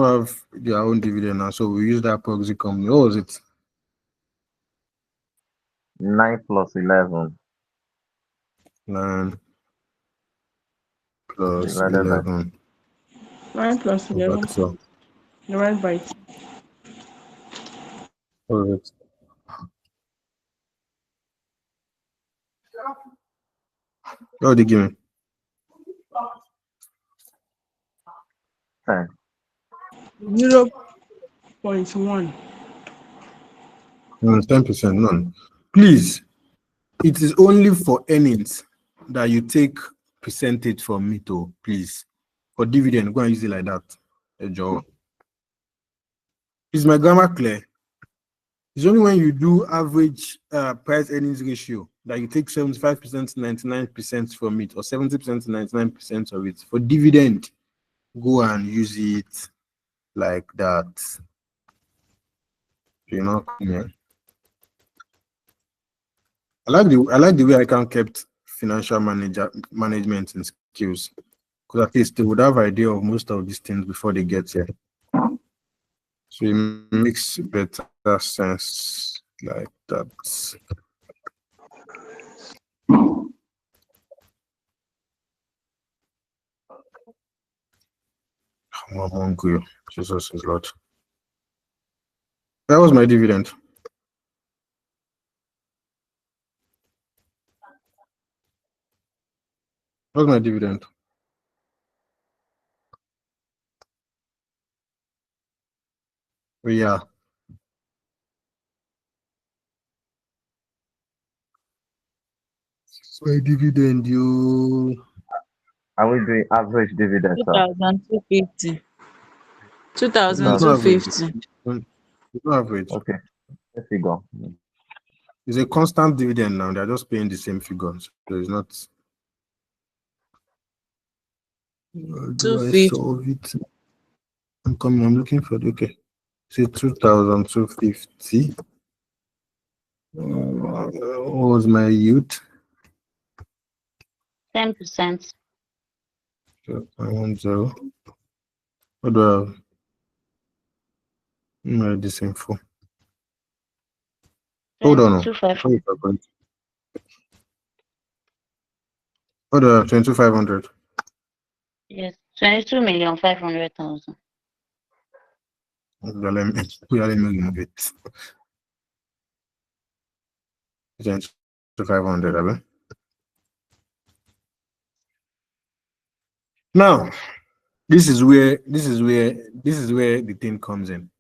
A: have their own dividend now, so we use that proxy company. What was it?
L: 9 plus 11
A: 9 plus
L: divided by
A: 11.
Q: 9 plus 11. Divide by 2.
A: What was it? What did they give me?
L: 10.
Q: 0.1.
A: 10%. None. Please, it is only for earnings that you take percentage from me to, please. For dividend, go and use it like that. Is my grammar clear? It's only when you do average price earnings ratio that you take 75% to 99% from it, or 70% to 99% of it. For dividend, go and use it like that. You know, yeah. I like the way I can kept financial management and skills, because at least they would have idea of most of these things before they get here. So it makes better sense like that. I'm hungry. Jesus is Lord. That was my dividend. What's my dividend? Oh, yeah. It's my dividend, you.
L: Are we doing average dividend, sir?
Q: 2,250.
A: It's not average.
Q: 2,250.
A: It's not average.
L: Okay. Let's figure.
A: It's a constant dividend now. They're just paying the same figures. So it's not. How do I
Q: 250.
A: solve it? I'm coming. I'm looking for it. Okay. Say 2,250. What was my yield?
S: 10%.
A: So I want 0. What do I have? This info. Hold on.
S: 22,500.
A: What do I have? 2,500.
S: Yes, 22,500,000.
A: Let me remove it. 2,500. Abi? Now, this is where the thing comes in.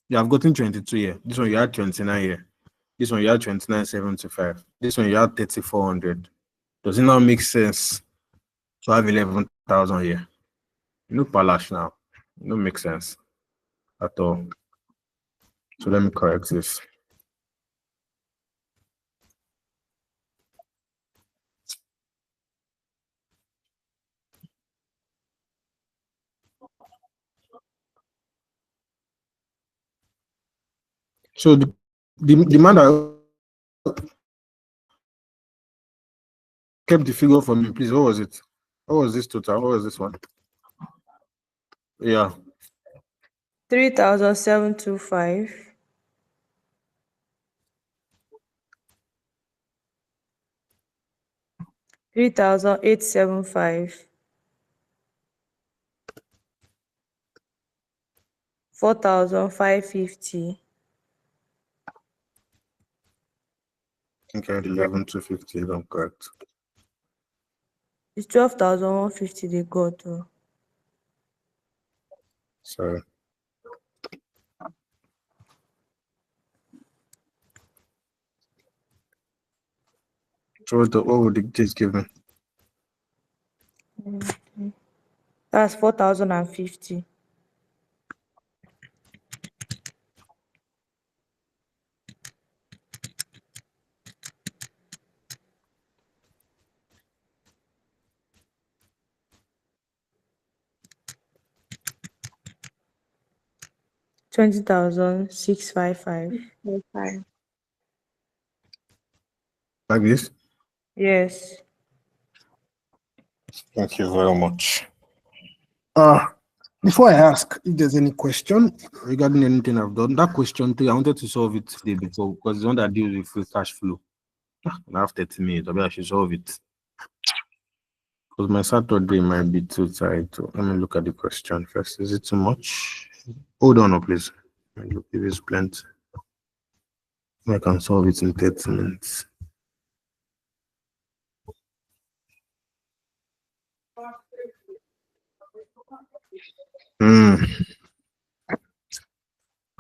A: You have gotten 22 here. This one you had 29 here. This one you had 29,725. This one you had 3,400. Does it now make sense to have 11,000 here? You know, Palash now. It don't make sense at all. So let me correct this. So the man that kept the figure for me, please. What was it? What was this total? What was this one? Yeah.
Q: 3,725. 3,875. 4,550.
A: Okay, 11,250 is correct.
Q: It's 12,150 they got.
A: Sorry. So what would the just give me?
Q: That's 4,050. $20,655.
A: Like this?
Q: Yes.
A: Thank you very much. Before I ask if there's any question regarding anything I've done, that question 3, I wanted to solve it today before because it's one that deals with free cash flow. I have 30 minutes, I should solve it. Because my Saturday might be too tight. So let me look at the question first. Is it too much? Hold on, please. Look if it's plenty. I can solve it in 30 minutes.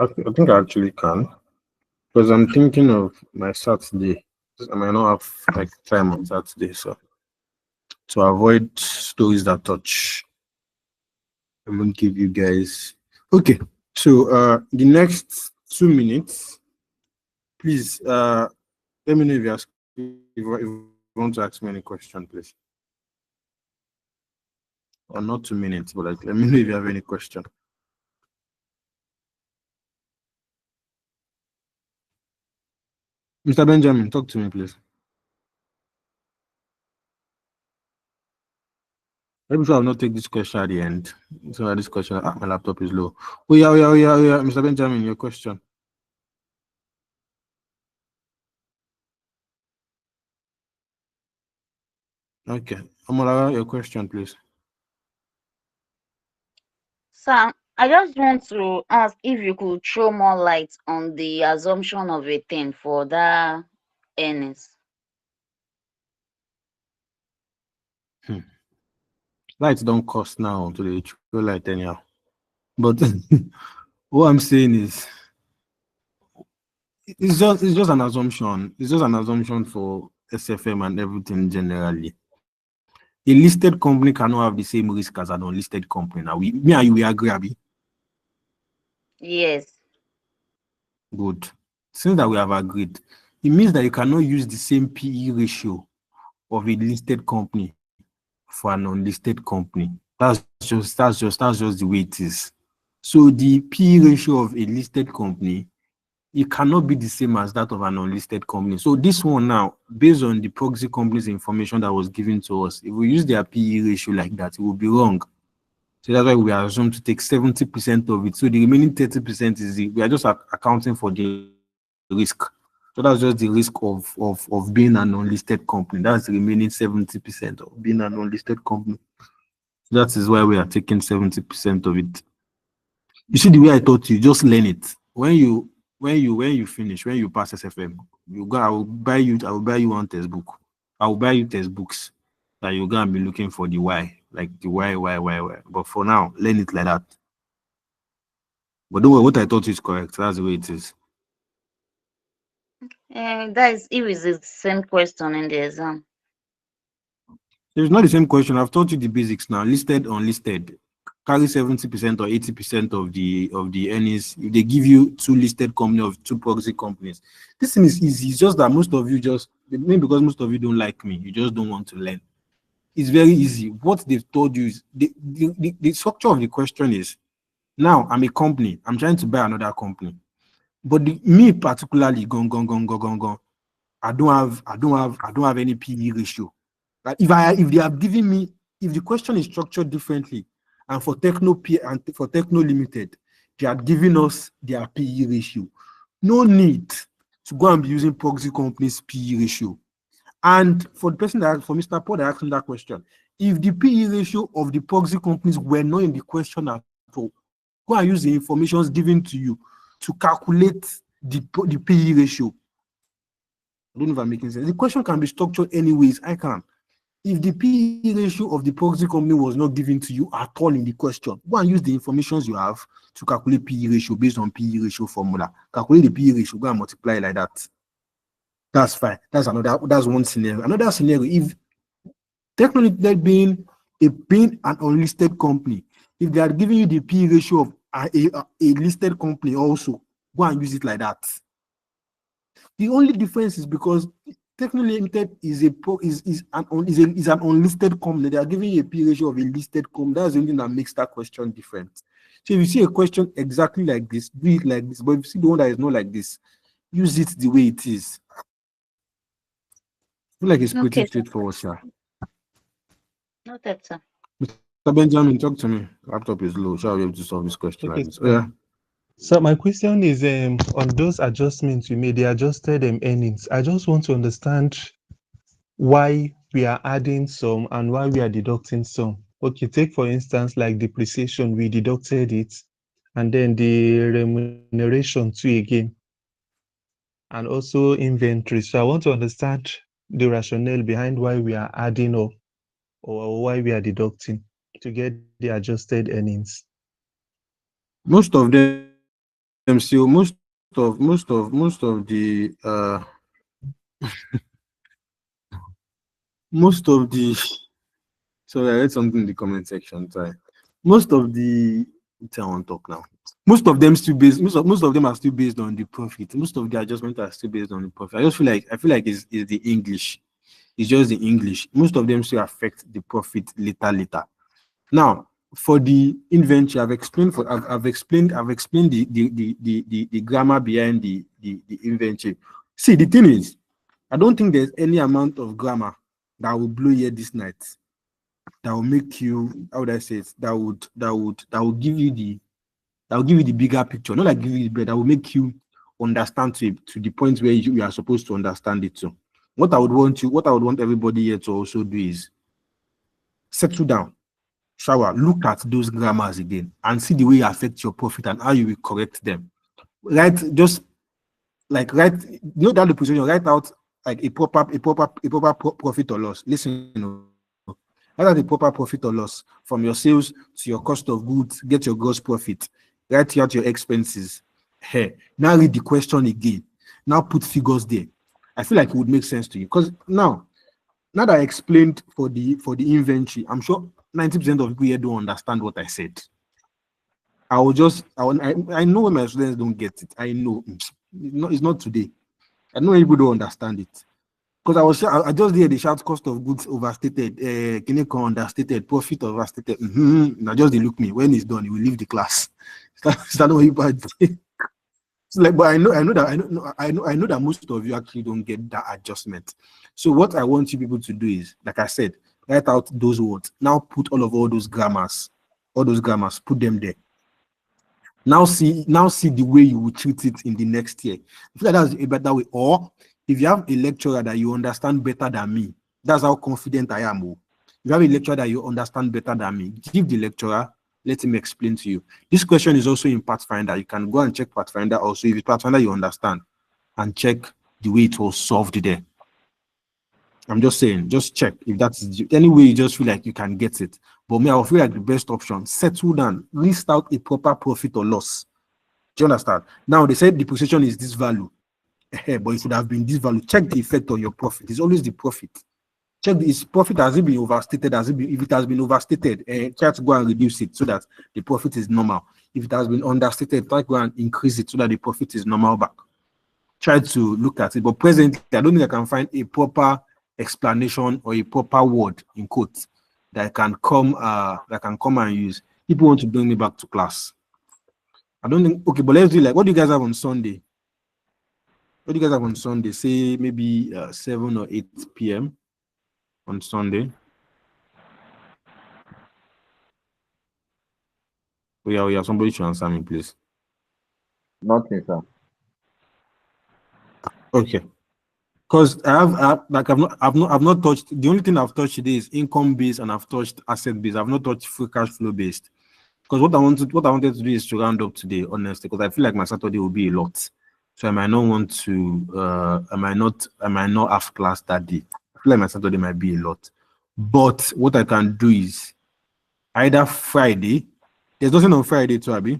A: I think I actually can. Because I'm thinking of my Saturday. I might not have like time on Saturday, so to avoid stories that touch, I'm gonna give you guys. Okay, so the next 2 minutes, please let me know if you want to ask me any question, please. Or not 2 minutes, but like, let me know if you have any question. Mr. Benjamin, talk to me, please. Maybe I'll not take this question at the end. So this question, my laptop is low. Oh yeah, Mr. Benjamin, your question. Okay, Amolara, your question, please.
S: Sir, I just want to ask if you could throw more light on the assumption of a 10 for that earnings.
A: Lights don't cost now to the throw light anyhow. But what I'm saying is, it's just an assumption. It's just an assumption for SFM and everything generally. A listed company cannot have the same risk as an unlisted company. Now, me and you, we agree, Abby?
S: Yes.
A: Good. Since that we have agreed, it means that you cannot use the same PE ratio of a listed company for an unlisted company. That's just the way it is. So the PE ratio of a listed company, it cannot be the same as that of an unlisted company. So this one now, based on the proxy company's information that was given to us, if we use their PE ratio like that, it will be wrong. So that's why we are assumed to take 70% of it. So the remaining 30% we are just accounting for the risk. So that's just the risk of being an unlisted company. That's the remaining 70% of being an unlisted company. That is why we are taking 70% of it. You see the way I taught you, just learn it. When you finish, when you pass SFM, you go. I will buy you one textbook. I will buy you textbooks that you go and be looking for the why, like the why. But for now, learn it like that. But don't worry, what I taught you is correct. That's the way it is.
S: That is if it's the same question in the exam.
A: It's not the same question. I've taught you the basics now. Listed, unlisted. Carry 70% or 80% of the earnings. If they give you two listed companies or two proxy companies, this thing is easy. It's just that most of you maybe because most of you don't like me, you just don't want to learn. It's very easy. What they've told you is the structure of the question is, now I'm a company. I'm trying to buy another company, but me particularly, I don't have any PE ratio. Like if they have given me, if the question is structured differently, and for Techno Limited, they are giving us their PE ratio. No need to go and be using proxy companies' PE ratio. And for Mr. Paul that asked him that question, if the PE ratio of the proxy companies were not in the question at all, go and use the information given to you to calculate the PE ratio. I don't know if I'm making sense. The question can be structured anyways. I can. If the PE ratio of the proxy company was not given to you at all in the question, go and use the information you have to calculate PE ratio based on PE ratio formula. Calculate the PE ratio, go and multiply like that. That's fine. That's one scenario. Another scenario, if technically being an unlisted company, if they are giving you the PE ratio of a listed company also, go and use it like that. The only difference is because Technically Limited is an unlisted company. They are giving you a P ratio of a listed company. That's the only thing that makes that question different. So if you see a question exactly like this, do it like this. But if you see the one that is not like this, use it the way it is. I feel like it's pretty straightforward, sir.
S: Noted, sir.
A: Mr. Benjamin, talk to me. Laptop is low. Shall we be able to solve this question like this? Yeah.
J: So my question is on those adjustments we made, the adjusted earnings. I just want to understand why we are adding some and why we are deducting some. Okay, take for instance like depreciation, we deducted it, and then the remuneration too again, and also inventory. So I want to understand the rationale behind why we are adding up or why we are deducting to get the adjusted earnings.
A: Most of them still most of the most of the sorry, I read something in the comment section. Sorry. Most of the I want to talk now. Most of them are still based on the profit. Most of the adjustments are still based on the profit. I feel like it's the English. It's just the English. Most of them still affect the profit later. Now, for the inventory, I've explained the grammar behind the inventory. See, the thing is, I don't think there's any amount of grammar that will blow you this night that will make you, how would I say it, that will give you the bigger picture. Not like give you the better, that will make you understand to the point where you are supposed to understand it too. What I would want everybody here to also do is settle down, shower, look at those grammars again and see the way you affect your profit and how you will correct them. Right, just like you know that the position, write out like a proper profit or loss. Listen, write out a proper profit or loss from your sales to your cost of goods, get your gross profit, write out your expenses. Hey, now read the question again. Now put figures there. I feel like it would make sense to you because now that I explained for the inventory, I'm sure 90% of people here don't understand what I said. I know when my students don't get it. I know it's not today. I know people don't understand it. Because I just hear the shout cost of goods overstated, Kineko understated, profit overstated. Now just they look me. When it's done, you will leave the class. Start what people are doing. Like, but I know that most of you actually don't get that adjustment. So what I want you people to do is, like I said, write out those words. Now put all those grammars, put them there. Now see the way you will treat it in the next year. I feel like that's a better way. Or if you have a lecturer that you understand better than me, that's how confident I am. If you have a lecturer that you understand better than me, give the lecturer, let him explain to you. This question is also in Pathfinder. You can go and check Pathfinder also. If it's Pathfinder you understand, and check the way it was solved there. I'm just saying, just check if that's any way you just feel like you can get it. But me, I feel like the best option, settle down, list out a proper profit or loss. Do you understand? Now they said the position is this value, but it should have been this value. Check the effect on your profit. It's always the profit. Check its profit. Has it been overstated? If it has been overstated, try to go and reduce it so that the profit is normal. If it has been understated, try to go and increase it so that the profit is normal back. Try to look at it. But presently, I don't think I can find a proper explanation or a proper word in quotes that can come and use. People want to bring me back to class. I don't think. Okay, but let's do like, what do you guys have on Sunday? What do you guys have on Sunday? Say maybe 7 or 8 p.m. on Sunday. Oh yeah. Somebody should answer me, please.
L: Nothing, sir.
A: Okay. Because I've not touched. The only thing I've touched today is income based, and I've touched asset based. I've not touched free cash flow based. Because what I wanted to do is to round up today, honestly, because I feel like my Saturday will be a lot. So I might not want to. I might not have class that day. I feel like my Saturday might be a lot. But what I can do is either Friday. There's nothing on Friday too, Abby.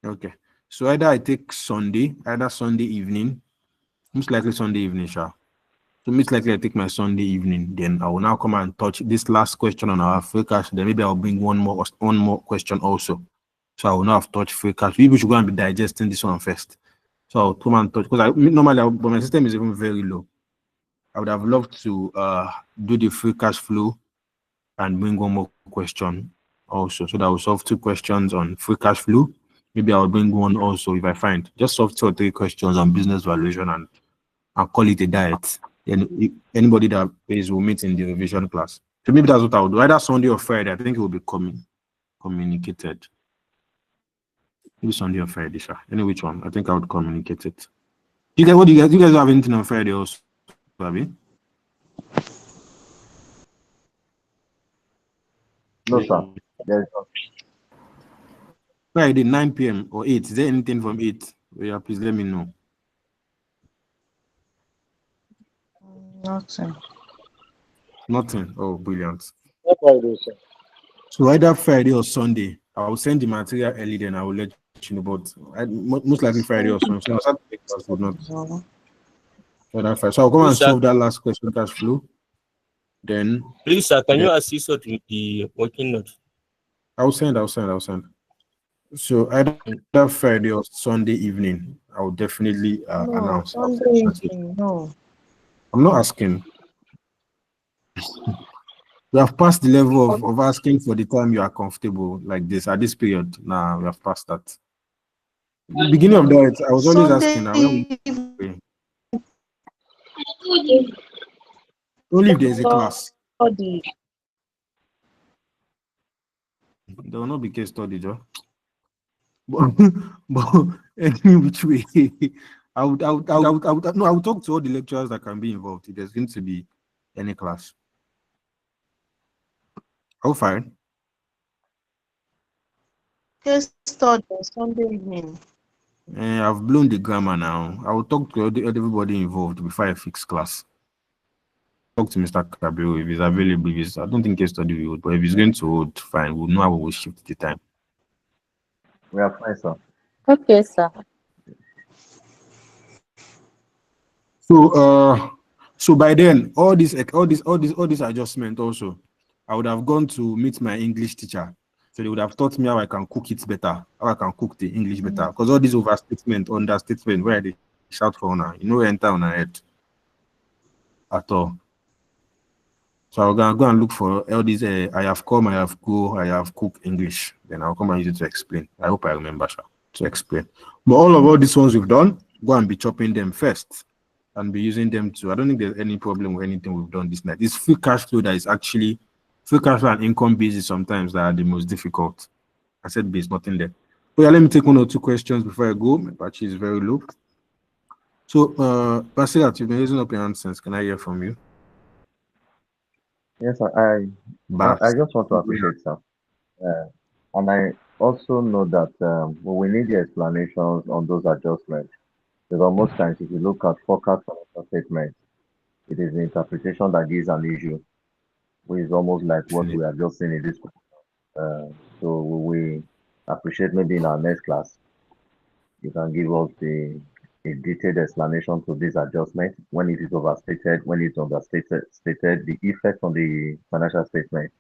A: Okay. So either I take either Sunday evening, most likely Sunday evening, sure. So most likely I take my Sunday evening. Then I will now come and touch this last question on our free cash. Then maybe I'll bring one more question also. So I will now have touched free cash. People should go and be digesting this one first. So I'll come and touch because but my system is even very low. I would have loved to do the free cash flow and bring one more question also. So that will solve 2 questions on free cash flow. Maybe I'll bring one also if I find. Just solve 2 or 3 questions on business valuation and I'll call it a diet. And anybody that pays will meet in the revision class. So maybe that's what I would do. Either Sunday or Friday. I think it will be communicated. Maybe Sunday or Friday, sir. Any which one. I think I would communicate it. You guys have anything on Friday also, Abby?
L: No, sir. There's not.
A: Friday, 9 p.m. or 8. Is there anything from 8? Yeah, please let me know.
Q: Nothing.
A: Nothing. Oh, brilliant.
U: No Friday, sir.
A: So either Friday or Sunday, I will send the material early, then I will let you know. But most likely Friday or Sunday. So Saturday class would not. So I'll come and solve that last question, cash flow. Then.
U: Please, sir, can you assist us with the working note?
A: I'll send. So either Friday or Sunday evening, I will definitely announce.
Q: Sunday evening, no.
A: I'm not asking. We have passed the level of asking for the time you are comfortable like this at this period. Nah, we have passed that. The beginning of that, I was always asking. Only if there is a class. There will not be case study, Joe. But any which way, I would talk to all the lecturers that can be involved. If there's going to be any class. How fine.
Q: Case study Sunday evening.
A: I've blown the grammar now. I will talk to everybody involved before I fix class. Talk to Mr. Kabiru if he's available. I don't think case study will hold, but if he's going to hold, fine. We'll know how we will shift the time.
L: We are fine, sir.
S: Okay, sir.
A: So by then, all this adjustment also, I would have gone to meet my English teacher. So they would have taught me how I can cook it better, how I can cook the English better. Because all this overstatement, understatement, where they shout for now, enter on our head at all. So I'll go and look for all these. I have come, I have go, I have cooked English. Then I'll come and use it to explain. I hope I remember, sir, to explain. But all these ones we've done, go and be chopping them first and be using them to. I don't think there's any problem with anything we've done this night. It's free cash flow that is actually free cash flow and income basis sometimes that are the most difficult. I said base, nothing there. But yeah, let me take 1 or 2 questions before I go. My batch is very low. So, Basilat, you've been raising up your hand since. Can I hear from you?
L: Yes, sir. I just want to appreciate, sir. And I also know that we need the explanations on those adjustments. Because most times, if you look at forecast financial statements, it is the interpretation that gives an issue, which is almost like what we are just seeing in this. So we appreciate maybe in our next class, you can give us a detailed explanation to this adjustment, when it is overstated, when it's understated, the effect on the financial statement.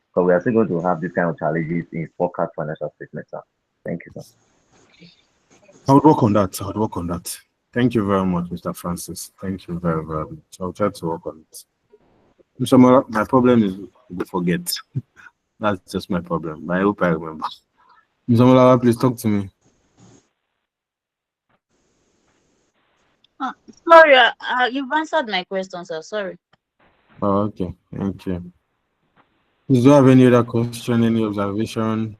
L: Because we are still going to have this kind of challenges in forecast financial statements, sir. Thank you, sir.
A: I would work on that. Thank you very much, Mr. Francis. Thank you very, very much. I'll try to work on it. My problem is to forget. That's just my problem. I hope I remember. Mr. please talk to me.
S: Sorry, you've answered my question, sir. Sorry.
A: Oh, okay. Thank you. Do you have any other question, any observation?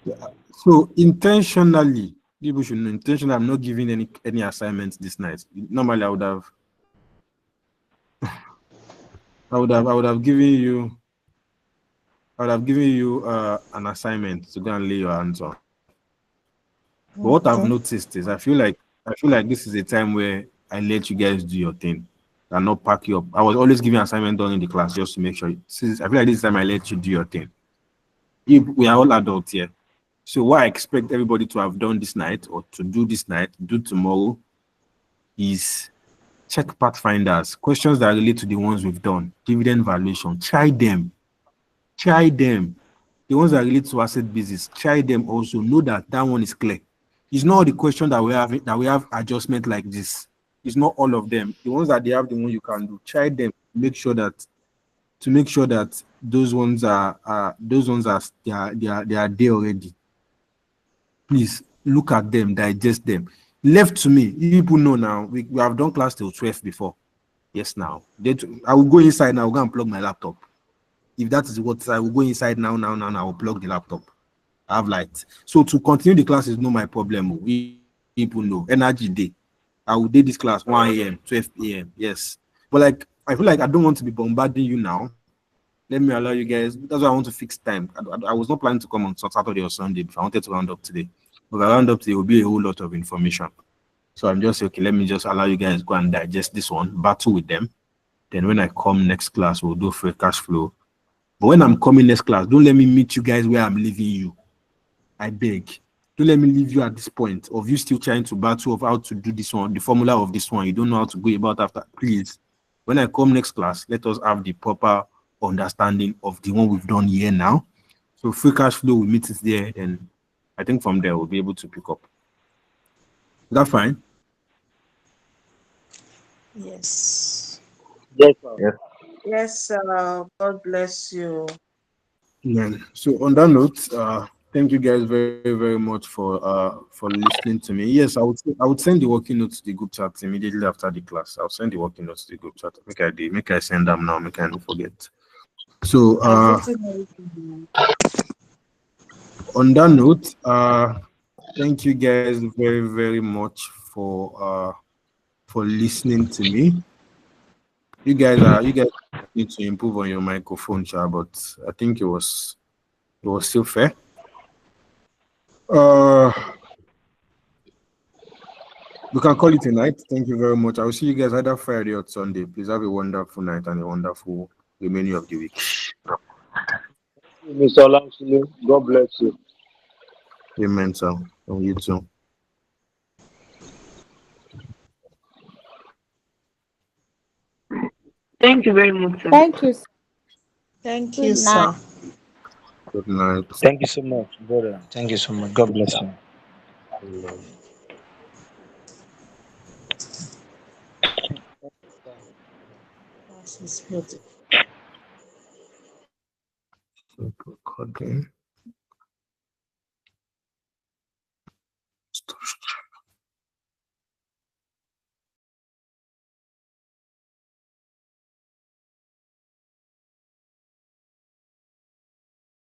A: Yeah. So intentionally, people should know intentionally I'm not giving any assignments this night. Normally I would have given you I would have given you an assignment to go and lay your hands on. But what I've
Q: Okay.
A: noticed is I feel like this is a time where I let you guys do your thing and not pack you up. I was always giving assignment done in the class just to make sure. Since I feel like this time I let you do your thing. We are all adults here. So what I expect everybody to have done this night or to do this night, do tomorrow, is check pathfinders, questions that relate to the ones we've done, dividend valuation, try them. Try them. The ones that relate to asset basis, try them also. Know that that one is clear. It's not all the question that we have adjustment like this. It's not all of them. The ones that they have, the one you can do. Try them. Make sure that those ones are they are there already. Please look at them, digest them. Left to me, you people know now. We have done class till 12 before. Yes, now. I will go inside now. I'll go and plug my laptop. If that is what I will go inside now, I will plug the laptop. I have light. So to continue the class is not my problem. People know energy day. I will do this class 1 a.m., 12 a.m. Yes. But like I feel like I don't want to be bombarding you now. Let me allow you guys. That's why I want to fix time. I was not planning to come on Saturday or Sunday, but I wanted to round up today. But if I round up today, it will be a whole lot of information. So I'm just okay. Let me just allow you guys go and digest this one, battle with them. Then when I come next class, we'll do free cash flow. But when I'm coming next class, don't let me meet you guys where I'm leaving you. I beg. Don't let me leave you at this point of you still trying to battle of how to do this one, the formula of this one. You don't know how to go about after. Please, when I come next class, let us have the proper understanding of the one we've done here now. So free cash flow, we meet it there, and I think from there we'll be able to pick up. Is that fine?
Q: Yes.
U: Yes, sir.
L: Yes.
K: Yes, God bless you.
A: Yeah. So on that note, thank you guys very, very much for listening to me. Yes, I would send the working notes to the group chat immediately after the class. I'll send the working notes to the group chat. Make I send them now, make I not forget. So
K: I've written everything.
A: on that note, thank you guys very, very much for listening to me. You guys need to improve on your microphone, Sha, but I think it was still fair. Uh We can call it a night. Thank you very much. I will see you guys either Friday or Sunday. Please have a wonderful night and a wonderful remaining of the week.
U: Mr. Olamsulu, God bless you.
A: Amen, sir. And you too.
C: Thank you very much, sir.
E: Thank you.
Q: Thank
E: Good
Q: you,
E: night.
Q: sir.
A: Good night.
T: Thank you so much, brother. Thank you so much. God bless you.
A: Amen.
Q: That's his beauty.
A: Okay.